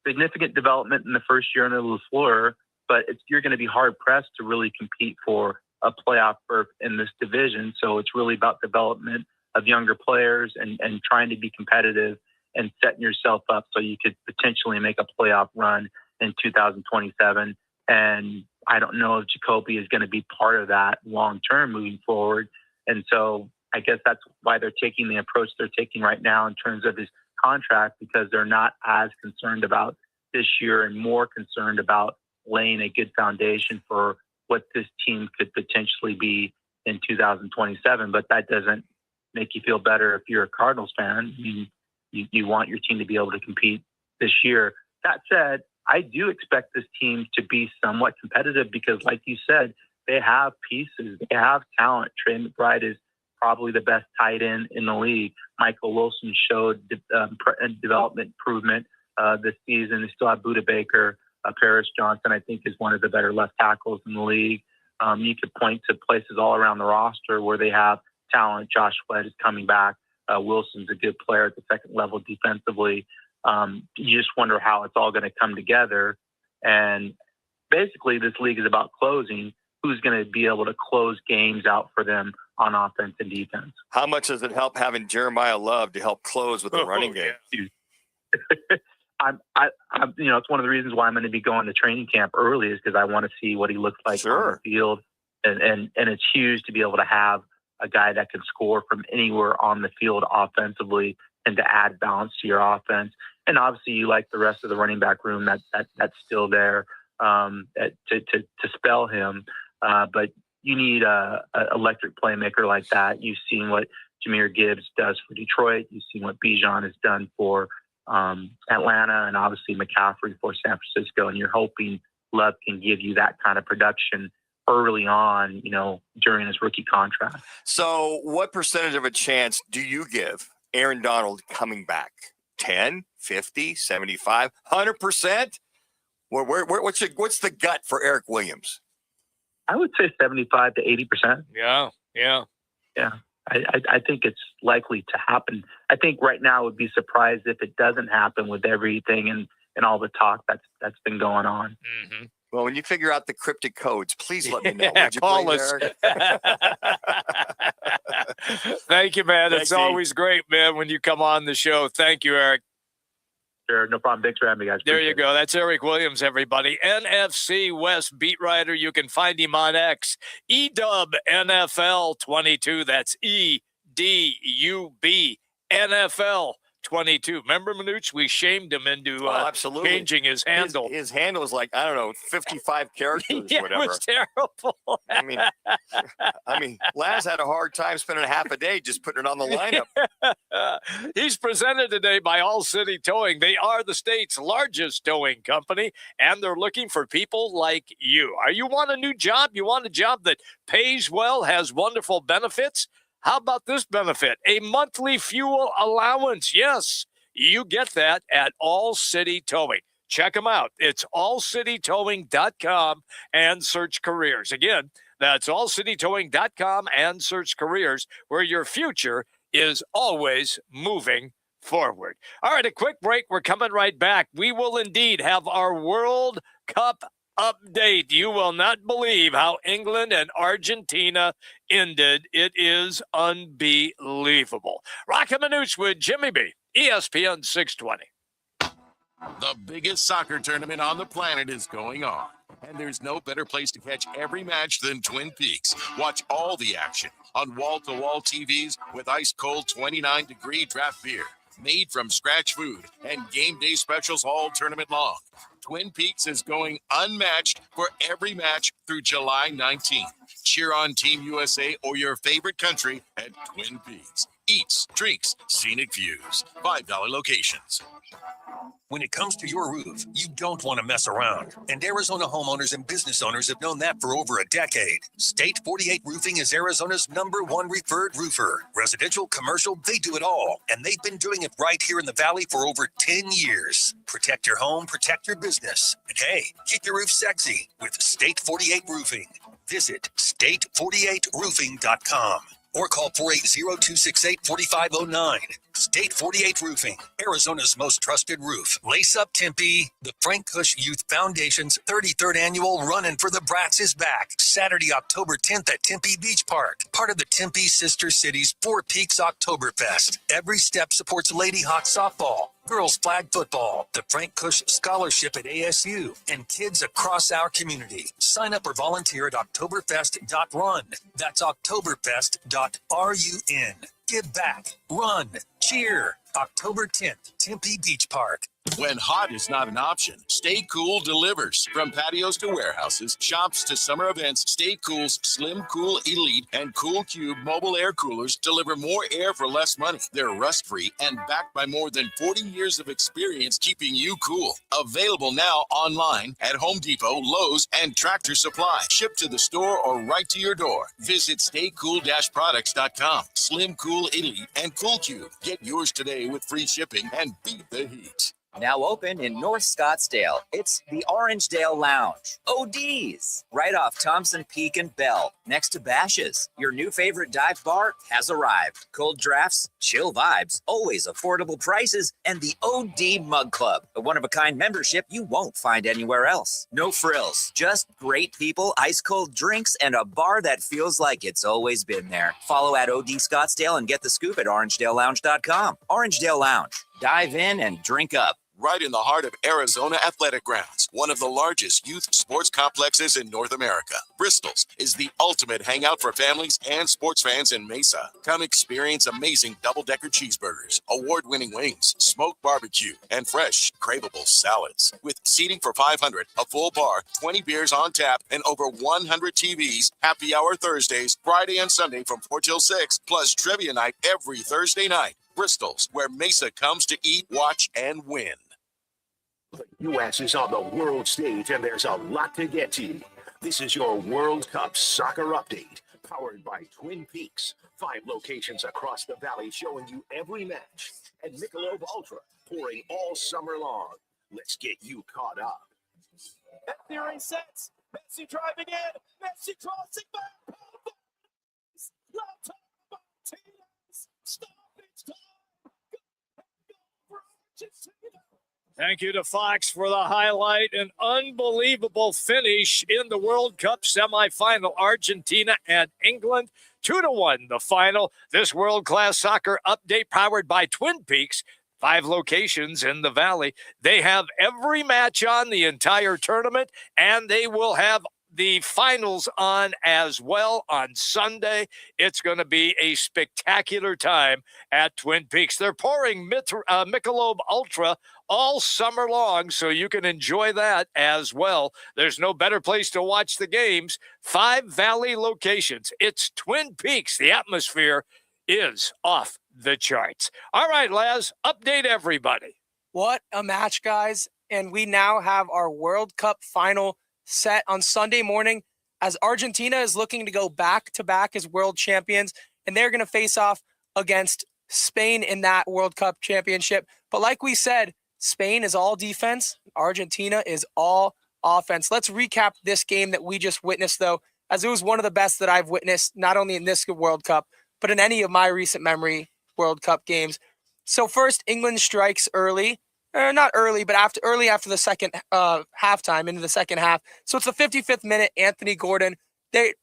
significant development in the first year under LaFleur, but you're going to be hard pressed to really compete for a playoff berth in this division. So it's really about development of younger players and trying to be competitive and setting yourself up so you could potentially make a playoff run in 2027. And I don't know if Jacoby is going to be part of that long-term moving forward. And so I guess that's why they're taking the approach they're taking right now in terms of his contract, because they're not as concerned about this year and more concerned about laying a good foundation for what this team could potentially be in 2027. But that doesn't make you feel better if you're a Cardinals fan. I mean, you want your team to be able to compete this year. That said, I do expect this team to be somewhat competitive because, like you said, they have pieces, they have talent. Trey McBride is probably the best tight end in the league. Michael Wilson showed development improvement this season. They still have Budda Baker. Paris Johnson, I think, is one of the better left tackles in the league. You could point to places all around the roster where they have talent. Josh Sweat is coming back. Wilson's a good player at the second level defensively. You just wonder how it's all going to come together. And basically, this league is about closing. Who's going to be able to close games out for them on offense and defense? How much does it help having Jeremiah Love to help close with the running game? It's one of the reasons why I'm going to be going to training camp early is because I want to see what he looks like on the field. And it's huge to be able to have a guy that can score from anywhere on the field offensively and to add balance to your offense. And obviously you like the rest of the running back room that's still there to spell him. But you need a electric playmaker like that. You've seen what Jahmyr Gibbs does for Detroit. You've seen what Bijan has done for Atlanta, and obviously McCaffrey for San Francisco. And you're hoping Love can give you that kind of production early on, during his rookie contract. So what percentage of a chance do you give Aaron Donald coming back? 10, 50, 75, 100%? What's the gut for Eric Williams? I would say 75 to 80%. Yeah. I think it's likely to happen. I think right now I would be surprised if it doesn't happen with everything and all the talk that's been going on. Mm-hmm. Well, when you figure out the cryptic codes, please let me know. Yeah, Would you call please, us. Eric? Thank you, man. Thanks, It's always great, man, when you come on the show. Thank you, Eric. Sure, no problem. Thanks for having me, guys. There you go. That's Eric Williams, everybody. NFC West beat writer. You can find him on X. EDUB NFL 22. That's EDUB NFL 22. Remember, Manuch? We shamed him into absolutely changing his handle. His handle was like, I don't know, 55 characters Yeah, or whatever. it was terrible. I mean, Laz had a hard time spending half a day just putting it on the lineup. He's presented today by All City Towing. They are the state's largest towing company, and they're looking for people like you. You want a new job? You want a job that pays well, has wonderful benefits? How about this benefit? A monthly fuel allowance. Yes, you get that at All City Towing. Check them out. It's allcitytowing.com and search careers. Again, that's allcitytowing.com and search careers, where your future is always moving forward. All right, a quick break. We're coming right back. We will indeed have our World Cup update. You will not believe how England and Argentina ended. It is unbelievable. Roc and Manuch with Jimmy B, ESPN 620. The biggest soccer tournament on the planet is going on, and there's no better place to catch every match than Twin Peaks. Watch all the action on wall-to-wall TVs with ice-cold 29-degree draft beer, made from scratch food, and game day specials all tournament long. Twin Peaks is going unmatched for every match through July 19th. Cheer on Team USA or your favorite country at Twin Peaks. Eats, drinks, scenic views. $5 locations. When it comes to your roof, you don't want to mess around. And Arizona homeowners and business owners have known that for over a decade. State 48 Roofing is Arizona's #1 referred roofer. Residential, commercial, they do it all. And they've been doing it right here in the Valley for over 10 years. Protect your home, protect your business. And hey, keep your roof sexy with State 48 Roofing. Visit state48roofing.com. or call 480-268-4509. State 48 Roofing, Arizona's most trusted roof. Lace Up Tempe. The Frank Cush Youth Foundation's 33rd annual Runnin' for the Brats is back. Saturday, October 10th at Tempe Beach Park. Part of the Tempe Sister Cities Four Peaks Oktoberfest. Every step supports Lady Hawk softball, girls flag football, the Frank Cush Scholarship at ASU, and kids across our community. Sign up or volunteer at Oktoberfest.run. That's Oktoberfest.run. Give back, run, cheer. October 10th, Tempe Beach Park. When hot is not an option, Stay Cool delivers. From patios to warehouses, shops to summer events, Stay Cool's Slim Cool Elite and Cool Cube mobile air coolers deliver more air for less money. They're rust-free and backed by more than 40 years of experience keeping you cool. Available now online at Home Depot, Lowe's, and Tractor Supply. Shipped to the store or right to your door. Visit staycool-products.com. Slim Cool Elite and Cool Cube. Get yours today with free shipping and beat the heat. Now open in North Scottsdale. It's the Orangedale Lounge. ODs, right off Thompson Peak and Bell, next to Bash's. Your new favorite dive bar has arrived. Cold drafts, chill vibes, always affordable prices, and the OD Mug Club, a one-of-a-kind membership you won't find anywhere else. No frills, just great people, ice-cold drinks, and a bar that feels like it's always been there. Follow at OD Scottsdale and get the scoop at orangedalelounge.com. Orangedale Lounge. Dive in and drink up. Right in the heart of Arizona Athletic Grounds, one of the largest youth sports complexes in North America. Bristol's is the ultimate hangout for families and sports fans in Mesa. Come experience amazing double-decker cheeseburgers, award-winning wings, smoked barbecue, and fresh, craveable salads. With seating for 500, a full bar, 20 beers on tap, and over 100 TVs, happy hour Thursdays, Friday and Sunday from 4 till 6, plus trivia night every Thursday night. Bristol's, where Mesa comes to eat, watch, and win. The U.S. is on the world stage, and there's a lot to get to. This is your World Cup Soccer Update, powered by Twin Peaks. 5 locations across the valley showing you every match. And Michelob Ultra, pouring all summer long. Let's get you caught up. Theory sets. Messi driving in. Messi crossing back. Stop. It's time. Thank you to Fox for the highlight. An unbelievable finish in the World Cup semifinal. Argentina and England, 2-1 the final. This world-class soccer update powered by Twin Peaks. 5 locations in the Valley. They have every match on the entire tournament, and they will have the finals on as well on Sunday. It's going to be a spectacular time at Twin Peaks. They're pouring Michelob Ultra all summer long, so you can enjoy that as well. There's no better place to watch the games. 5 Valley locations. It's Twin Peaks. The atmosphere is off the charts. All right, Laz, update everybody. What a match, guys. And we now have our World Cup final set on Sunday morning as Argentina is looking to go back-to-back as world champions, and they're going to face off against Spain in that World Cup championship. But like we said, Spain is all defense. Argentina is all offense. Let's recap this game that we just witnessed, though, as it was one of the best that I've witnessed, not only in this World Cup, but in any of my recent memory World Cup games. So first, England strikes early. Not early, but after the second halftime, into the second half. So it's the 55th minute, Anthony Gordon.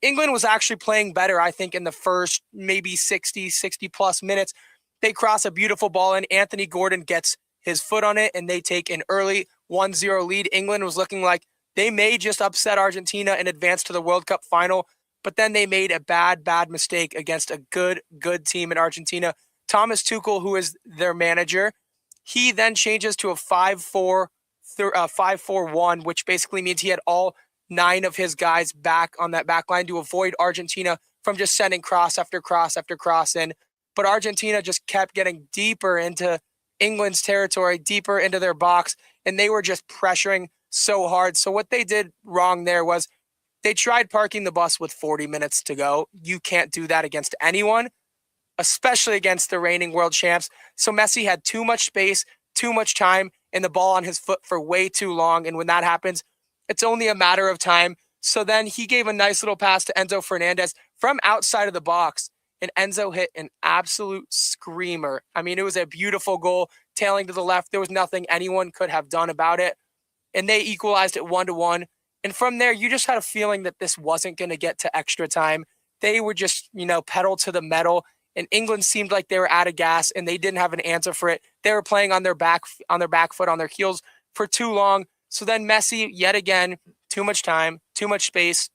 England was actually playing better, I think, in the first maybe 60-plus minutes. They cross a beautiful ball in. Anthony Gordon gets his foot on it, and they take an early 1-0 lead. England was looking like they may just upset Argentina and advance to the World Cup final, but then they made a bad mistake against a good team in Argentina. Thomas Tuchel, who is their manager, he then changes to a 5-4-1, which basically means he had all 9 of his guys back on that back line to avoid Argentina from just sending cross after cross after cross in. But Argentina just kept getting deeper into England's territory, deeper into their box, and they were just pressuring so hard. So what they did wrong there was they tried parking the bus with 40 minutes to go. You can't do that against anyone, especially against the reigning world champs. So Messi had too much space, too much time, and the ball on his foot for way too long. And when that happens, it's only a matter of time. So then he gave a nice little pass to Enzo Fernandez from outside of the box, and Enzo hit an absolute screamer. I mean, it was a beautiful goal, tailing to the left. There was nothing anyone could have done about it. And they equalized it 1-1. And from there, you just had a feeling that this wasn't going to get to extra time. They were just, pedal to the metal. And England seemed like they were out of gas, and they didn't have an answer for it. They were playing on their back foot, on their heels for too long. So then Messi, yet again, too much time, too much space,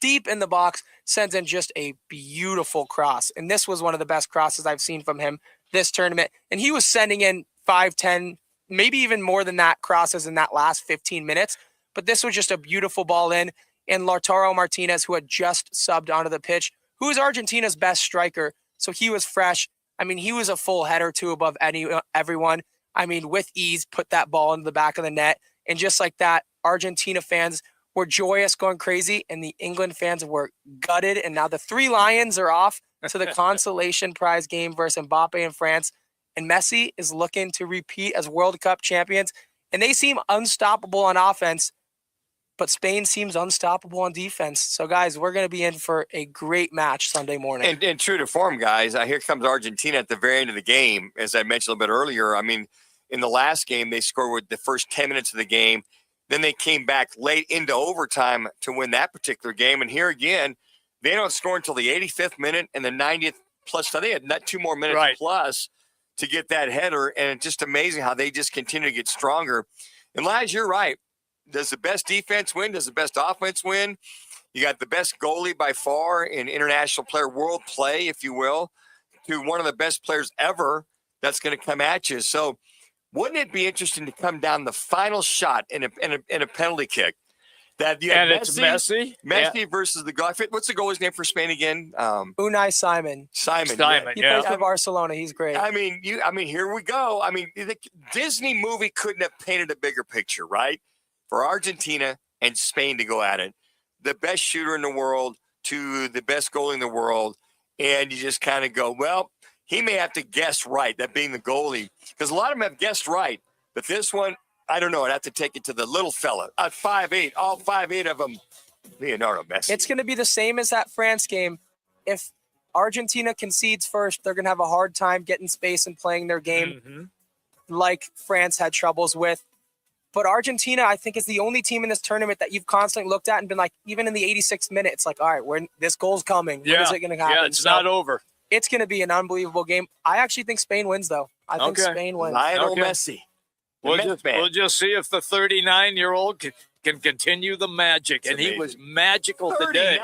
deep in the box, sends in just a beautiful cross. And this was one of the best crosses I've seen from him this tournament. And he was sending in 5, 10, maybe even more than that crosses in that last 15 minutes. But this was just a beautiful ball in. And Lautaro Martinez, who had just subbed onto the pitch, who is Argentina's best striker. So he was fresh. I mean, he was a full head or two above everyone. I mean, with ease, put that ball into the back of the net. And just like that, Argentina fans were joyous, going crazy, and the England fans were gutted. And now the 3 Lions are off to the consolation prize game versus Mbappe in France. and Messi is looking to repeat as World Cup champions. And they seem unstoppable on offense, but Spain seems unstoppable on defense. So, guys, we're going to be in for a great match Sunday morning. And true to form, guys, here comes Argentina at the very end of the game. As I mentioned a little bit earlier, I mean, in the last game, they scored with the first 10 minutes of the game. Then they came back late into overtime to win that particular game. And here again, they don't score until the 85th minute and the 90th plus. So they had 2 more minutes plus to get that header. And it's just amazing how they just continue to get stronger. And Laz, you're right. Does the best defense win? Does the best offense win? You got the best goalie by far in international player world play, if you will, to one of the best players ever that's going to come at you. So wouldn't it be interesting to come down the final shot in a penalty kick? That you and Messi, it's Messi versus the guy. What's the goalie's name for Spain again? Unai Simon. Simon. He plays for Barcelona. He's great. I mean, here we go. I mean, the Disney movie couldn't have painted a bigger picture, right? For Argentina and Spain to go at it. The best shooter in the world to the best goalie in the world. And you just kind of go, well, he may have to guess right, that being the goalie. Because a lot of them have guessed right. But this one, I don't know. I'd have to take it to the little fella. At 5'8", all 5'8" of them, Leonardo Messi. It's going to be the same as that France game. If Argentina concedes first, they're going to have a hard time getting space and playing their game like France had troubles with. But Argentina, I think, is the only team in this tournament that you've constantly looked at and been like, even in the 86th minute, it's like, all right, this goal's coming. When is it going to happen? Yeah, it's not over. It's going to be an unbelievable game. I actually think Spain wins, though. I think Spain wins. Lionel Messi. We'll just see if the 39-year-old can continue the magic. It's amazing. He was magical today.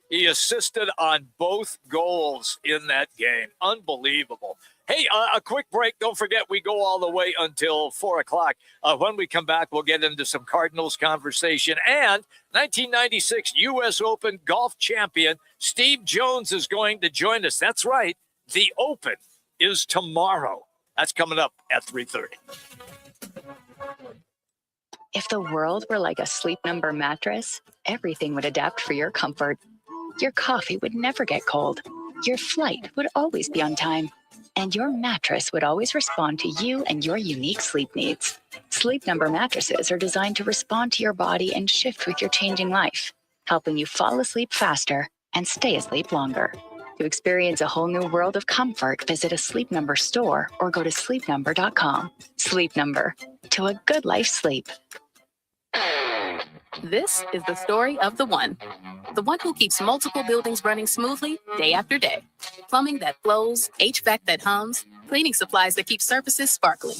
He assisted on both goals in that game. Unbelievable. Hey, a quick break. Don't forget, we go all the way until 4 o'clock. When we come back, we'll get into some Cardinals conversation. And 1996 U.S. Open golf champion Steve Jones is going to join us. That's right. The Open is tomorrow. That's coming up at 3:30. If the world were like a Sleep Number mattress, everything would adapt for your comfort. Your coffee would never get cold. Your flight would always be on time. And your mattress would always respond to you and your unique sleep needs. Sleep Number mattresses are designed to respond to your body and shift with your changing life, helping you fall asleep faster and stay asleep longer. To experience a whole new world of comfort, visit a Sleep Number store or go to sleepnumber.com. Sleep Number. To a good life sleep. This is the story of the one who keeps multiple buildings running smoothly day after day. Plumbing that flows, HVAC that hums, cleaning supplies that keep surfaces sparkling.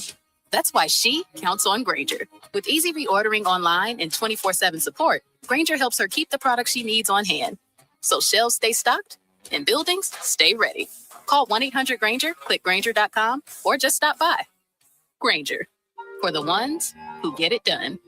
That's why she counts on Grainger. With easy reordering online and 24/7 support, Grainger helps her keep the products she needs on hand. So shelves stay stocked and buildings stay ready. Call 1-800-GRAINGER, click Grainger.com, or just stop by. Grainger, for the ones who get it done.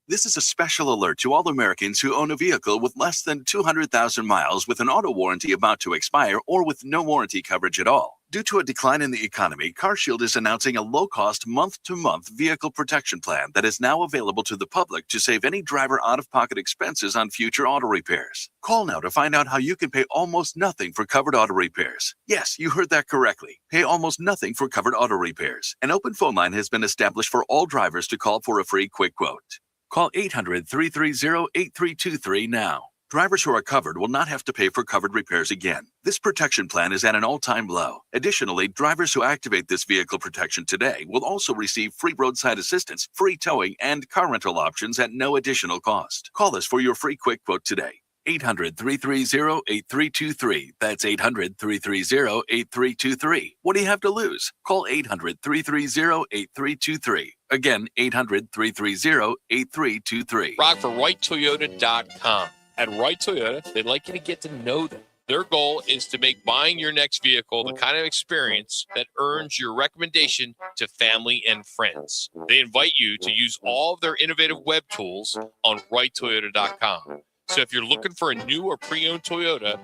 This is a special alert to all Americans who own a vehicle with less than 200,000 miles with an auto warranty about to expire or with no warranty coverage at all. Due to a decline in the economy, CarShield is announcing a low-cost month-to-month vehicle protection plan that is now available to the public to save any driver out-of-pocket expenses on future auto repairs. Call now to find out how you can pay almost nothing for covered auto repairs. Yes, you heard that correctly. Pay almost nothing for covered auto repairs. An open phone line has been established for all drivers to call for a free quick quote. Call 800-330-8323 now. Drivers who are covered will not have to pay for covered repairs again. This protection plan is at an all-time low. Additionally, drivers who activate this vehicle protection today will also receive free roadside assistance, free towing, and car rental options at no additional cost. Call us for your free quick quote today. 800-330-8323. That's 800-330-8323. What do you have to lose? Call 800-330-8323. Again, 800-330-8323. Rock for RightToyota.com. At Right Toyota, they'd like you to get to know them. Their goal is to make buying your next vehicle the kind of experience that earns your recommendation to family and friends. They invite you to use all of their innovative web tools on RightToyota.com. So if you're looking for a new or pre-owned Toyota,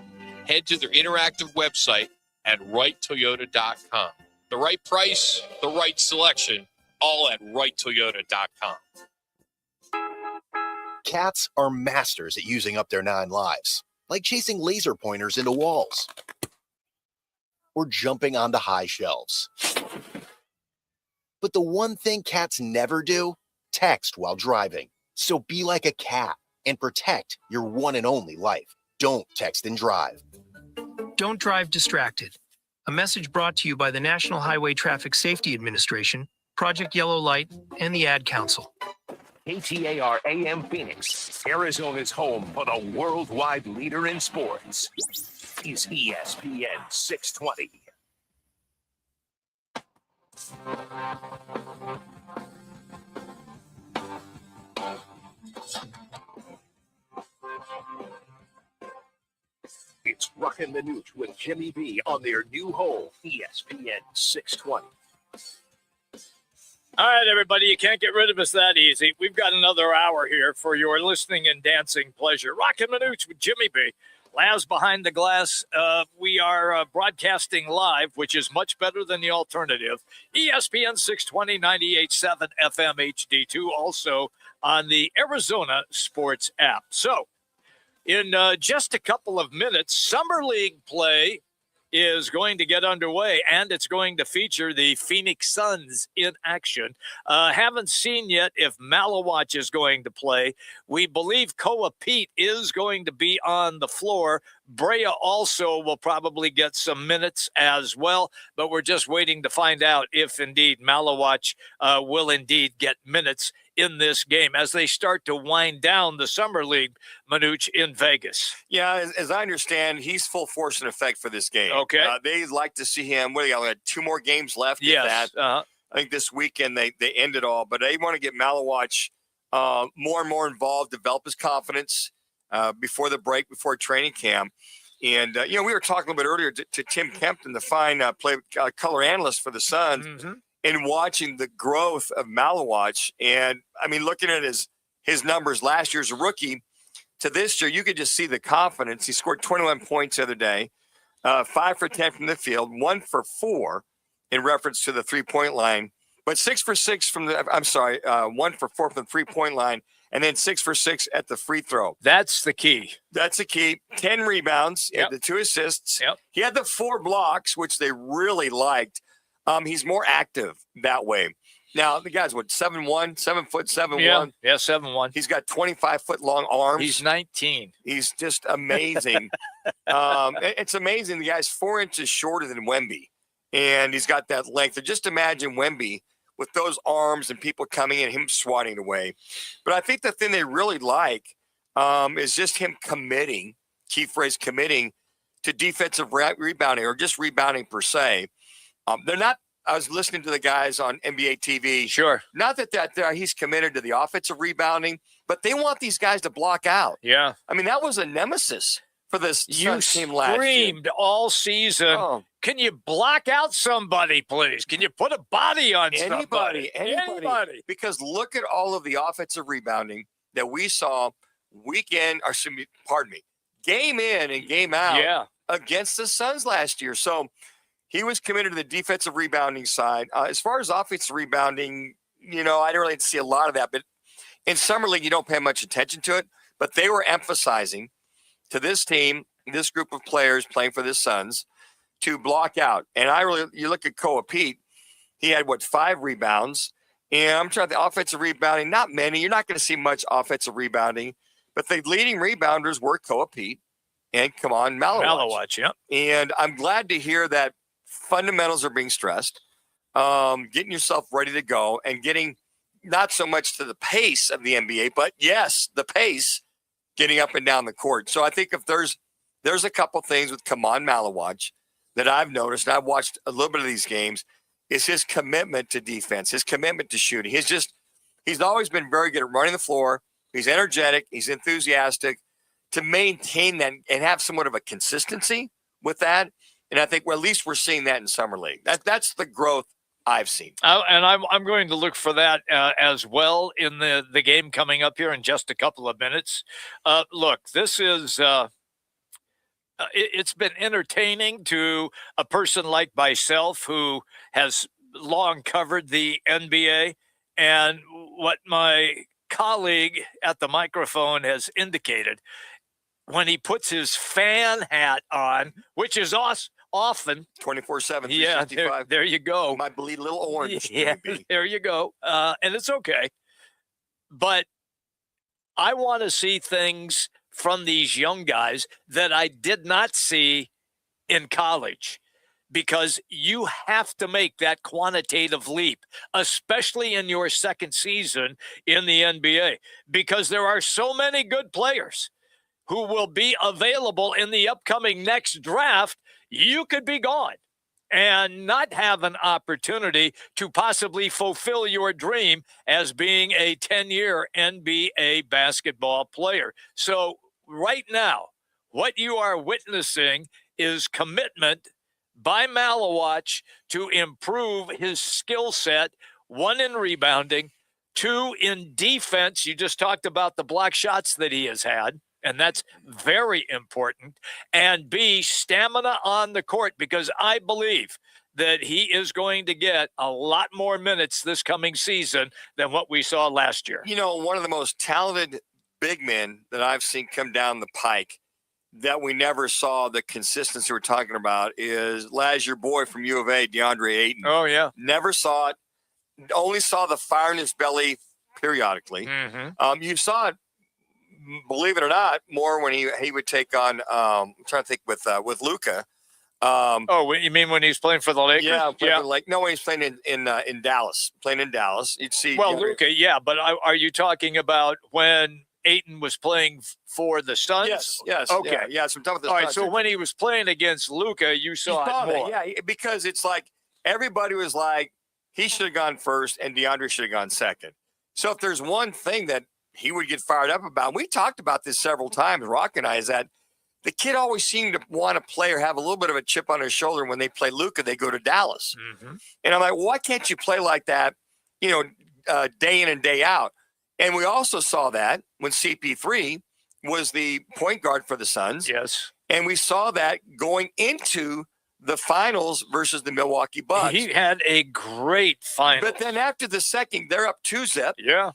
head to their interactive website at RightToyota.com. The right price, the right selection, all at RightToyota.com. Cats are masters at using up their 9 lives, like chasing laser pointers into walls or jumping onto high shelves. But the one thing cats never do, text while driving. So be like a cat and protect your one and only life. Don't text and drive. Don't drive distracted. A message brought to you by the National Highway Traffic Safety Administration, Project Yellow Light, and the Ad Council. KTAR AM Phoenix, Arizona's home for the worldwide leader in sports, is ESPN 620. It's Roc and Manuch with Jimmy B on their new home, ESPN 620. All right, everybody, you can't get rid of us that easy. We've got another hour here for your listening and dancing pleasure. Roc and Manuch with Jimmy B. Labs behind the glass. We are broadcasting live, which is much better than the alternative. ESPN 620, 98.7 FM HD2, also on the Arizona Sports app. So, in just a couple of minutes, Summer League play is going to get underway, and it's going to feature the Phoenix Suns in action. Haven't seen yet if Manuch is going to play. We believe Koa Pete is going to be on the floor. Brea also will probably get some minutes as well, but we're just waiting to find out if indeed Manuch will indeed get minutes in this game as they start to wind down the Summer League, Manuch, in Vegas. Yeah, as I understand, he's full force and effect for this game. Okay. They'd like to see him. What do you got? 2 more games left? Yes. I think this weekend they end it all, but they want to get Manuch more and more involved, develop his confidence before the break, before training camp. And, we were talking a little bit earlier to Tim Kempton, the fine color analyst for the Suns. Mm-hmm. And watching the growth of Manuch, and I mean, looking at his numbers last year as a rookie to this year, you could just see the confidence. He scored 21 points the other day, 5 for 10 from the field, 1 for 4 in reference to the 3-point line, but 6 for 6 from 1 for 4 from the 3-point line, and then 6 for 6 at the free throw. That's the key. 10 rebounds, the 2 assists. Yep. He had the 4 blocks, which they really liked. He's more active that way. Now, the guy's 7'1", 7 foot 7'1". Yeah, 7'1". He's got 25-foot long arms. He's 19. He's just amazing. It's amazing. The guy's 4 inches shorter than Wemby, and he's got that length. And just imagine Wemby with those arms and people coming in, him swatting away. But I think the thing they really like is just him committing, key phrase, committing to defensive rebounding or just rebounding per se. They're not. I was listening to the guys on NBA TV. Sure. Not that he's committed to the offensive rebounding, but they want these guys to block out. Yeah. I mean, that was a nemesis for this Suns team last year. You screamed all season. Can you block out somebody, please? Can you put a body on somebody? Anybody. Because look at all of the offensive rebounding that we saw game in and game out against the Suns last year. So he was committed to the defensive rebounding side. As far as offensive rebounding, I didn't really see a lot of that. But in Summer League, you don't pay much attention to it. But they were emphasizing to this team, this group of players playing for the Suns, to block out. And you look at Koa Pete, he had, 5 rebounds. And I'm trying the offensive rebounding, not many. You're not going to see much offensive rebounding. But the leading rebounders were Koa Pete and Manuch. Yep. And I'm glad to hear that fundamentals are being stressed, getting yourself ready to go and getting not so much to the pace of the NBA, but yes, the pace getting up and down the court. So I think if there's a couple things with Manuch that I've noticed, and I've watched a little bit of these games, is his commitment to defense, his commitment to shooting. He's always been very good at running the floor. He's energetic. He's enthusiastic. To maintain that and have somewhat of a consistency with that. And I think, at least we're seeing that in Summer League. That's the growth I've seen. And I'm going to look for that as well in the game coming up here in just a couple of minutes. Look, this is it's been entertaining to a person like myself who has long covered the NBA. And what my colleague at the microphone has indicated, when he puts his fan hat on, which is often. 24/7, Yeah, 365. there you go. Might bleed a little orange. Yeah, maybe. there you go. And it's okay. But I want to see things from these young guys that I did not see in college, because you have to make that quantitative leap, especially in your second season in the NBA, because there are so many good players who will be available in the upcoming next draft. You could be gone and not have an opportunity to possibly fulfill your dream as being a 10-year NBA basketball player. So right now, what you are witnessing is commitment by Manuch to improve his skill set, 1 in rebounding, 2 in defense. You just talked about the block shots that he has had, and that's very important. And B, stamina on the court, because I believe that he is going to get a lot more minutes this coming season than what we saw last year. You know, one of the most talented big men that I've seen come down the pike that we never saw the consistency we're talking about is Laz, your boy from U of A, DeAndre Ayton. Oh, yeah. Never saw it. Only saw the fire in his belly periodically. Mm-hmm. You saw it, believe it or not, more when he would take on, I'm trying to think, with Luka. You mean when he's playing for the Lakers? Yeah, no, when he's playing in Dallas. Playing in Dallas, you'd see. Well, Luka, yeah, but are you talking about when Ayton was playing for the Suns? Yes. Okay. Yeah, so I'm talking about the All right, Suns. so when he was playing against Luka, you saw it more. Yeah, because it's like everybody was like, he should have gone first and DeAndre should have gone second. So if there's one thing that he would get fired up about, we talked about this several times, Roc and I, is that the kid always seemed to want to play or have a little bit of a chip on his shoulder. When they play Luka, they go to Dallas. Mm-hmm. And I'm like, why can't you play like that, day in and day out? And we also saw that when CP3 was the point guard for the Suns. Yes. And we saw that going into the finals versus the Milwaukee Bucks. He had a great final. But then after the second, they're up 2-0. Yeah.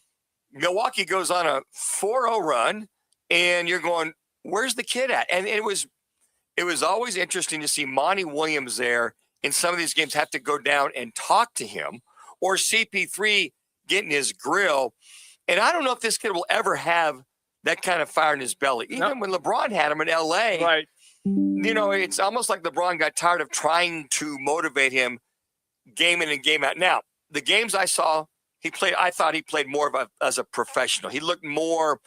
Milwaukee goes on a 4-0 run, and you're going, where's the kid at? And it was always interesting to see Monty Williams there in some of these games have to go down and talk to him, or CP3 getting his grill. And I don't know if this kid will ever have that kind of fire in his belly. Even when LeBron had him in LA, right? It's almost like LeBron got tired of trying to motivate him game in and game out. Now, the games I saw, I thought he played more as a professional. He looked more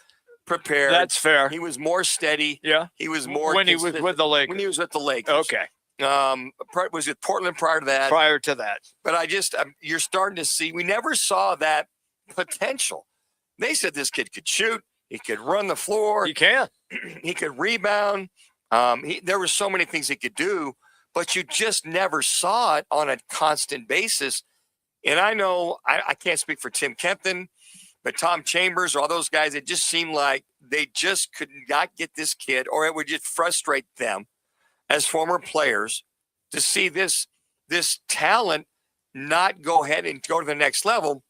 prepared. That's fair. He was more steady. Yeah. He was more when he was with the Lakers. When he was with the Lakers. Okay. Was with Portland prior to that. Prior to that. But you're starting to see, we never saw that potential. They said this kid could shoot. He could run the floor. He can. He could rebound. There were so many things he could do, but you just never saw it on a constant basis. And I know I can't speak for Tim Kempton, but Tom Chambers, all those guys, it just seemed like they just could not get this kid, or it would just frustrate them as former players to see this talent not go ahead and go to the next level,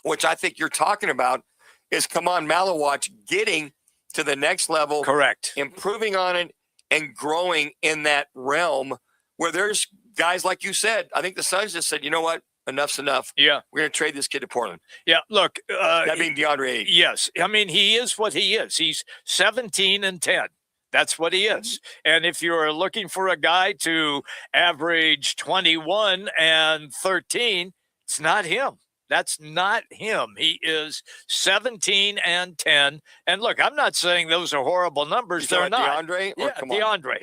which I think you're talking about is Manuch getting to the next level. Correct. Improving on it and growing in that realm where there's guys like you said. I think the Suns just said, you know what? Enough's enough. Yeah. We're going to trade this kid to Portland. Yeah. Look. That being DeAndre Ayton. Yes. I mean, he is what he is. He's 17-10. That's what he is. And if you're looking for a guy to average 21 and 13, it's not him. That's not him. He is 17 and 10. And look, I'm not saying those are horrible numbers. They're not. DeAndre?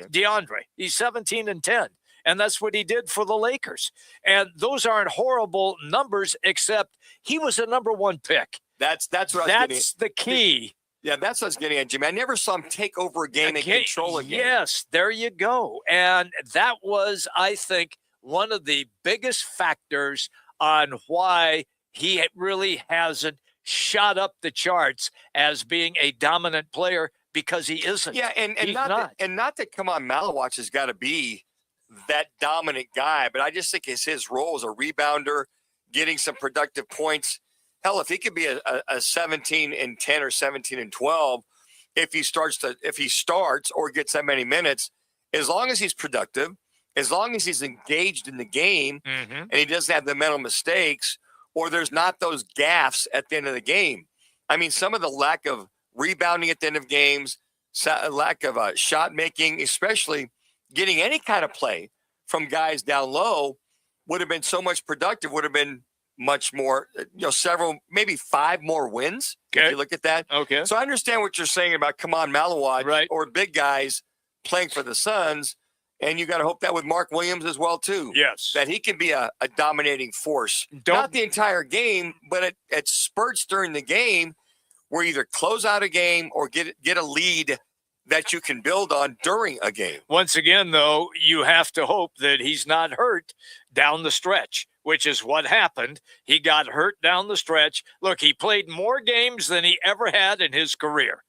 DeAndre. He's 17 and 10. And that's what he did for the Lakers. And those aren't horrible numbers, except he was a number 1 pick. That's what I was getting. That's the key. Yeah, that's what I was getting at, Jimmy. I never saw him take over a game and control a game. Yes, there you go. And that was, I think, one of the biggest factors on why he really hasn't shot up the charts as being a dominant player, because he isn't. Yeah, and not that Manuch has got to be that dominant guy, but I just think it's his role as a rebounder, getting some productive points. Hell, if he could be a 17 and 10 or 17 and 12, if he starts or gets that many minutes, as long as he's productive, as long as he's engaged in the game Mm-hmm. and he doesn't have the mental mistakes or there's not those gaffes at the end of the game. I mean, some of the lack of rebounding at the end of games, lack of shot making, especially getting any kind of play from guys down low would have been so much productive, would have been much more, several, maybe 5 more wins. Okay. If you look at that. Okay. So I understand what you're saying about Manuch, right, or big guys playing for the Suns. And you got to hope that with Mark Williams as well, too. Yes. That he can be a dominating force. Not the entire game, but at spurts during the game where either close out a game or get a lead that you can build on during a game. Once again, though, you have to hope that he's not hurt down the stretch, which is what happened. He got hurt down the stretch. Look, he played more games than he ever had in his career.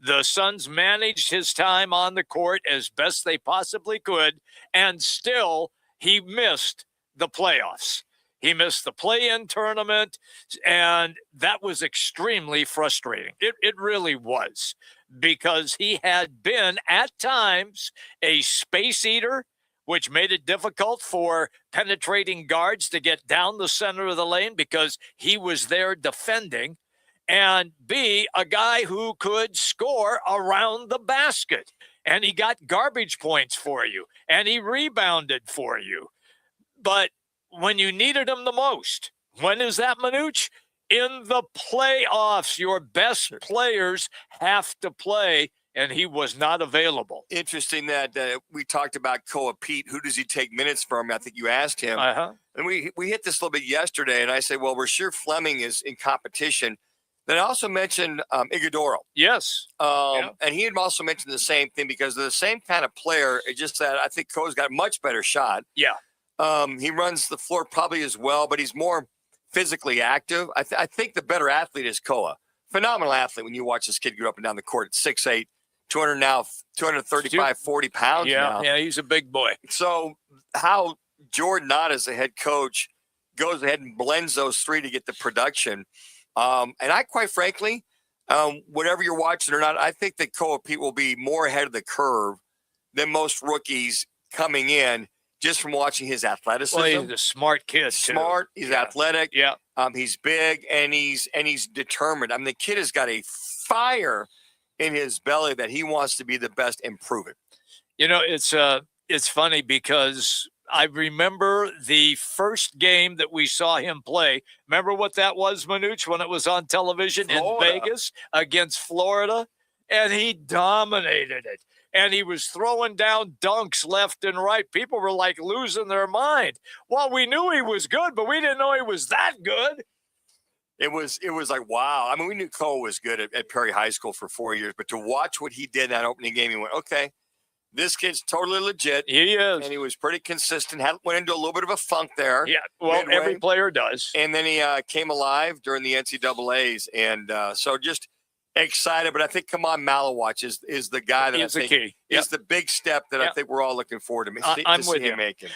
The Suns managed his time on the court as best they possibly could, and still he missed the playoffs. He missed the play-in tournament, and that was extremely frustrating. It really was, because he had been, at times, a space eater, which made it difficult for penetrating guards to get down the center of the lane because he was there defending, and B, a guy who could score around the basket. And he got garbage points for you, and he rebounded for you. But when you needed him the most, when is that, Manuch? In the playoffs, your best players have to play, and he was not available. Interesting that we talked about Koa Pete. Who does he take minutes from? I think you asked him. Uh-huh. And we hit this a little bit yesterday, and I said, well, we're sure Fleming is in competition. Then I also mentioned Iguodala. Yes. And he had also mentioned the same thing because they're the same kind of player. It's just that I think Koa's got a much better shot. Yeah. He runs the floor probably as well, but he's more physically active. I think the better athlete is Koa. Phenomenal athlete when you watch this kid go up and down the court at 6'8", 235, 40 pounds now. Yeah, he's a big boy. So how Jordan Knott as a head coach goes ahead and blends those three to get the production. And I, quite frankly, whatever you're watching or not, I think that Koa Pete will be more ahead of the curve than most rookies coming in just from watching his athleticism. Well, he's a smart kid, too. Smart, he's athletic. Yeah. He's big and he's determined. I mean, the kid has got a fire in his belly that he wants to be the best and prove it. You know, it's funny because I remember the first game that we saw him play. Remember what that was, Manuch, when it was on television in Vegas against Florida? And he dominated it. And he was throwing down dunks left and right. People were like losing their mind. Well, we knew he was good, but we didn't know he was that good. It was like, wow. I mean, we knew Cole was good at Perry High School for 4 years, but to watch what he did in that opening game, he went, okay, this kid's totally legit. He is. And he was pretty consistent. Went into a little bit of a funk there. Yeah, well, midway. Every player does. And then he came alive during the NCAAs. And so just excited. But I think Manuch is the guy that He's I think the key. is the big step that I think we're all looking forward to, I'm see with him you. making.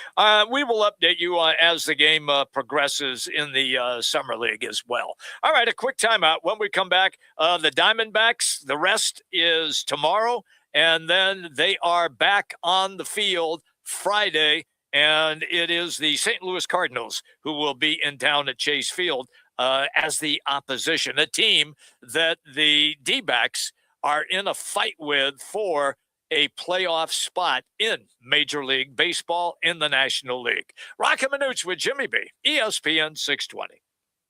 We will update you as the game progresses in the Summer League as well. All right, a quick timeout. When we come back, the Diamondbacks, the rest is tomorrow, and then they are back on the field Friday, and it is the St. Louis Cardinals who will be in town at Chase Field as the opposition, a team that the D-backs are in a fight with for a playoff spot in Major League Baseball in the National League. Roc and Manuch with Jimmy B, ESPN 620.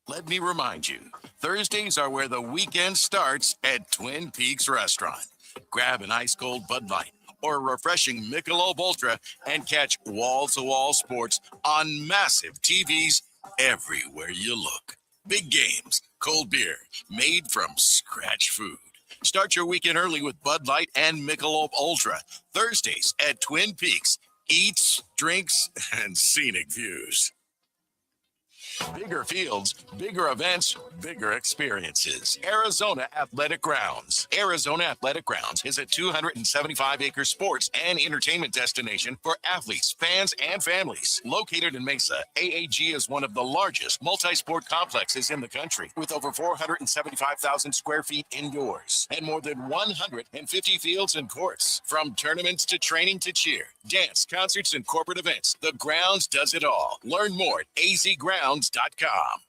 Let me remind you, Thursdays are where the weekend starts at Twin Peaks Restaurant. Grab an ice-cold Bud Light or a refreshing Michelob Ultra and catch wall-to-wall sports on massive TVs everywhere you look. Big games, cold beer, made from scratch food. Start your weekend early with Bud Light and Michelob Ultra. Thursdays at Twin Peaks. Eats, drinks, and scenic views. Bigger fields, bigger events, bigger experiences. Arizona Athletic Grounds. Arizona Athletic Grounds is a 275-acre sports and entertainment destination for athletes, fans, and families. Located in Mesa, AAG is one of the largest multi-sport complexes in the country, with over 475,000 square feet indoors and more than 150 fields and courts. From tournaments to training to cheer, dance, concerts, and corporate events, the Grounds does it all. Learn more at azgrounds.com.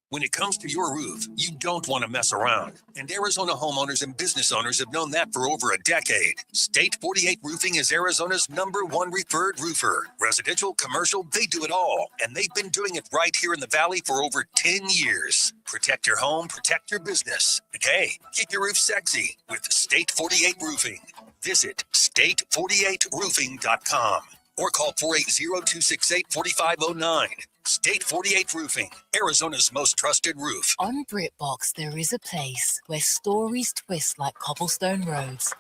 When it comes to your roof, you don't want to mess around. And Arizona homeowners and business owners have known that for over a decade. State 48 Roofing is Arizona's #1 referred roofer. Residential, commercial, they do it all. And they've been doing it right here in the Valley for over 10 years. Protect your home, protect your business. And hey, keep your roof sexy with State 48 Roofing. Visit state48roofing.com or call 480-268-4509. State 48 Roofing, Arizona's most trusted roof. On BritBox, there is a place where stories twist like cobblestone roads,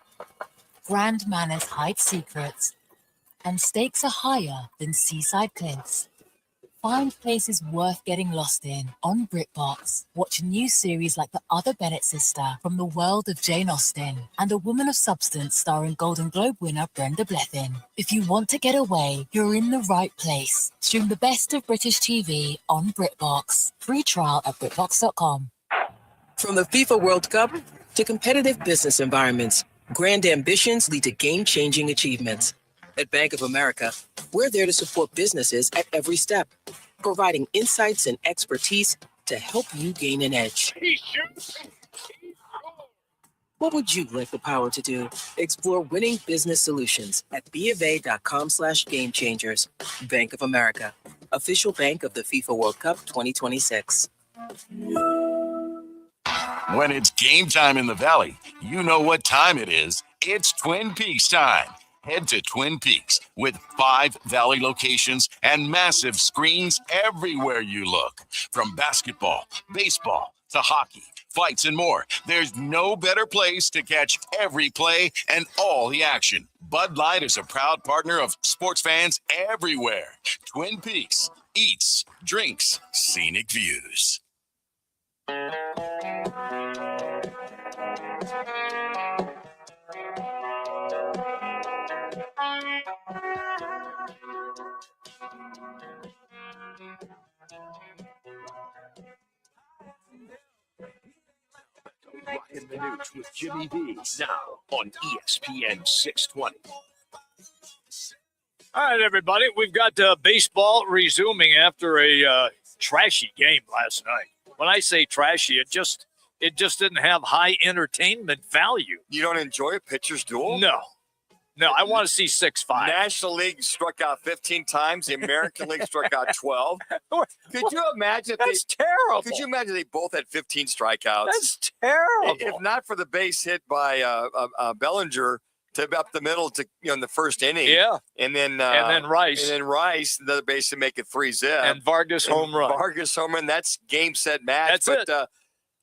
grand manners hide secrets, and stakes are higher than seaside cliffs. Find places worth getting lost in on BritBox. Watch a new series like The Other Bennett Sister from the world of Jane Austen and A Woman of Substance starring Golden Globe winner Brenda Blethyn. If you want to get away, you're in the right place. Stream the best of British TV on BritBox. Free trial at BritBox.com. From the FIFA World Cup to competitive business environments, grand ambitions lead to game-changing achievements. At Bank of America, we're there to support businesses at every step, providing insights and expertise to help you gain an edge. What would you like the power to do? Explore winning business solutions at BofA.com/gamechangers. Bank of America, official bank of the FIFA World Cup 2026. When it's game time in the Valley, you know what time it is. It's Twin Peaks time. Head to Twin Peaks with 5 Valley locations and massive screens everywhere you look. From basketball, baseball, to hockey, fights, and more, there's no better place to catch every play and all the action. Bud Light is a proud partner of sports fans everywhere. Twin Peaks, eats, drinks, scenic views. Roc and Manuch with Jimmy B. Now on ESPN 620. All right, everybody. We've got baseball resuming after a trashy game last night. When I say trashy, it just didn't have high entertainment value. You don't enjoy a pitcher's duel? No, I want to see 6-5. National League struck out 15 times. The American League struck out 12. Could you imagine? That's terrible. Could you imagine they both had 15 strikeouts? That's terrible. If not for the base hit by Bellinger to up the middle to in the first inning. Yeah. And then Rice. And then Rice, the base to make it 3-zip. And Vargas home run. Vargas home run. That's game, set, match. That's it.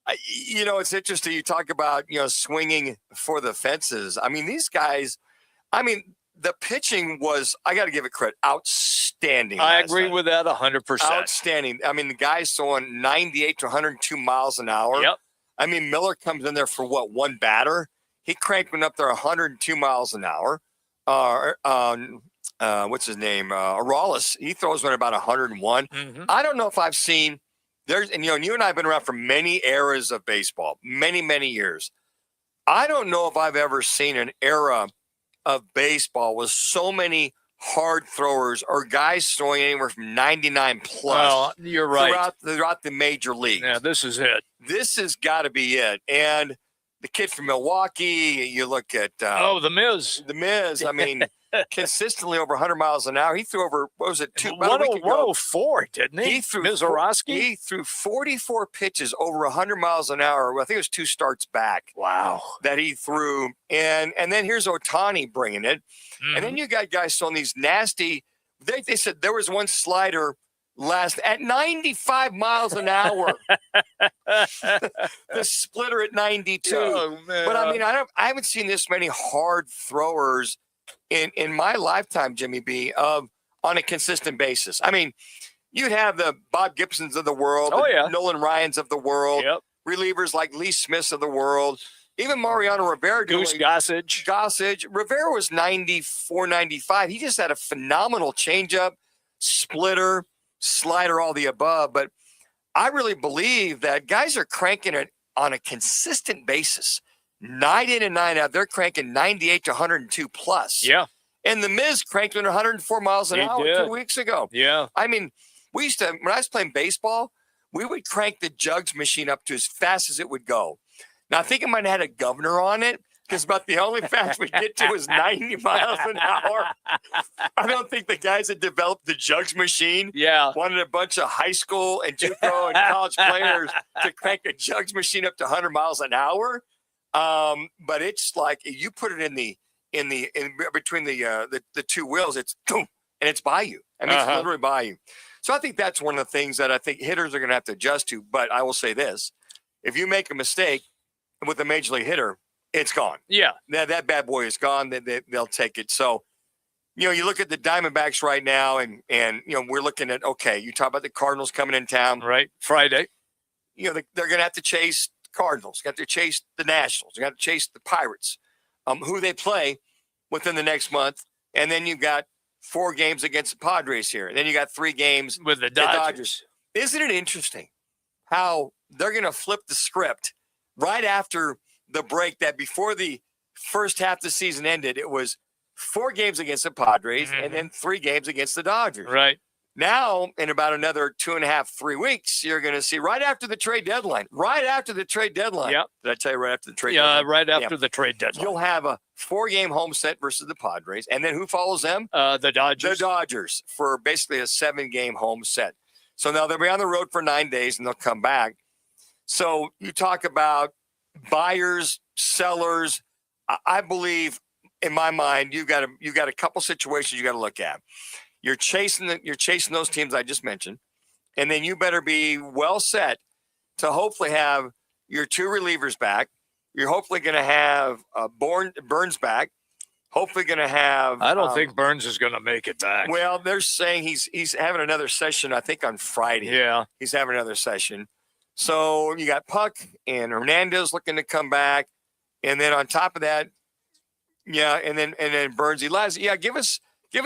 It's interesting. You talk about, swinging for the fences. I mean, these guys, the pitching was, I got to give it credit, outstanding. I agree with that 100%. Outstanding. The guy's throwing 98 to 102 miles an hour. Yep. Miller comes in there for one batter. He cranked one up there 102 miles an hour. What's his name? Orales. He throws one about 101. Mm-hmm. I don't know if I've seen you and I have been around for many eras of baseball, many, many years. I don't know if I've ever seen an era of baseball with so many hard throwers or guys throwing anywhere from 99 plus. Well, you're right. Throughout the major leagues. Yeah, this is it. This has got to be it. And the kid from Milwaukee, you look at The Miz. The Miz, consistently over 100 miles an hour. He threw over, 104, didn't he? He threw Mizorowski? He threw 44 pitches over 100 miles an hour. Well, I think it was 2 starts back. Wow. That he threw. And then here's Ohtani bringing it. Mm-hmm. And then you got guys throwing these nasty, they said there was one slider at 95 miles an hour. The splitter at 92. Oh, man. But I haven't seen this many hard throwers in my lifetime, Jimmy B, on a consistent basis. you'd have the Bob Gibsons of the world, the Nolan Ryans of the world, relievers like Lee Smiths of the world, even Mariano Rivera. Goose Gossage. Rivera was 94, 95. He just had a phenomenal changeup, splitter, slider, all the above. But I really believe that guys are cranking it on a consistent basis. Night in and night out, they're cranking 98 to 102 plus. Yeah. And the Miz cranked it 104 miles an hour 2 weeks ago. Yeah. I mean, we used to, when I was playing baseball, we would crank the jugs machine up to as fast as it would go. Now, I think it might have had a governor on it, because about the only fast we get to was 90 miles an hour. I don't think the guys that developed the jugs machine wanted a bunch of high school and JUCO and college players to crank a jugs machine up to 100 miles an hour. But it's like you put it in between the two wheels, it's boom, and it's by you. I mean, it's literally by you. So I think that's one of the things that I think hitters are going to have to adjust to. But I will say this: if you make a mistake with a major league hitter, it's gone. Yeah. That bad boy is gone. They'll take it. So, you look at the Diamondbacks right now, and we're looking at, okay, you talk about the Cardinals coming in town. Right. Friday. They're going to have to chase Cardinals. Got to chase the Nationals. They got to chase the Pirates, who they play within the next month. And then you've got 4 games against the Padres here. And then you got 3 games with the Dodgers. Isn't it interesting how they're going to flip the script right after the break, that before the first half of the season ended, it was 4 games against the Padres and then 3 games against the Dodgers. Right. Now, in about another 2.5, 3 weeks, you're going to see right after the trade deadline. Yep. Did I tell you right after the trade deadline? Yeah, right after the trade deadline. You'll have a 4-game homeset versus the Padres. And then who follows them? The Dodgers. The Dodgers for basically a 7-game homeset. So now they'll be on the road for 9 days and they'll come back. So you talk about buyers, sellers. I believe, in my mind, you got a couple situations you got to look at. You're chasing those teams I just mentioned, and then you better be well set to hopefully have your 2 relievers back. You're hopefully going to have Burns back. Hopefully going to have. I don't think Burns is going to make it back. Well, they're saying he's having another session. I think on Friday. Yeah, he's having another session. So you got Puck and Hernandez looking to come back, and then on top of that, and then Burns, Elias. Yeah, give us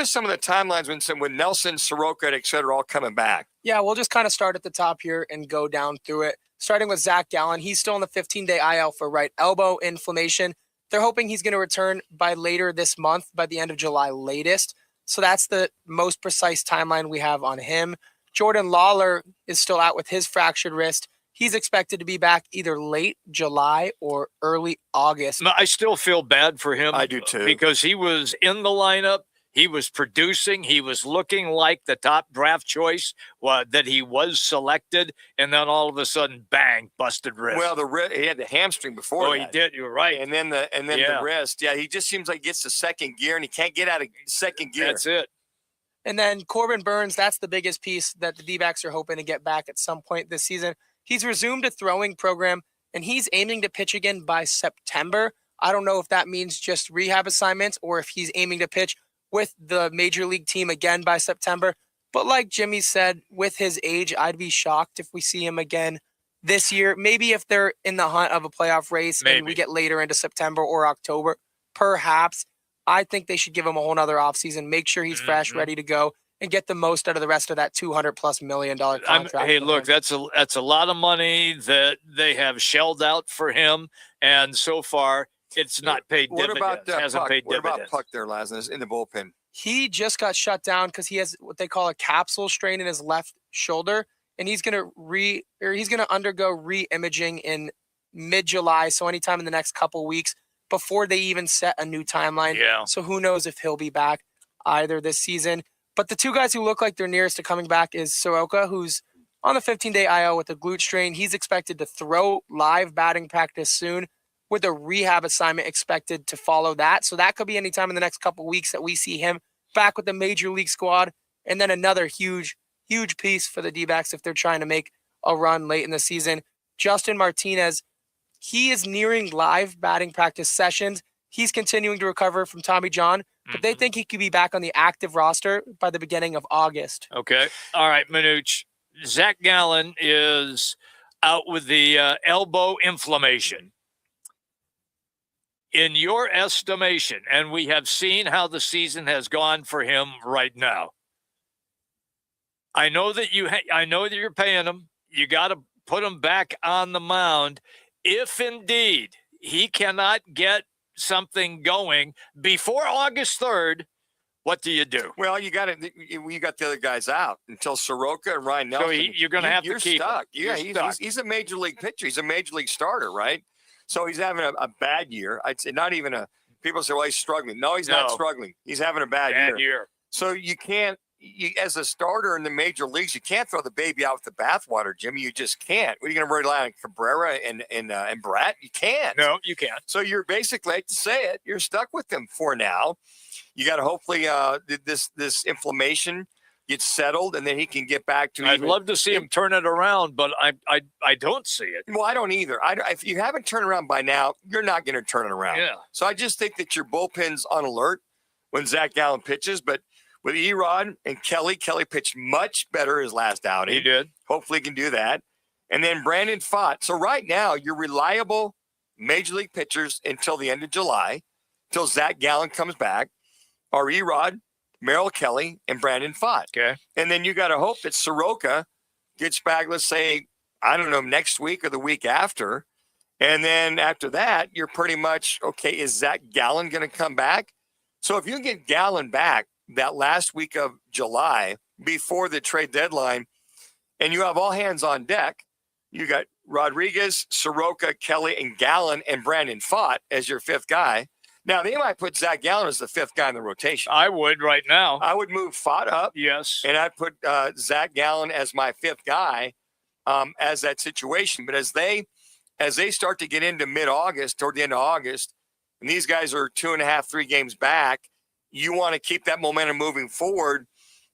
some of the timelines when Nelson, Soroka, et cetera, all coming back. Yeah, we'll just kind of start at the top here and go down through it. Starting with Zach Gallen, he's still on the 15-day IL for right elbow inflammation. They're hoping he's going to return by later this month, by the end of July latest. So that's the most precise timeline we have on him. Jordan Lawler is still out with his fractured wrist. He's expected to be back either late July or early August. I still feel bad for him. I do too. Because he was in the lineup. He was producing. He was looking like the top draft choice that he was selected. And then all of a sudden, bang, busted wrist. Well, he had the hamstring before. Oh, he did. You're right. And then the wrist. Yeah, he just seems like he gets to second gear, and he can't get out of second gear. That's it. And then Corbin Burns, that's the biggest piece that the D-backs are hoping to get back at some point this season. He's resumed a throwing program, and he's aiming to pitch again by September. I don't know if that means just rehab assignments or if he's aiming to pitch with the major league team again by September. But like Jimmy said, with his age, I'd be shocked if we see him again this year. Maybe if they're in the hunt of a playoff race and we get later into September or October, perhaps. I think they should give him a whole nother offseason, make sure he's fresh, ready to go, and get the most out of the rest of that $200+ million contract. Hey, look, that's a lot of money that they have shelled out for him, and so far it's not paid dividends. What about hasn't Puck? paid What dividends. about Puck there, Lasnes, in the bullpen? He just got shut down because he has what they call a capsule strain in his left shoulder, and he's gonna undergo re-imaging in mid-July, so anytime in the next couple weeks before they even set a new timeline. Yeah. So who knows if he'll be back either this season. But the 2 guys who look like they're nearest to coming back is Soroka, who's on the 15-day IL with a glute strain. He's expected to throw live batting practice soon, with a rehab assignment expected to follow that. So that could be anytime in the next couple weeks that we see him back with the major league squad. And then another huge piece for the D-backs if they're trying to make a run late in the season. Justin Martinez, he is nearing live batting practice sessions. He's continuing to recover from Tommy John, but they think he could be back on the active roster by the beginning of August. Okay. All right, Manuch. Zach Gallen is out with the elbow inflammation. In your estimation, and we have seen how the season has gone for him right now, I know that you're paying him. You got to put him back on the mound. If indeed he cannot get something going before August 3rd, what do you do? Well, you got the other guys out until Soroka and Ryan Nelson. So you're going to have to keep stuck. him. Yeah, You're stuck. he's a major league pitcher. He's a major league starter, right? So he's having a bad year. I'd say not even people say, well, he's struggling. No, he's not struggling. He's having a bad year. So you can't, as a starter in the major leagues, you can't throw the baby out with the bathwater, Jimmy. You just can't. What are you going to rely on Cabrera and Bratt? You can't. No, you can't. So you're basically, I hate to say it, you're stuck with them for now. You got to hopefully this inflammation gets settled, and then he can get back to. I'd love to see him turn it around, but I don't see it. Well, I don't either. If you haven't turned around by now, you're not going to turn it around. Yeah. So I just think that your bullpen's on alert when Zach Gallen pitches, but with Erod and Kelly pitched much better his last outing. He did. Hopefully he can do that. And then Brandon Pfaadt. So right now, your reliable major league pitchers until the end of July, until Zach Gallen comes back, are Erod, Merrill Kelly, and Brandon Pfaadt. Okay. And then you got to hope that Soroka gets back, let's say, I don't know, next week or the week after. And then after that, you're pretty much, okay, is Zach Gallen going to come back? So if you can get Gallen back that last week of July before the trade deadline, and you have all hands on deck, you got Rodriguez, Soroka, Kelly, and Gallen, and Brandon Pfaadt as your fifth guy. Now, they might put Zach Gallen as the fifth guy in the rotation. I would right now. I would move Pfaadt up. Yes. And I'd put Zach Gallen as my fifth guy as that situation. But as they start to get into mid-August, toward the end of August, and these guys are 2.5, 3 games back, you want to keep that momentum moving forward.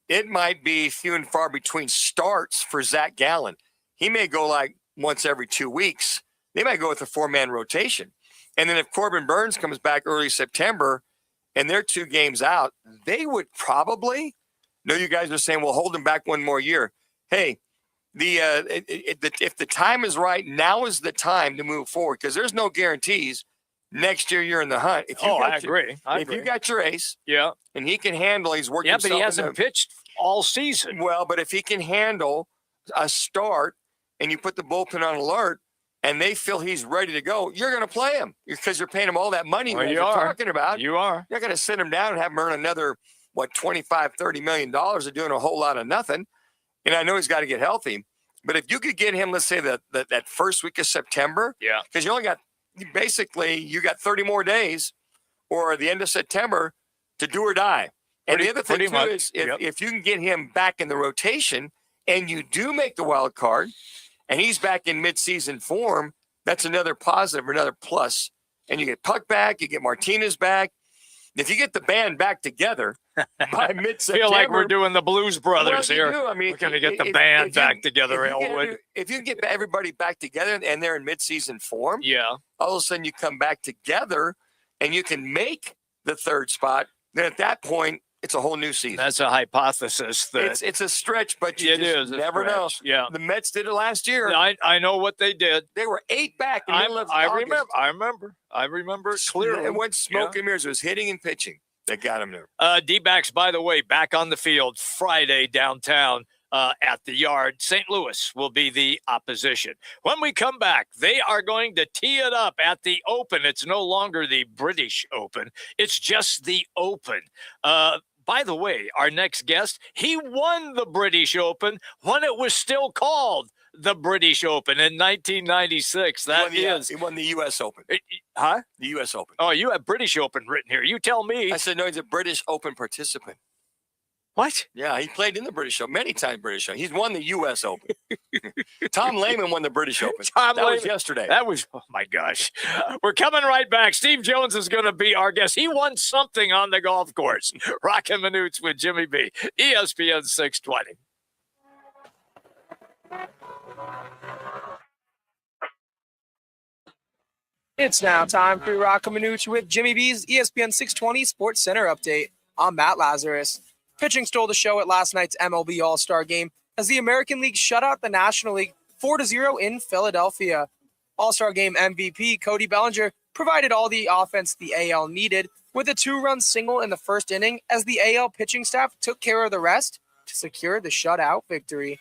It might be few and far between starts for Zach Gallen. He may go like once every 2 weeks. They might go with a 4-man rotation. And then if Corbin Burns comes back early September and they're 2 games out, they would probably know you guys are saying, well, hold him back one more year. Hey, if the time is right, now is the time to move forward because there's no guarantees. Next year, you're in the hunt. I agree. If you got your ace, yeah, and he can handle, he's working. Yeah, but he hasn't pitched all season. Well, but if he can handle a start, and you put the bullpen on alert, and they feel he's ready to go, you're going to play him because you're paying him all that money you're talking about. You are. You're going to sit him down and have him earn another $25-30 million of doing a whole lot of nothing. And I know he's got to get healthy, but if you could get him, let's say that first week of September, yeah, because you got 30 more days or the end of September to do or die. And the other thing too is if you can get him back in the rotation and you do make the wild card and he's back in midseason form, that's another positive, another plus. And you get Puck back, you get Martinez back. If you get the band back together by mid-September. I feel like we're doing the Blues Brothers here. I mean, we're going to get the band back together, Elwood. If you get everybody back together and they're in mid-season form, yeah, all of a sudden you come back together and you can make the third spot, then at that point, it's a whole new season. That's a hypothesis. It's a stretch, but you never know. Yeah. The Mets did it last year. I know what they did. They were 8 back in the middle of August. I remember it clearly. It went smoke and mirrors. It was hitting and pitching that got him there. D-backs, by the way, back on the field Friday downtown at the Yard. St. Louis will be the opposition. When we come back, they are going to tee it up at the Open. It's no longer the British Open. It's just the Open. By the way, our next guest, he won the British Open when it was still called the British Open in 1996. He won the U.S. Open. Huh? The U.S. Open. Oh, you have British Open written here. You tell me. I said, no, he's a British Open participant. What? Yeah, he played in the British Open many times. British Open. He's won the U.S. Open. Tom Lehman won the British Open. That was yesterday. Oh my gosh. We're coming right back. Steve Jones is going to be our guest. He won something on the golf course. Roc and Manuch with Jimmy B. ESPN 620. It's now time for Roc and Manuch with Jimmy B's ESPN 620 Sports Center update. I'm Matt Lazarus. Pitching stole the show at last night's MLB All-Star Game as the American League shut out the National League 4-0 in Philadelphia. All-Star Game MVP Cody Bellinger provided all the offense the AL needed with a 2-run single in the first inning as the AL pitching staff took care of the rest to secure the shutout victory.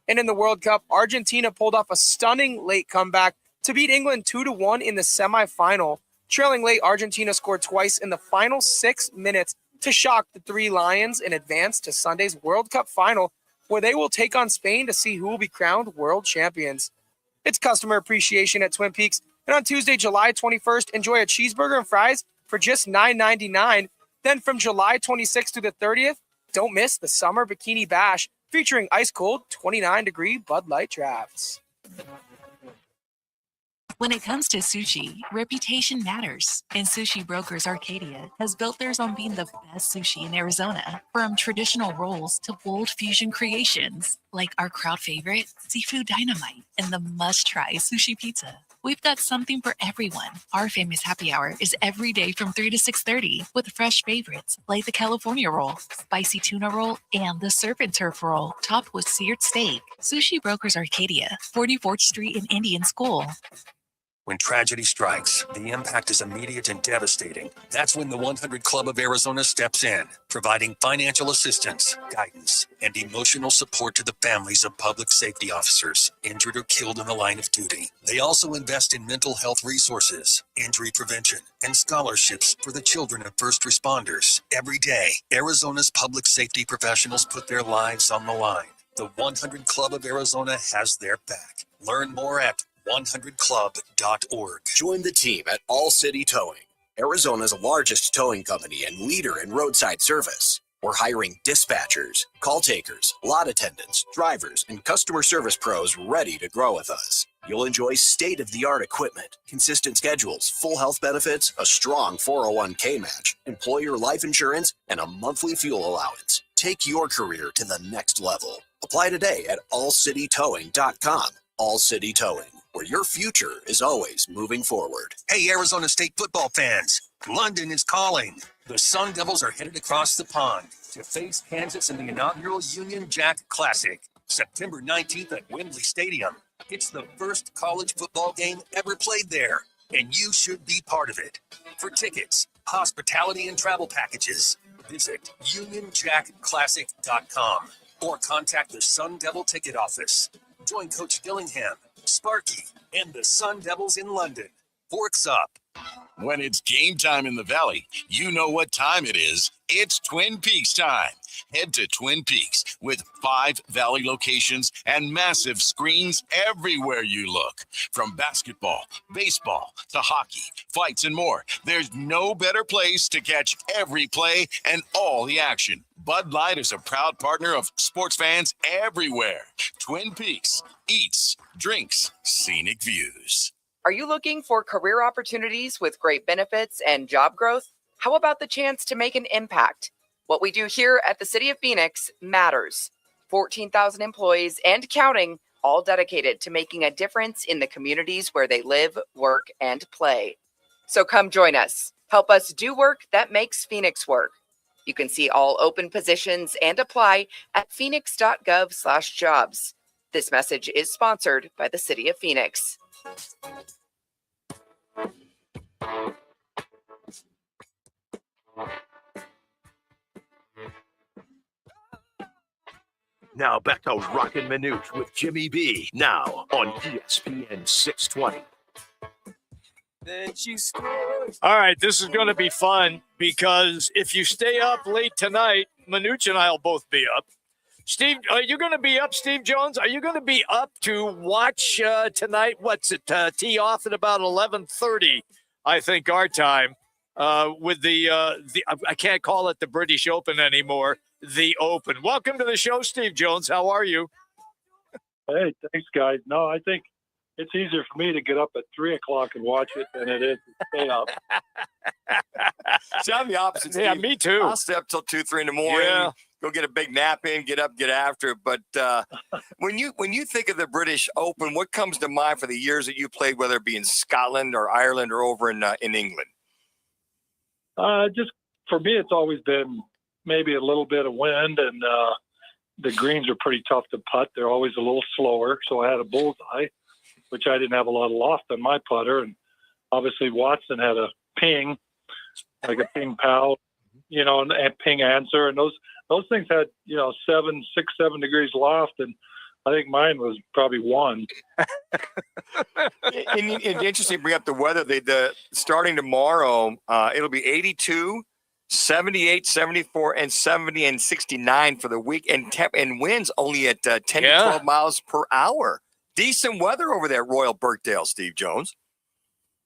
And in the World Cup, Argentina pulled off a stunning late comeback to beat England 2-1 in the semifinal. Trailing late, Argentina scored twice in the final 6 minutes to shock the Three Lions and advance to Sunday's World Cup final, where they will take on Spain to see who will be crowned world champions. It's customer appreciation at Twin Peaks, and on Tuesday, July 21st, enjoy a cheeseburger and fries for just $9.99. Then from July 26th to the 30th, don't miss the Summer Bikini Bash featuring ice-cold 29-degree Bud Light drafts. When it comes to sushi, reputation matters, and Sushi Brokers Arcadia has built theirs on being the best sushi in Arizona. From traditional rolls to bold fusion creations, like our crowd favorite, Seafood Dynamite, and the must-try sushi pizza. We've got something for everyone. Our famous happy hour is every day from 3 to 6:30 with fresh favorites like the California roll, spicy tuna roll, and the surf and turf roll topped with seared steak. Sushi Brokers Arcadia, 44th Street in Indian School. When tragedy strikes, the impact is immediate and devastating. That's when the 100 Club of Arizona steps in, providing financial assistance, guidance, and emotional support to the families of public safety officers injured or killed in the line of duty. They also invest in mental health resources, injury prevention, and scholarships for the children of first responders. Every day, Arizona's public safety professionals put their lives on the line. The 100 Club of Arizona has their back. Learn more at 100club.org. Join the team at All City Towing, Arizona's largest towing company and leader in roadside service. We're hiring dispatchers, call takers, lot attendants, drivers, and customer service pros ready to grow with us. You'll enjoy state-of-the-art equipment, consistent schedules, full health benefits, a strong 401k match, employer life insurance, and a monthly fuel allowance. Take your career to the next level. Apply today at allcitytowing.com. All City Towing, where your future is always moving forward. Hey, Arizona State football fans, London is calling. The Sun Devils are headed across the pond to face Kansas in the inaugural Union Jack Classic, September 19th at Wembley Stadium. It's the first college football game ever played there, and you should be part of it. For tickets, hospitality, and travel packages, visit UnionJackClassic.com or contact the Sun Devil ticket office. Join Coach Dillingham, Sparky, and the Sun Devils in London. Forks up. When it's game time in the Valley, you know what time it is. It's Twin Peaks time. Head to Twin Peaks with 5 Valley locations and massive screens everywhere you look. From basketball, baseball, to hockey, fights, and more, there's no better place to catch every play and all the action. Bud Light is a proud partner of sports fans everywhere. Twin Peaks, eats, drinks, scenic views. Are you looking for career opportunities with great benefits and job growth? How about the chance to make an impact? What we do here at the City of Phoenix matters. 14,000 employees and counting, all dedicated to making a difference in the communities where they live, work, and play. So come join us. Help us do work that makes Phoenix work. You can see all open positions and apply at phoenix.gov/jobs. This message is sponsored by the City of Phoenix. Now back to Roc and Manuch with Jimmy B. Now on ESPN 620. All right, this is going to be fun because if you stay up late tonight, Manuch and I will both be up. Steve, are you going to be up, Steve Jones? Are you going to be up to watch tonight? What's it, tee off at about 11:30, I think, our time, with the I can't call it the British Open anymore, the Open. Welcome to the show, Steve Jones. How are you? Hey, thanks, guys. No, I think it's easier for me to get up at 3 o'clock and watch it than it is to stay up. See, I'm the opposite, Steve. Yeah, me too. I'll stay up till 2, 3 in the morning, go get a big nap in, get up, get after it. But when you think of the British Open, what comes to mind for the years that you played, whether it be in Scotland or Ireland or over in England? Just for me, it's always been maybe a little bit of wind, and the greens are pretty tough to putt. They're always a little slower. So I had a bullseye, which I didn't have a lot of loft on my putter. And obviously Watson had a ping, like a ping pal, and ping answer. And those things had, 6, 7 degrees loft. And I think mine was probably 1. And interesting to bring up the weather. Starting tomorrow, it'll be 82, 78, 74, and 70 and 69 for the week. And winds only at 10 to 12 miles per hour. Decent weather over there at Royal Birkdale, Steve Jones.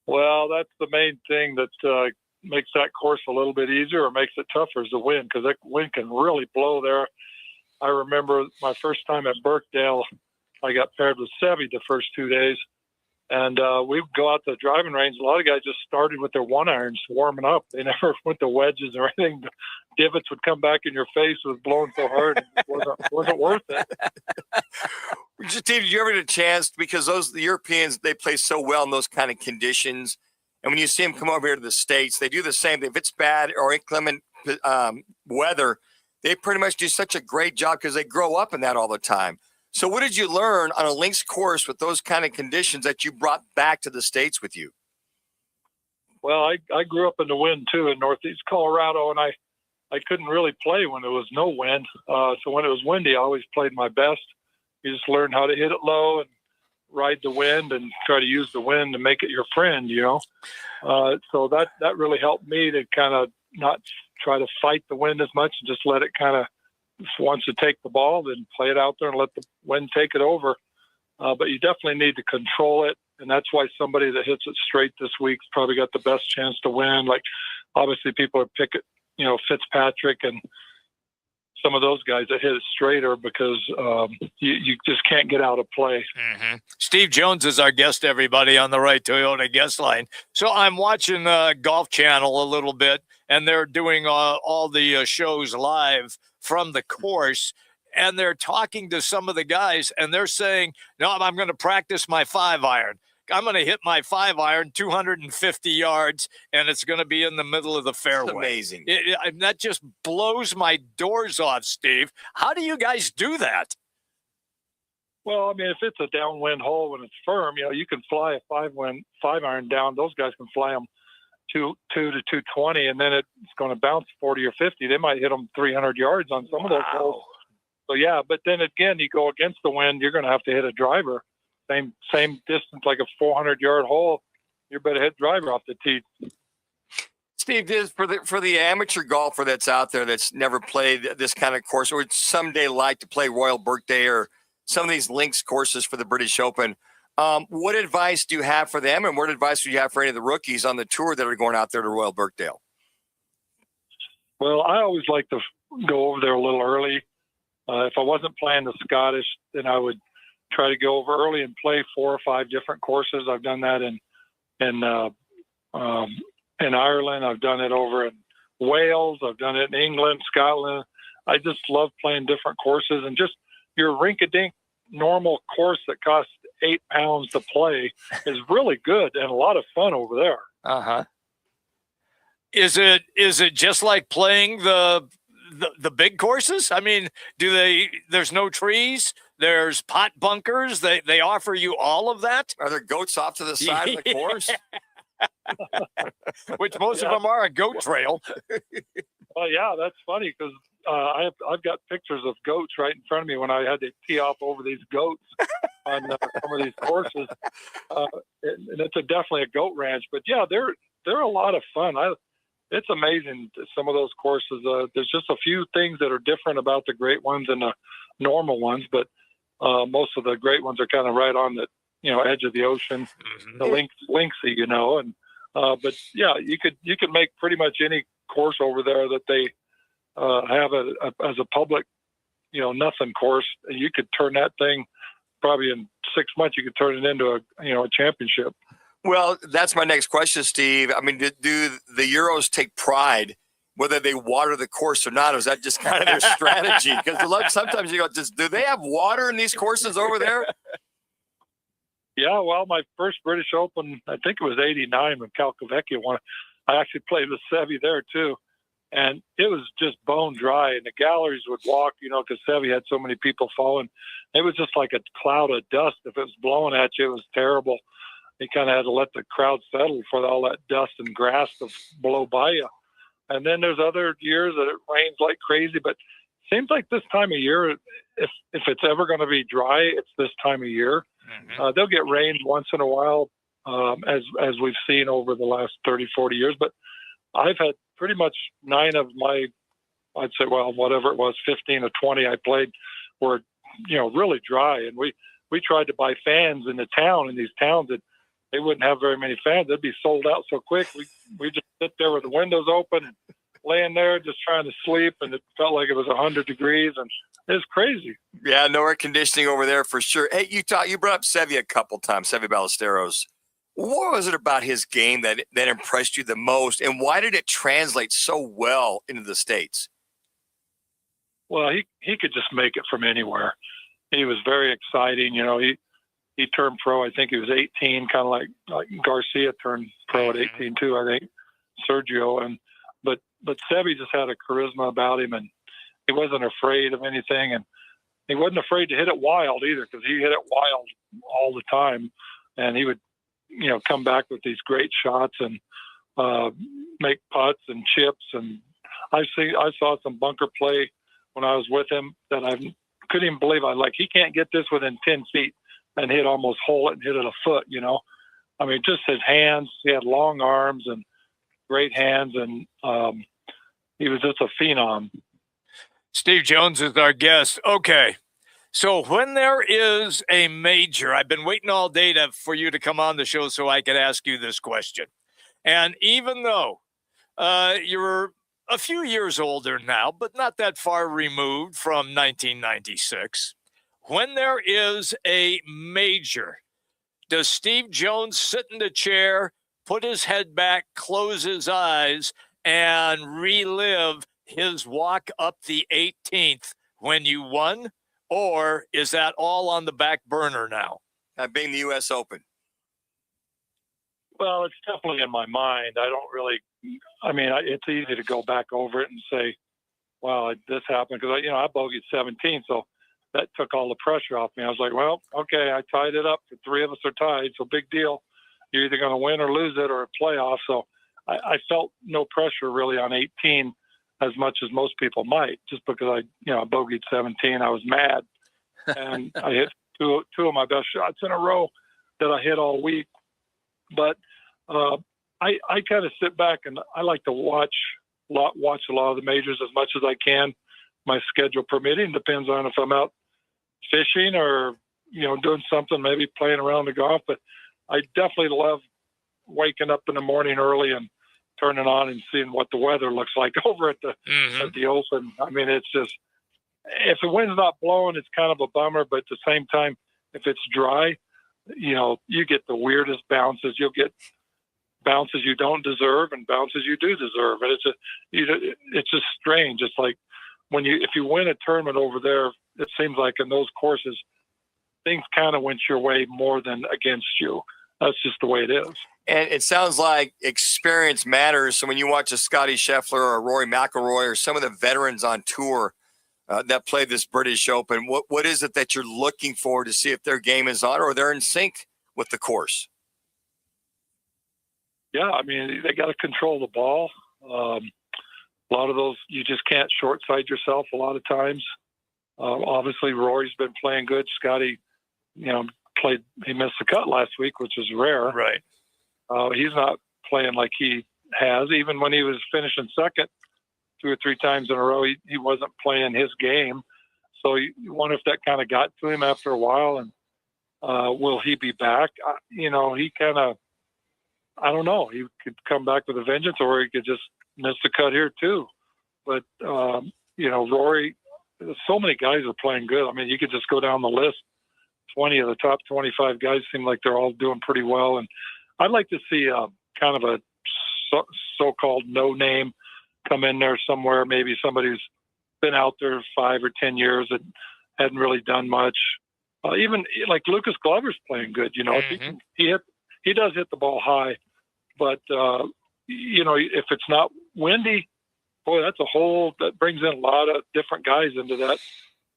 Well, that's the main thing that makes that course a little bit easier or makes it tougher is the wind, because that wind can really blow there. I remember my first time at Birkdale, I got paired with Sevy the first 2 days, and we'd go out to the driving range. A lot of guys just started with their 1-irons warming up. They never went to wedges or anything. The divots would come back in your face. It was blowing so hard, it wasn't worth it. Steve, did you ever get a chance, because the Europeans, they play so well in those kind of conditions, and when you see them come over here to the States, they do the same thing. If it's bad or inclement weather, they pretty much do such a great job because they grow up in that all the time. So what did you learn on a links course with those kind of conditions that you brought back to the States with you? Well, I grew up in the wind, too, in Northeast Colorado, and I couldn't really play when there was no wind. So when it was windy, I always played my best. You just learn how to hit it low and ride the wind and try to use the wind to make it your friend, So that really helped me to kind of not try to fight the wind as much and just let it kind of, once you take the ball, then play it out there and let the wind take it over. But you definitely need to control it. And that's why somebody that hits it straight this week's probably got the best chance to win. Like, obviously people are picking, Fitzpatrick and some of those guys that hit it straighter because you just can't get out of play. Mm-hmm. Steve Jones is our guest, everybody, on the Right Toyota guest line. So I'm watching Golf Channel a little bit, and they're doing all the shows live from the course, and they're talking to some of the guys, and they're saying, no, I'm going to practice my 5-iron. I'm going to hit my 5-iron 250 yards, and it's going to be in the middle of the fairway. That's amazing. That just blows my doors off, Steve. How do you guys do that? Well, I mean, if it's a downwind hole when it's firm, you can fly a 5-iron down. Those guys can fly them 2 to 220, and then it's going to bounce 40 or 50. They might hit them 300 yards on some of those holes. So, yeah, but then again, you go against the wind, you're going to have to hit a driver. Same distance, like a 400-yard hole, you better hit driver off the tee. Steve, for the amateur golfer that's out there that's never played this kind of course or would someday like to play Royal Birkdale or some of these links courses for the British Open, what advice do you have for them, and what advice do you have for any of the rookies on the tour that are going out there to Royal Birkdale? Well, I always like to go over there a little early. If I wasn't playing the Scottish, then I would try to go over early and play 4 or 5 different courses. I've done that in Ireland. I've done it over in Wales. I've done it in England, Scotland. I just love playing different courses, and just your rink-a-dink normal course that costs £8 to play is really good and a lot of fun over there. Uh-huh. Is it just like playing the big courses? I mean, there's no trees, there's pot bunkers, they offer you all of that? Are there goats off to the side of the course? Which most of them are a goat trail. Well, yeah, that's funny because I've got pictures of goats right in front of me when I had to tee off over these goats on some of these courses. And it's definitely a goat ranch. But yeah, they're a lot of fun. It's amazing, some of those courses. There's just a few things that are different about the great ones and the normal ones, but most of the great ones are kind of right on the edge of the ocean, the linksy, and but yeah, you could make pretty much any course over there that they have as a public, nothing course, and you could turn that thing probably in 6 months. You could turn it into a championship. Well, that's my next question, Steve. I mean, do the Euros take pride whether they water the course or not? Or is that just kind of their strategy? Because sometimes you go, do they have water in these courses over there? Yeah, well, my first British Open, I think it was '89 when Calcavecchia won. I actually played with Seve there too, and it was just bone dry. And the galleries would walk, because Seve had so many people following. It was just like a cloud of dust. If it was blowing at you, it was terrible. You kind of had to let the crowd settle for all that dust and grass to blow by you. And then there's other years that it rains like crazy, but it seems like this time of year, if it's ever going to be dry, it's this time of year. They'll get rain once in a while, as we've seen over the last 30, 40 years. But I've had pretty much 9 of my, I'd say, whatever it was, 15 or 20 I played were, really dry. And we tried to buy fans in the town, in these towns that they wouldn't have very many fans. They'd be sold out so quick. We just sit there with the windows open and laying there just trying to sleep, and it felt like it was 100 degrees, and it was crazy. Yeah, no air conditioning over there for sure. Hey, you brought up Seve a couple times, Seve Ballesteros. What was it about his game that impressed you the most, and why did it translate so well into the States? Well, he could just make it from anywhere. He was very exciting. He turned pro. I think he was 18, kind of like Garcia turned pro at 18 too. I think Sergio, but Seve just had a charisma about him, and he wasn't afraid of anything, and he wasn't afraid to hit it wild either, because he hit it wild all the time, and he would, come back with these great shots and make putts and chips. And I saw some bunker play when I was with him that I couldn't even believe. He can't get this within 10 feet and he'd almost hole it and hit it a foot, I mean, just his hands. He had long arms and great hands, and he was just a phenom. Steve Jones is our guest. Okay, so when there is a major, I've been waiting all day for you to come on the show so I could ask you this question. And even though you're a few years older now, but not that far removed from 1996, when there is a major, does Steve Jones sit in the chair, put his head back, close his eyes, and relive his walk up the 18th when you won? Or is that all on the back burner now? Being the U.S. Open. Well, it's definitely in my mind. I don't really, it's easy to go back over it and say, wow, this happened. Because, I bogeyed 17, so that took all the pressure off me. I was like, well, okay, I tied it up. The 3 of us are tied, so big deal. You're either going to win or lose it or a playoff. So I felt no pressure really on 18 as much as most people might, just because I bogeyed 17. I was mad. And I hit two of my best shots in a row that I hit all week. But I kind of sit back and I like to watch a lot of the majors as much as I can. My schedule permitting, depends on if I'm out fishing or, doing something, maybe playing around the golf. But I definitely love waking up in the morning early and turning on and seeing what the weather looks like over at the Open. I mean, it's just, if the wind's not blowing, it's kind of a bummer. But at the same time, if it's dry, you get the weirdest bounces. You'll get bounces you don't deserve and bounces you do deserve. And it's just strange. It's like if you win a tournament over there, it seems like in those courses, things kind of went your way more than against you. That's just the way it is. And it sounds like experience matters. So when you watch a Scotty Scheffler or a Rory McIlroy or some of the veterans on tour that play this British Open, what is it that you're looking for to see if their game is on or they're in sync with the course? Yeah, I mean, they got to control the ball. A lot of those, you just can't short side yourself a lot of times. Obviously, Rory's been playing good. Scotty, he missed the cut last week, which is rare. Right. He's not playing like he has. Even when he was finishing second 2 or 3 times in a row, he wasn't playing his game. So you wonder if that kind of got to him after a while, and will he be back? He kind of, I don't know. He could come back with a vengeance, or he could just miss the cut here too. But, Rory, so many guys are playing good. I mean, you could just go down the list. 20 of the top 25 guys seem like they're all doing pretty well. And I'd like to see kind of a so-called no-name come in there somewhere. Maybe somebody who's been out there 5 or 10 years and hadn't really done much. Even like Lucas Glover's playing good. You know, he does hit the ball high, but you know, if it's not windy, boy, that brings in a lot of different guys into that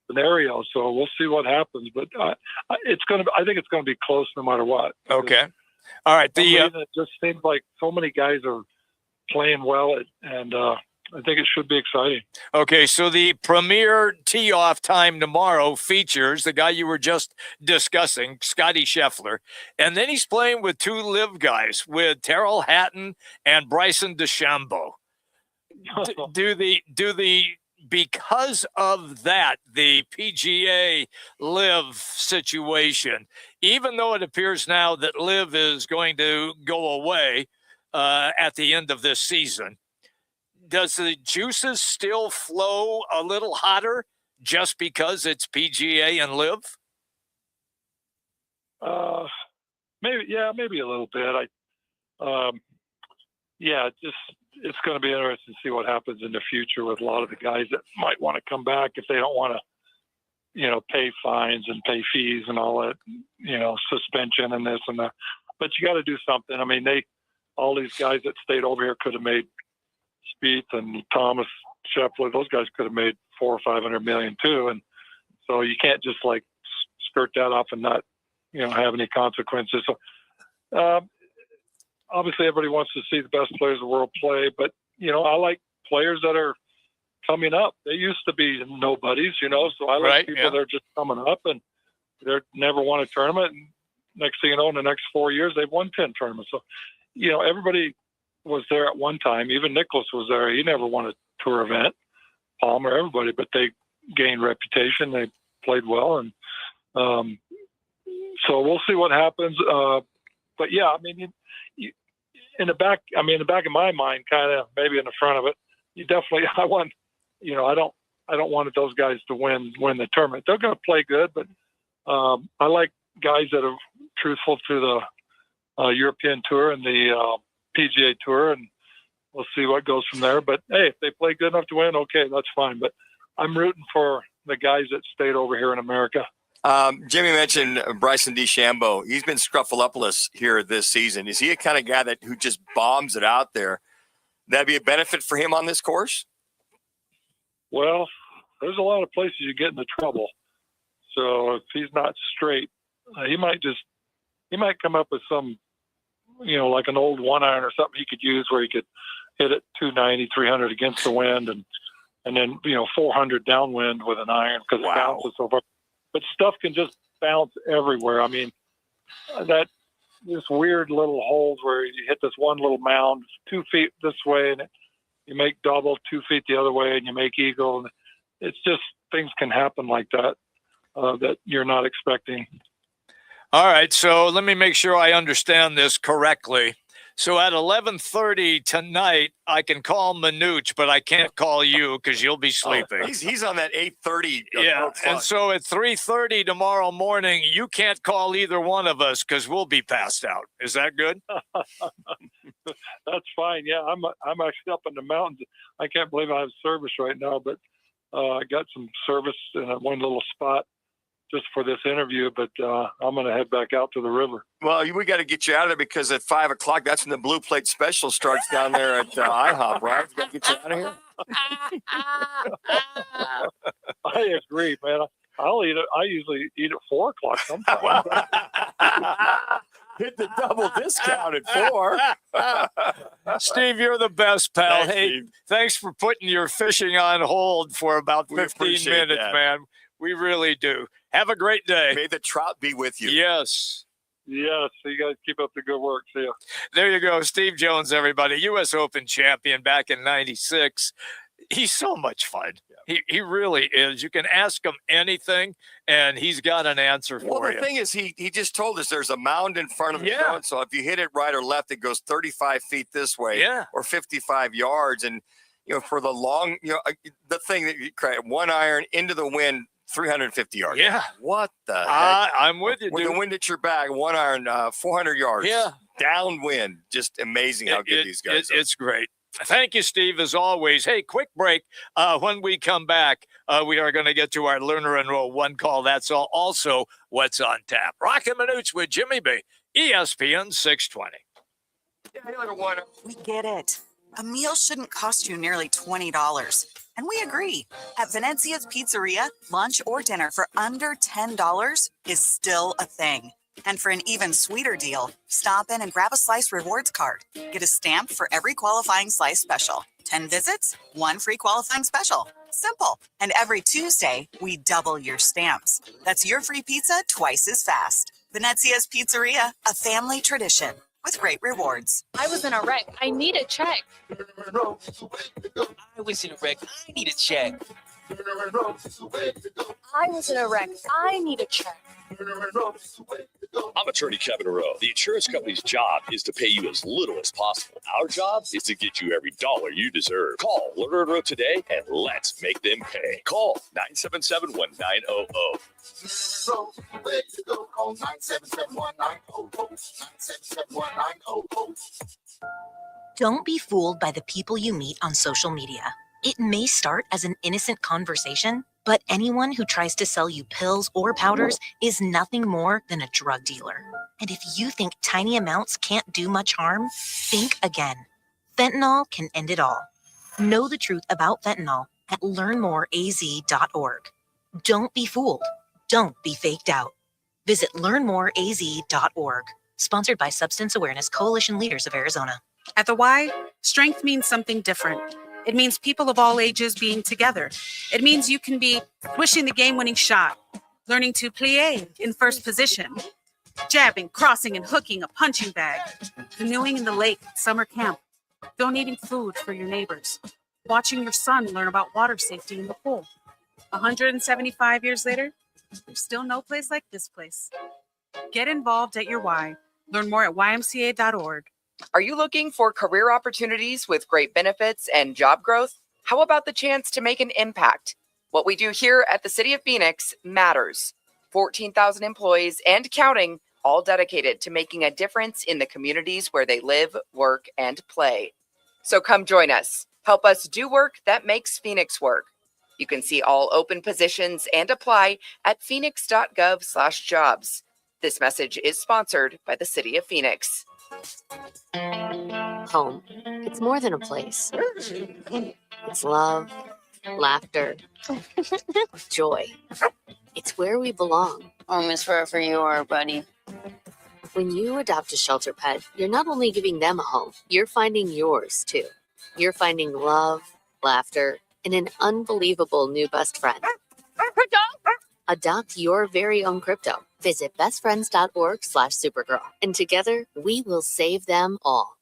scenario. So we'll see what happens, but I think it's going to be close no matter what. Okay. All right. It just seems like so many guys are playing well, and I think it should be exciting. Okay, so the premier tee-off time tomorrow features the guy you were just discussing, Scotty Scheffler, and then he's playing with 2 live guys, with Terrell Hatton and Bryson DeChambeau. Because of that, the PGA live situation, even though it appears now that live is going to go away at the end of this season, does the juices still flow a little hotter just because it's PGA and live? Maybe a little bit. It's going to be interesting to see what happens in the future with a lot of the guys that might want to come back if they don't want to, you know, pay fines and pay fees and all that, you know, suspension and this and that. But you got to do something. I mean, all these guys that stayed over here could have made Spieth and Thomas, Scheffler, those guys could have made $400 or $500 million too, and so you can't just like skirt that off and not, you know, have any consequences. So obviously, everybody wants to see the best players in the world play, but you know, I like players that are coming up. They used to be nobodies, you know, so I like people that are just coming up and they never won a tournament. And next thing you know, in the next 4 years, they've won 10 tournaments. So, you know, everybody was there at one time. Even Nicklaus was there. He never won a tour event. Palmer, everybody, but they gained reputation. They played well, and so we'll see what happens. But yeah, I mean, in the back of my mind, kind of maybe in the front of it, I don't want those guys to win the tournament. They're going to play good, but I like guys that are truthful to the European Tour and the PGA Tour, and we'll see what goes from there. But hey, if they play good enough to win, okay, that's fine. But I'm rooting for the guys that stayed over here in America. Jimmy mentioned Bryson DeChambeau. He's been scruffalopolis here this season. Is he a kind of guy who just bombs it out there? That'd be a benefit for him on this course? Well, there's a lot of places you get into trouble. So if he's not straight, he might come up with some, you know, like an old 1-iron or something he could use where he could hit it 290, 300 against the wind, and then, you know, 400 downwind with an iron because it bounces so far. But stuff can just bounce everywhere. I mean, this weird little holes where you hit this one little mound 2 feet this way, and you make double 2 feet the other way, and you make eagle. And it's just things can happen like that that you're not expecting. All right, so let me make sure I understand this correctly. So at 11:30 tonight, I can call Manuch, but I can't call you because you'll be sleeping. Oh, he's on that 8:30. Yeah, and so at 3:30 tomorrow morning, you can't call either one of us because we'll be passed out. Is that good? That's fine. Yeah, I'm actually up in the mountains. I can't believe I have service right now, but I got some service in one little spot just for this interview, but I'm going to head back out to the river. Well, we got to get you out of there because at 5 o'clock, that's when the Blue Plate Special starts down there at IHOP, right? We got to get you out of here. I agree, man. I usually eat at 4 o'clock sometimes. Hit the double discount at 4. Steve, you're the best, pal. Thanks, hey, Steve. Thanks for putting your fishing on hold for about 15 minutes, man. We really do. Have a great day. May the trout be with you. Yes. Yes. So you guys keep up the good work. See ya. There you go. Steve Jones, everybody. U.S. Open champion back in 96. He's so much fun. He really is. You can ask him anything, and he's got an answer for you. Well, the thing is, he just told us there's a mound in front of the zone. So if you hit it right or left, it goes 35 feet this way or 55 yards. And, you know, for the long, you know, the thing that you cry, 1-iron into the wind, 350 yards. Yeah. What the heck? I'm with you, With dude. the wind at your back, 1-iron, 400 yards. Yeah. downwind. Just amazing how good these guys are. It's great. Thank you, Steve, as always. Hey, quick break. When we come back, we are going to get to our Learner and Roll one call. That's all. Also, what's on tap. Roc and Manuch with Jimmy B, ESPN 620. We get it. A meal shouldn't cost you nearly $20. And we agree. At Venezia's Pizzeria, lunch or dinner for under $10 is still a thing. And for an even sweeter deal, stop in and grab a Slice Rewards card. Get a stamp for every qualifying Slice special. 10 visits, 1 free qualifying special. Simple. And every Tuesday, we double your stamps. That's your free pizza twice as fast. Venezia's Pizzeria, a family tradition with great rewards. I was in a wreck. I need a check. I was in a wreck. I need a check. I was in a wreck. I need a check. I'm attorney Kevin Rowe. The insurance company's job is to pay you as little as possible. Our job is to get you every dollar you deserve. Call Lerner and Rowe today and let's make them pay. Call 977-1900. Call 977-1900. Don't be fooled by the people you meet on social media. It may start as an innocent conversation, but anyone who tries to sell you pills or powders is nothing more than a drug dealer. And if you think tiny amounts can't do much harm, think again. Fentanyl can end it all. Know the truth about fentanyl at learnmoreaz.org. Don't be fooled. Don't be faked out. Visit learnmoreaz.org. Sponsored by Substance Awareness Coalition Leaders of Arizona. At the Y, strength means something different. It means people of all ages being together. It means you can be wishing the game-winning shot, learning to plie in first position, jabbing, crossing, and hooking a punching bag, canoeing in the lake at summer camp, donating food for your neighbors, watching your son learn about water safety in the pool. 175 years later, there's still no place like this place. Get involved at your Y. Learn more at ymca.org. Are you looking for career opportunities with great benefits and job growth? How about the chance to make an impact? What we do here at the City of Phoenix matters. 14,000 employees and counting, all dedicated to making a difference in the communities where they live, work, and play. So come join us. Help us do work that makes Phoenix work. You can see all open positions and apply at phoenix.gov/jobs. This message is sponsored by the City of Phoenix. Home. It's more than a place. It's love, laughter, joy. It's where we belong. Home is wherever you are, buddy. When you adopt a shelter pet, you're not only giving them a home, you're finding yours too. You're finding love, laughter, and an unbelievable new best friend. Adopt your very own crypto. Visit bestfriends.org/Supergirl. And together, we will save them all.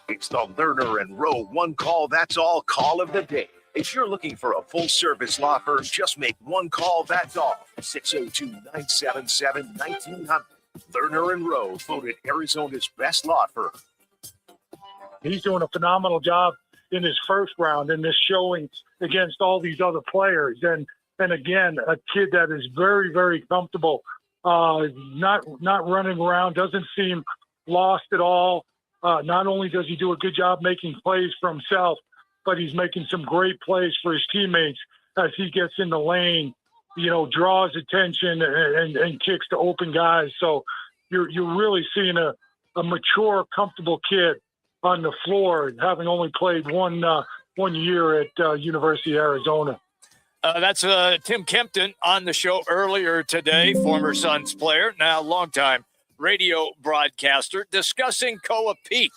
It's the Lerner and Rowe one call, that's all call of the day. If you're looking for a full-service law firm, just make one call, that's all. 602-977-1900. Lerner and Rowe, voted Arizona's best law firm. He's doing a phenomenal job in his first round in this showing against all these other players. And again, a kid that is very, very comfortable, not running around, doesn't seem lost at all. Not only does he do a good job making plays for himself, but he's making some great plays for his teammates as he gets in the lane, draws attention and kicks to open guys. So you're really seeing a mature, comfortable kid on the floor, having only played one year at University of Arizona. That's Tim Kempton on the show earlier today, former Suns player, now longtime radio broadcaster, discussing Koa Pete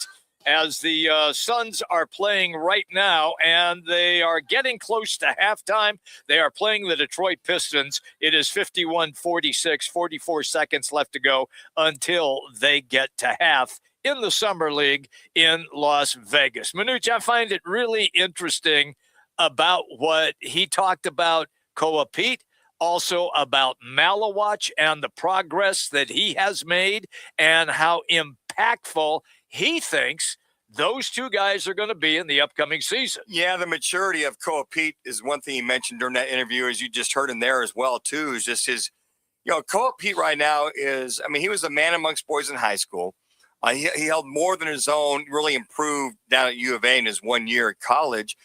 as the Suns are playing right now, and they are getting close to halftime. They are playing the Detroit Pistons. It is 51-46, 44 seconds left to go until they get to half in the Summer League in Las Vegas. Manuch, I find it really interesting about what he talked about Koa Pete, also about Malawach and the progress that he has made and how impactful he thinks those two guys are going to be in the upcoming season. Yeah, the maturity of Koa Pete is one thing he mentioned during that interview, as you just heard him there as well, too, is just his, Koa Pete right now is, he was a man amongst boys in high school. He held more than his own, really improved down at U of A in his 1 year at college.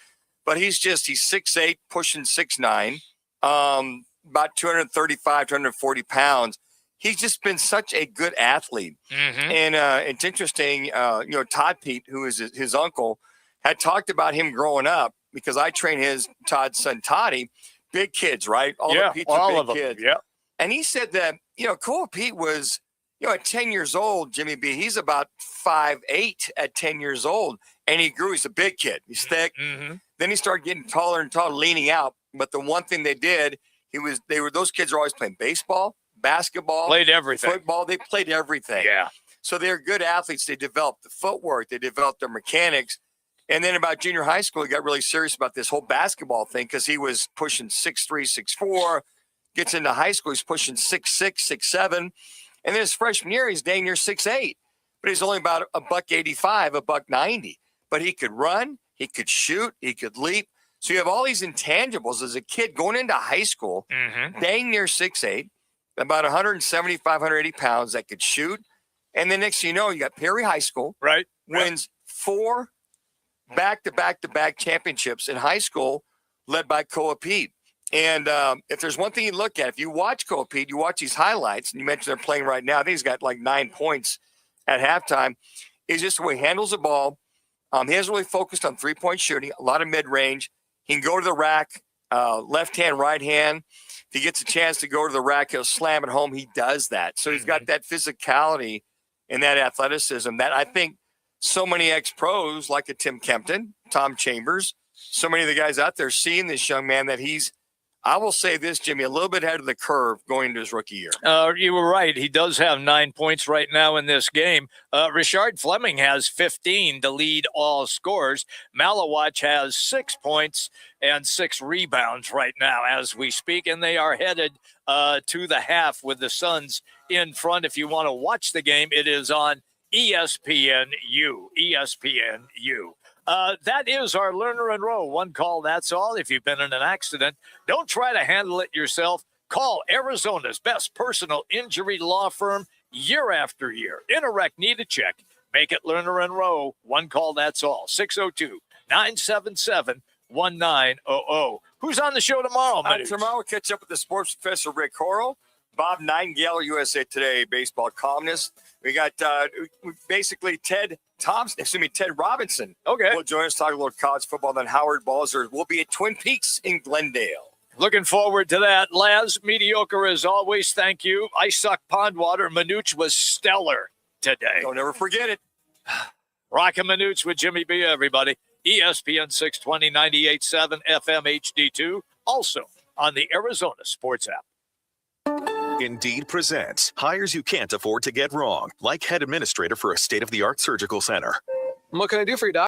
But he's 6'8", pushing 6'9", about 235, 240 pounds. He's just been such a good athlete. Mm-hmm. And it's interesting, Todd Pete, who is his uncle, had talked about him growing up because I train Todd's son, Toddy, big kids, right? All the Pete's are big kids. Yeah. And he said that, Koa Pete was, at 10 years old, Jimmy B, he's about 5'8" at 10 years old. And he grew. He's a big kid. He's thick. Mm-hmm. Then he started getting taller and taller, leaning out. But the one thing they did, those kids are always playing baseball, basketball, played everything, football. They played everything. Yeah. So they're good athletes. They developed the footwork. They developed their mechanics. And then about junior high school, he got really serious about this whole basketball thing because he was pushing 6'3", 6'4". Gets into high school, he's pushing 6'6", 6'7". And then his freshman year, he's dang near 6'8". But he's only about $185, $190. But he could run, he could shoot, he could leap. So you have all these intangibles as a kid going into high school, dang near 6'8", about 175, 180 pounds that could shoot. And then next thing you know, you got Perry High School, right? Wins 4 back-to-back championships in high school, led by Koa Pete. And if there's one thing you look at, if you watch Koa Pete, you watch these highlights, and you mentioned they're playing right now. I think he's got like 9 points at halftime. Is just the way he handles the ball. He hasn't really focused on three-point shooting, a lot of mid-range. He can go to the rack, left hand, right hand. If he gets a chance to go to the rack, he'll slam it home. He does that. So he's got that physicality and that athleticism that I think so many ex-pros like a Tim Kempton, Tom Chambers, so many of the guys out there seeing this young man that he's, I will say this, Jimmy, a little bit ahead of the curve going into his rookie year. You were right. He does have 9 points right now in this game. Richard Fleming has 15 to lead all scorers. Malawach has 6 points and 6 rebounds right now as we speak, and they are headed to the half with the Suns in front. If you want to watch the game, it is on ESPNU. That is our Learner and Row. One call, that's all. If you've been in an accident, don't try to handle it yourself. Call Arizona's best personal injury law firm year after year. In a wreck, need a check. Make it Learner and Row. One call, that's all. 602-977-1900. Who's on the show tomorrow, Manuch? Tomorrow we'll catch up with the sports professor, Rick Horrell. Bob Nightingale, USA Today baseball columnist. We got basically Ted Robinson. Okay. Will join us, talk a little college football. Then Howard Balzer will be at Twin Peaks in Glendale. Looking forward to that. Laz, mediocre as always. Thank you. I suck pond water. Manuch was stellar today. Don't ever forget it. Roc and Manuch with Jimmy B, everybody. ESPN 620, 98.7 FM HD2. Also on the Arizona Sports app. Indeed presents hires you can't afford to get wrong, like head administrator for a state-of-the-art surgical center. What can I do for you, Doc?